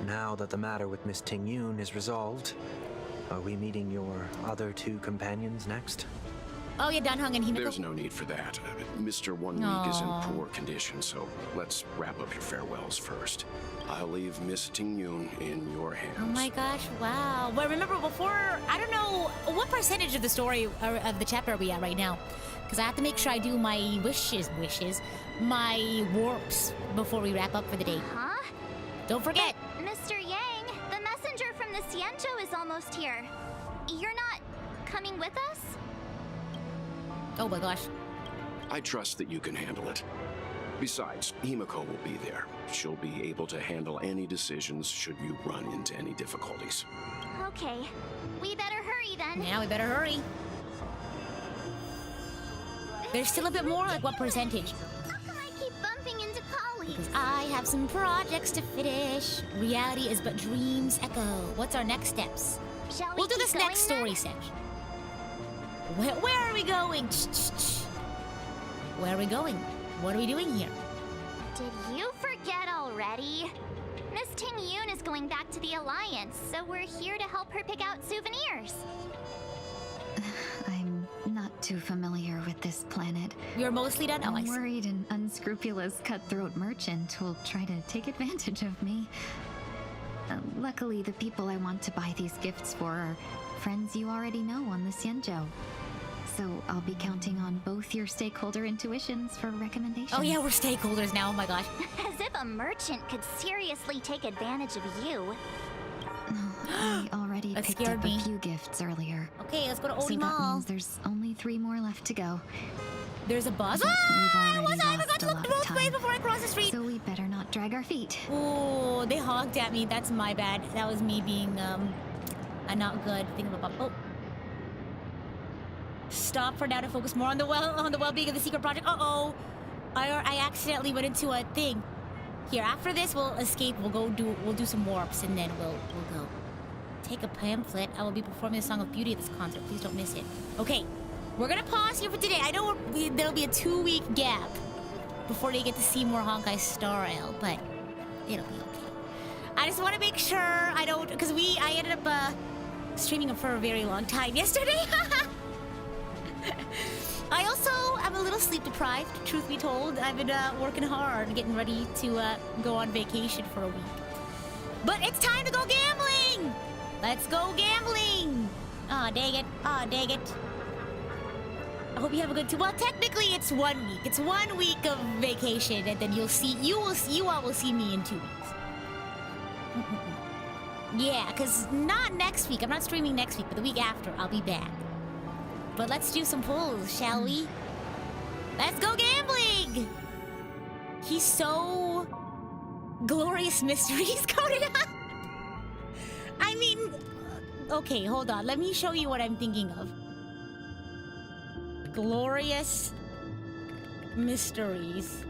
Now that the matter with Miss Tingyun is resolved, are we meeting your other two companions next? Oh yeah, Danhong and Himiko. There's no need for that. Mr. 1 week is in poor condition, so let's wrap up your farewells first. I'll leave Miss Tingyun in your hands. Oh my gosh, wow. Well, remember before, I don't know, what percentage of the story, or of the chapter are we at right now? Because I have to make sure I do my wishes, my warps before we wrap up for the day. Huh? Don't forget. But, Mr. Yang, the messenger from the Cienjo is almost here. You're not coming with us? Oh my gosh. I trust that you can handle it. Besides, Himiko will be there. She'll be able to handle any decisions should you run into any difficulties. Okay. We better hurry then. Yeah, we better hurry. There's still a bit more, like what percentage? How come I keep bumping into colleagues? Because I have some projects to finish. Reality is but dreams echo. What's our next steps? Shall We'll do keep this going next story then? section. Where are we going? Where are we going? What are we doing here? Did you forget already? Miss Tingyun is going back to the Alliance, so we're here to help her pick out souvenirs. I'm not too familiar with this planet. You're mostly done? I'm worried an unscrupulous cutthroat merchant will try to take advantage of me. Luckily, the people I want to buy these gifts for are friends you already know on the Cienjo. So I'll be counting on both your stakeholder intuitions for recommendations. Oh yeah, we're stakeholders now, oh my gosh. As if a merchant could seriously take advantage of you. I already That picked scared up me. a few gifts earlier. Okay, let's go to So Oni that Mall. means there's only 3 more left to go. There's a bus. We've Ah, already I forgot lost to a look lot of both ways time. before I cross the street. So we better not drag our feet. Oh, they honked at me. That's my bad. That was me being a not good thing about. Oh, stop for now to focus more on the well-being of the secret project. Uh-oh, I accidentally went into a thing. Here, after this, we'll escape. We'll do some warps, and then we'll go. Take a pamphlet. I will be performing the Song of Beauty at this concert. Please don't miss it. Okay, we're gonna pause here for today. I know there'll be a 2-week gap before they get to see more Honkai Star Rail, but it'll be okay. I just want to make sure I don't, because I ended up streaming it for a very long time yesterday. I also am a little sleep deprived, truth be told. I've been working hard, getting ready to go on vacation for a week. But it's time to go gambling! Let's go gambling! Aw, dang it. Aw, dang it. I hope you have a good well, technically it's 1 week. It's 1 week of vacation, and then you all will see me in 2 weeks. Yeah, because not next week. I'm not streaming next week, but the week after, I'll be back. But let's do some pulls, shall we? Let's go gambling! He's so... Glorious Mysteries coming up. I mean... Okay, hold on. Let me show you what I'm thinking of. Glorious Mysteries.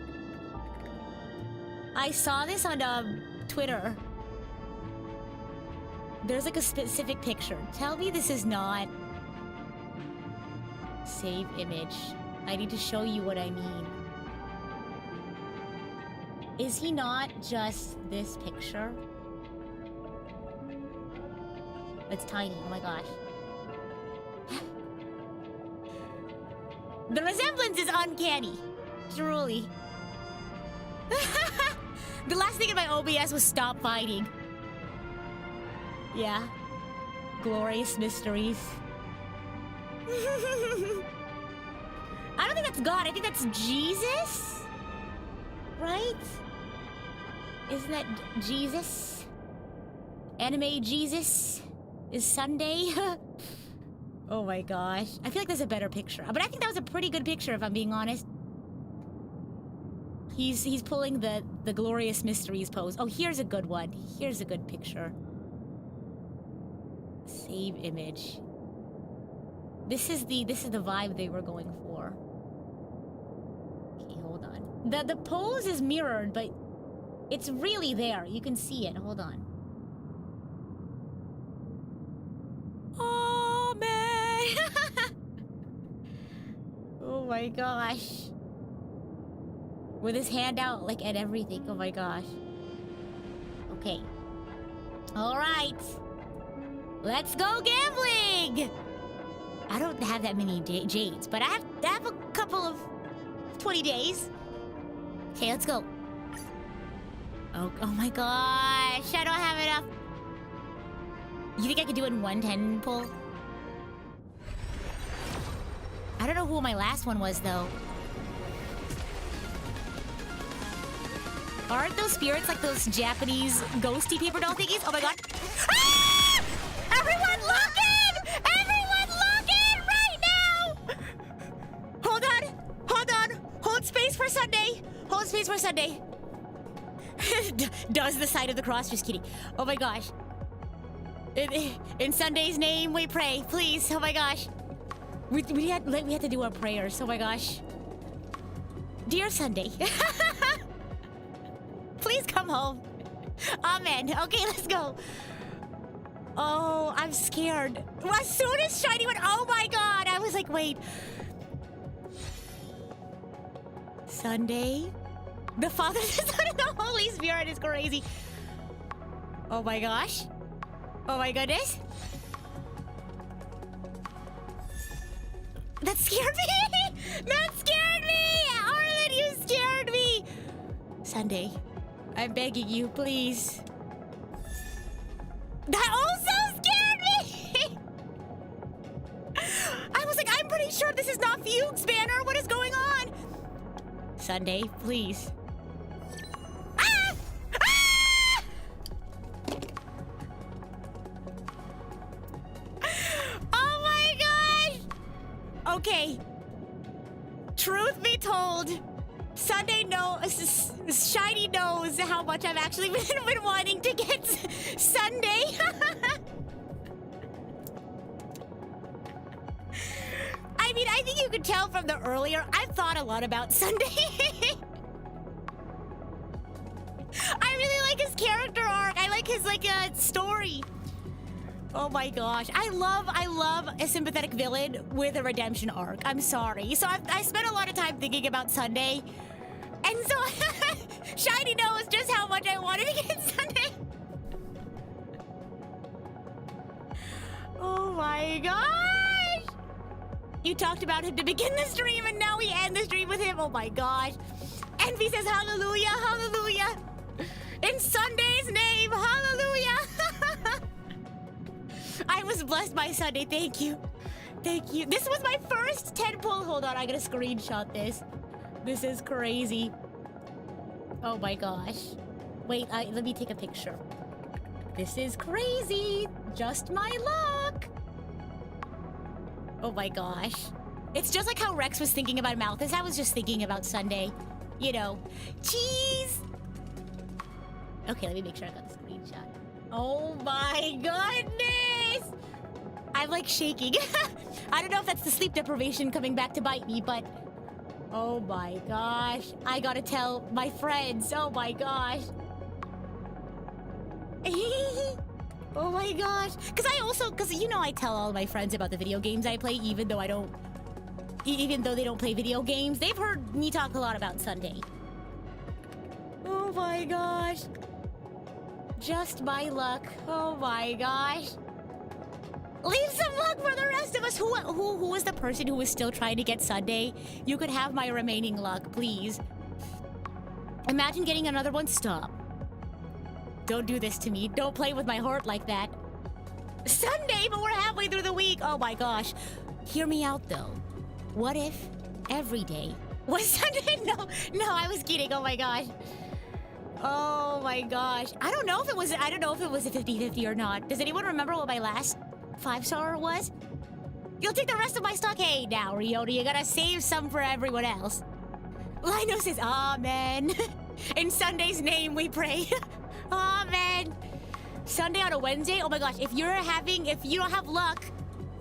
I saw this on Twitter. There's like a specific picture. Tell me this is not... Save image. I need to show you what I mean. Is he not just this picture? It's tiny. Oh my gosh. The resemblance is uncanny. Truly. The last thing in my OBS was stop fighting. Yeah. Glorious mysteries. I don't think that's God. I think that's Jesus. Right? Isn't that Jesus? Anime Jesus is Sunday. Oh my gosh. I feel like there's a better picture. But I think that was a pretty good picture, if I'm being honest. He's pulling the glorious mysteries pose. Oh, here's a good one. Here's a good picture. Save image. This is the vibe they were going for. Okay, hold on. The pose is mirrored, but it's really there. You can see it. Hold on. Oh man. Oh my gosh. With his hand out, like, at everything. Oh my gosh. Okay. Alright. Let's go gambling! I don't have that many jades, but I have a couple of 20 days. Okay, let's go. Oh my gosh. I don't have enough. You think I could do it in 110 pull? I don't know who my last one was, though. Aren't those spirits like those Japanese ghosty paper doll thingies? Oh my god. Ah! Everyone lock in! Everyone lock in right now! Hold on. Hold space for Sunday. Hold space for Sunday. Does the side of the cross. Just kidding. Oh my gosh. In Sunday's name we pray, please. Oh my gosh. We had to do our prayers. Oh my gosh. Dear Sunday. Please come home. Amen. Okay, let's go. Oh, I'm scared. As soon as Shiny went, oh my god, I was like, wait. Sunday? The Father, the Son, and the Holy Spirit is crazy. Oh my gosh. Oh my goodness. That scared me. That scared me. Arlen, you scared me. Sunday. I'm begging you, please. That also scared me! I was like, I'm pretty sure this is not Fugue's banner. What is going on? Sunday, please. Ah! Ah! Oh my gosh! Okay. Truth be told, Sunday Shiny knows how much I've actually been wanting to get Sunday. I mean, I think you could tell from the earlier, I've thought a lot about Sunday. I really like his character arc. I like his, story. Oh my gosh. I love a sympathetic villain with a redemption arc. I'm sorry. So I spent a lot of time thinking about Sunday. And so Shiny knows just how much I wanted to get Sunday. Oh my gosh! You talked about him to begin the stream and now we end the stream with him. Oh my gosh. Envy says hallelujah, hallelujah. In Sunday's name, hallelujah. I was blessed by Sunday. Thank you. Thank you. This was my first 10 pull. Hold on, I gotta screenshot this. This is crazy. Oh my gosh. Wait, let me take a picture. This is crazy. Just my luck. Oh my gosh. It's just like how Rex was thinking about Malthus. I was just thinking about Sunday. You know. Cheese! Okay, let me make sure I got the screenshot. Oh my goodness! I'm like shaking. I don't know if that's the sleep deprivation coming back to bite me, but... Oh my gosh. I gotta tell my friends. Oh my gosh. Oh my gosh. Because you know I tell all my friends about the video games I play, even though they don't play video games. They've heard me talk a lot about Sunday. Oh my gosh. Just my luck. Oh my gosh. Leave some luck for the rest of us. Who was the person who was still trying to get Sunday? You could have my remaining luck, please. Imagine getting another one. Stop. Don't do this to me. Don't play with my heart like that. Sunday, but we're halfway through the week. Oh my gosh. Hear me out though. What if every day was Sunday? No, I was kidding. Oh my gosh. Oh my gosh. I don't know if it was a 50-50 or not. Does anyone remember what my last 5-star was? You'll take the rest of my stock. Hey, now, Ryota, you gotta save some for everyone else. Lino says, amen. In Sunday's name we pray. Amen. Sunday on a Wednesday? Oh my gosh, if you don't have luck,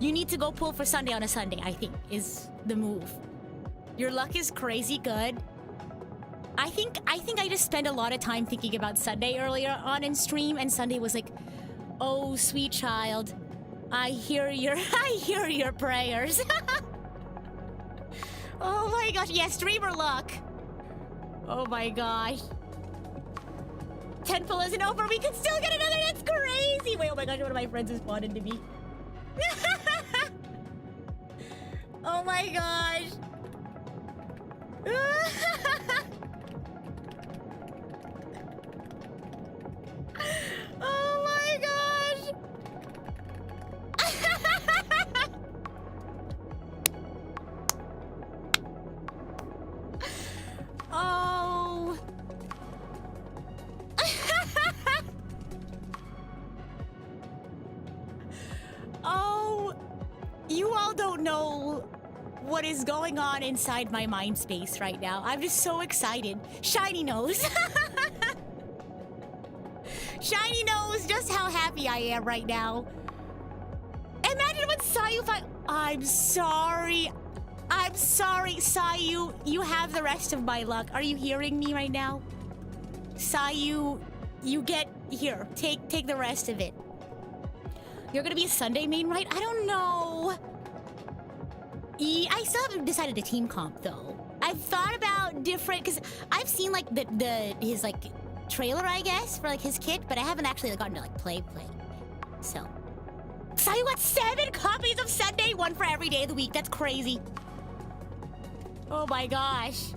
you need to go pull for Sunday on a Sunday, I think, is the move. Your luck is crazy good. I think I just spent a lot of time thinking about Sunday earlier on in stream, and Sunday was like, oh, sweet child, I hear your prayers. Oh my gosh, yeah, streamer luck. Oh my gosh. 10 pull isn't over, we can still get another, that's crazy! Wait, oh my gosh, one of my friends responded to me. Oh my gosh. Oh my gosh. Oh. Oh. You all don't know what is going on inside my mind space right now. I'm just so excited. Shiny knows. Shiny knows just how happy I am right now. Imagine when Sayu I'm sorry. Sayu, you have the rest of my luck. Are you hearing me right now? Sayu, you get here. Take the rest of it. You're gonna be a Sunday main, right? I don't know. I still haven't decided a team comp though. I've thought about different, because I've seen like his like trailer, I guess, for like his kit, but I haven't actually like, gotten to like play. So Sayu got 7 copies of Sunday, 1 for every day of the week. That's crazy. Oh my gosh.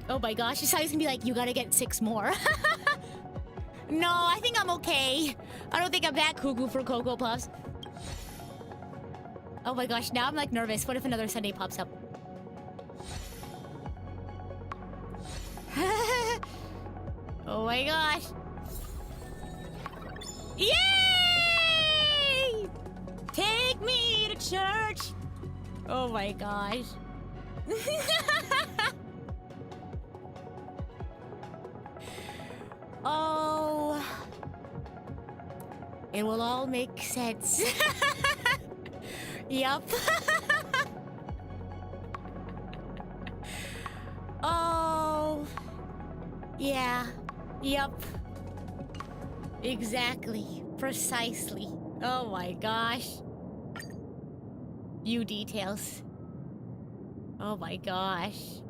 Oh my gosh. Sayu's gonna be like, you gotta get 6 more. No, I think I'm okay. I don't think I'm that cuckoo for Cocoa Puffs. Oh my gosh, now I'm like nervous. What if another Sunday pops up? Oh my gosh. Yay! Take me to church. Oh my gosh. Oh. It will all make sense. Yup. Oh. Yeah. Yup. Exactly. Precisely. Oh my gosh. You details. Oh my gosh.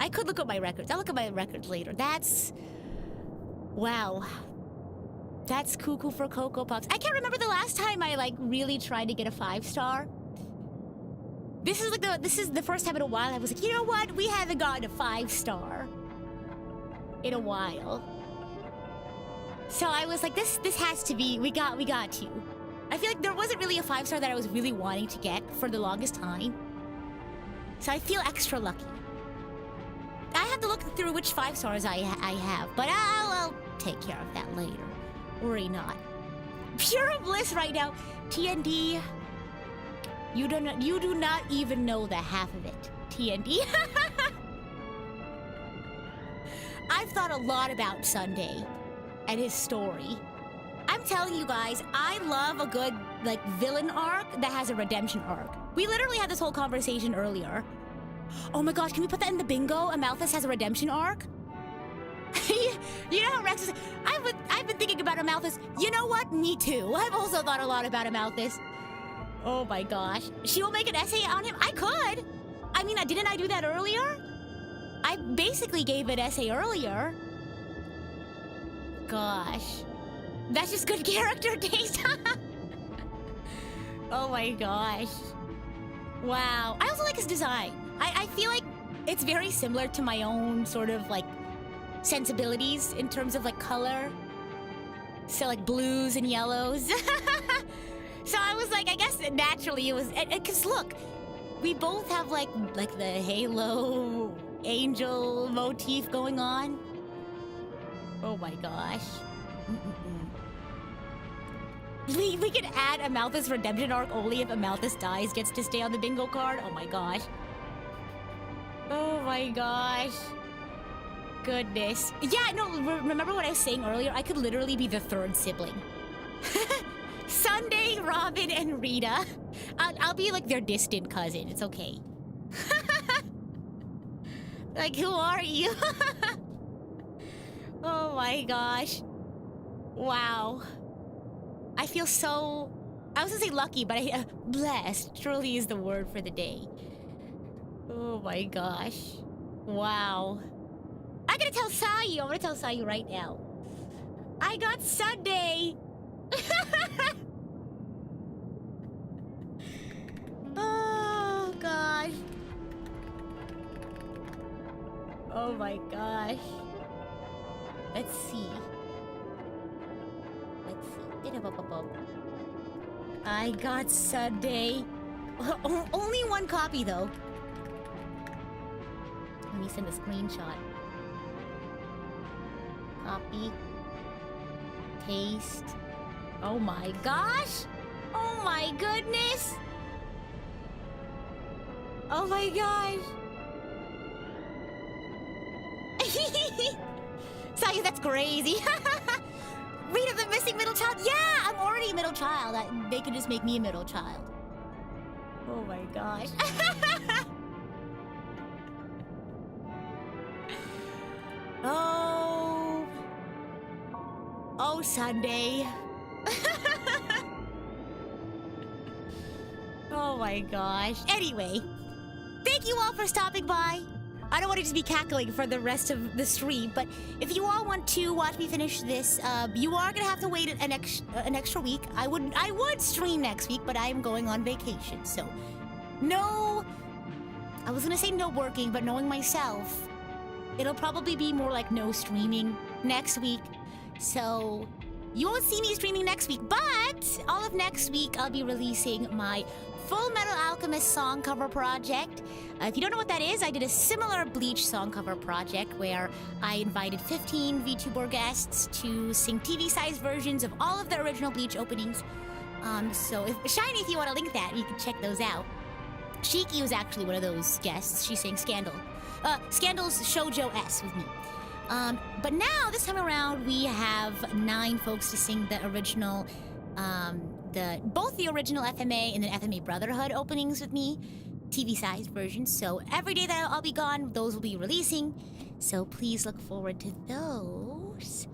I could look at my records. I'll look at my records later. That's... Wow. That's cuckoo for Cocoa Puffs. I can't remember the last time I like really tried to get a 5-star. This is the first time in a while I was like, you know what? We haven't gotten a 5-star in a while. So I was like, this has to be, we got to. I feel like there wasn't really a 5-star that I was really wanting to get for the longest time. So I feel extra lucky. I have to look through which 5-stars I have, but I'll take care of that later. Worry not. Pure bliss right now. TND. You do not even know the half of it. TND. I've thought a lot about Sunday and his story. I'm telling you guys, I love a good like villain arc that has a redemption arc. We literally had this whole conversation earlier. Oh my gosh, can we put that in the bingo? Amalthus has a redemption arc? You know how Rex is... I've been thinking about Amalthus. You know what? Me too. I've also thought a lot about Amalthus. Oh my gosh. She will make an essay on him? I could. I mean, didn't I do that earlier? I basically gave an essay earlier. Gosh. That's just good character taste. Oh my gosh. Wow. I also like his design. I feel like it's very similar to my own sort of like sensibilities in terms of like color. So like blues and yellows. So I was like, I guess naturally it was, because look, we both have like the halo angel motif going on. Oh my gosh. We could add Amalthus redemption arc only if Amalthus dies, gets to stay on the bingo card. Oh my gosh. Oh my gosh. Goodness. Yeah, no, remember what I was saying earlier? I could literally be the third sibling. Sunday, Robin, and Rita. I'll be like their distant cousin. It's okay. Like, who are you? Oh my gosh. Wow. I feel so... I was gonna say lucky, but blessed truly is the word for the day. Oh my gosh. Wow. I'm gonna tell Sayu. I'm gonna tell Sayu right now. I got Sunday. Oh gosh. Oh my gosh. Let's see. I got Sunday. Only one copy though. Let me send a screenshot. Copy. Paste. Oh my gosh! Oh my goodness! Oh my gosh! Sayu, that's crazy. Rita, the missing middle child? Yeah, I'm already a middle child. They could just make me a middle child. Oh my gosh. Oh. Oh, Sunday. Oh my gosh. Anyway, thank you all for stopping by. I don't want to just be cackling for the rest of the stream, but if you all want to watch me finish this, you are gonna have to wait an extra week. I would stream next week, but I am going on vacation, so no. I was gonna say no working, but knowing myself, it'll probably be more like no streaming next week. So you won't see me streaming next week, but all of next week I'll be releasing my Full Metal Alchemist song cover project. If you don't know what that is, I did a similar Bleach song cover project where I invited 15 VTuber guests to sing TV-sized versions of all of the original Bleach openings. So Shiny, if you want to link that, you can check those out. Shiki was actually one of those guests. She sang Scandal. Scandal's Shoujo S with me. But now, this time around, we have 9 folks to sing the original, both the original FMA and the FMA Brotherhood openings with me, TV-sized versions. So every day that I'll be gone, those will be releasing. So please look forward to those.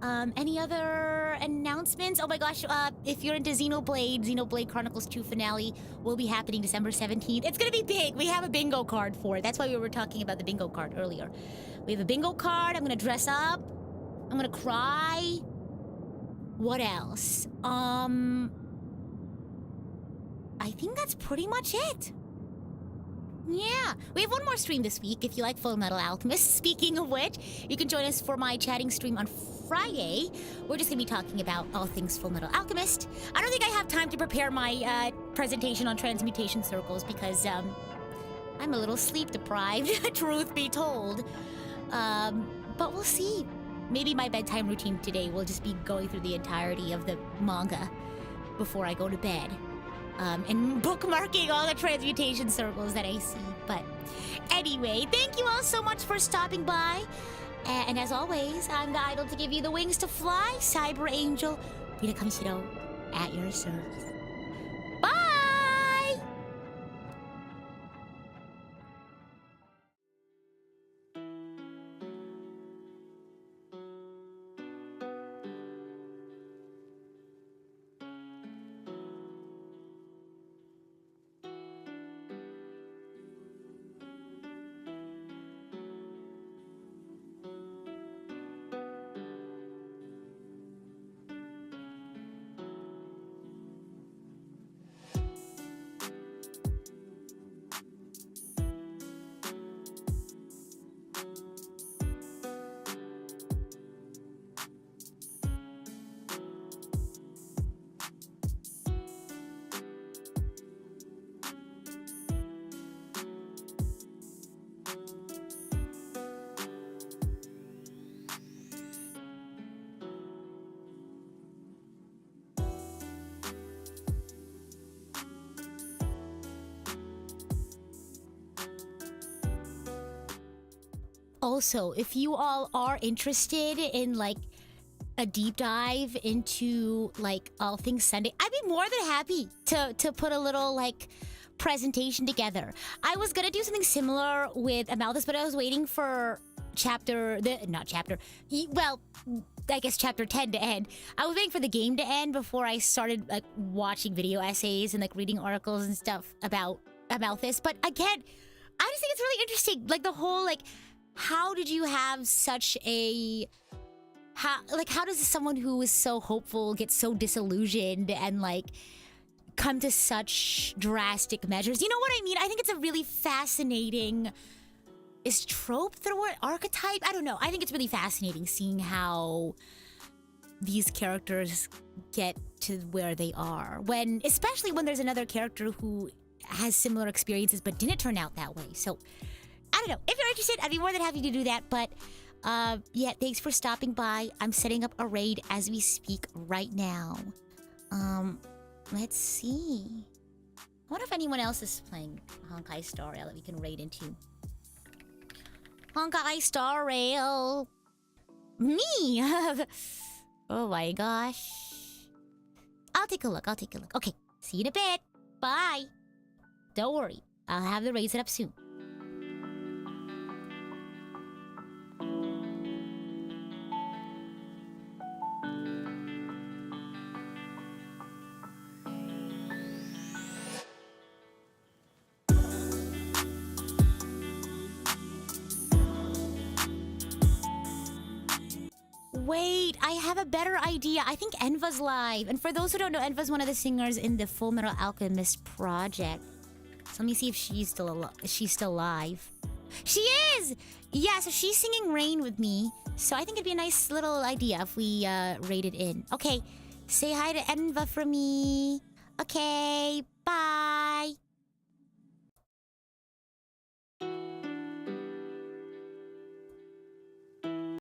Any other announcements? Oh my gosh, if you're into Xenoblade Chronicles 2 finale will be happening December 17th. It's gonna be big. We have a bingo card for it. That's why we were talking about the bingo card earlier. We have a bingo card. I'm gonna dress up. I'm gonna cry. What else? I think that's pretty much it. Yeah, we have one more stream this week if you like Full Metal Alchemist. Speaking of which, you can join us for my chatting stream on Friday. We're just gonna be talking about all things Full Metal Alchemist. I don't think I have time to prepare my presentation on transmutation circles because I'm a little sleep deprived, truth be told. But we'll see. Maybe my bedtime routine today will just be going through the entirety of the manga before I go to bed. And bookmarking all the transmutation circles that I see. But anyway, thank you all so much for stopping by. And as always, I'm the idol to give you the wings to fly, Cyber Angel, Rita Kamishiro, at your service. Bye! Also, if you all are interested in like a deep dive into like all things Sunday, I'd be more than happy to put a little like presentation together. I was gonna do something similar with Amalthus, but I was waiting for chapter 10 to end. I was waiting for the game to end before I started like watching video essays and like reading articles and stuff about Amalthus. But again, I just think it's really interesting. Like the whole like, how did you have such a how does someone who is so hopeful get so disillusioned and like come to such drastic measures? You know what I mean? I think it's a really fascinating, is trope the word? Archetype? I don't know. I think it's really fascinating seeing how these characters get to where they are. Especially when there's another character who has similar experiences but didn't turn out that way. So, I don't know. If you're interested, I'd be more than happy to do that. But, yeah, thanks for stopping by. I'm setting up a raid as we speak right now. Let's see. I wonder if anyone else is playing Honkai Star Rail that we can raid into. Honkai Star Rail. Me? Oh my gosh. I'll take a look. Okay, see you in a bit. Bye. Don't worry. I'll have the raid set up soon. Wait, I have a better idea. I think Enva's live. And for those who don't know, Enva's one of the singers in the Full Metal Alchemist project. So let me see if she's still live. She is! Yeah, so she's singing Rain with me. So I think it'd be a nice little idea if we raided in. Okay, say hi to Enva for me. Okay, bye.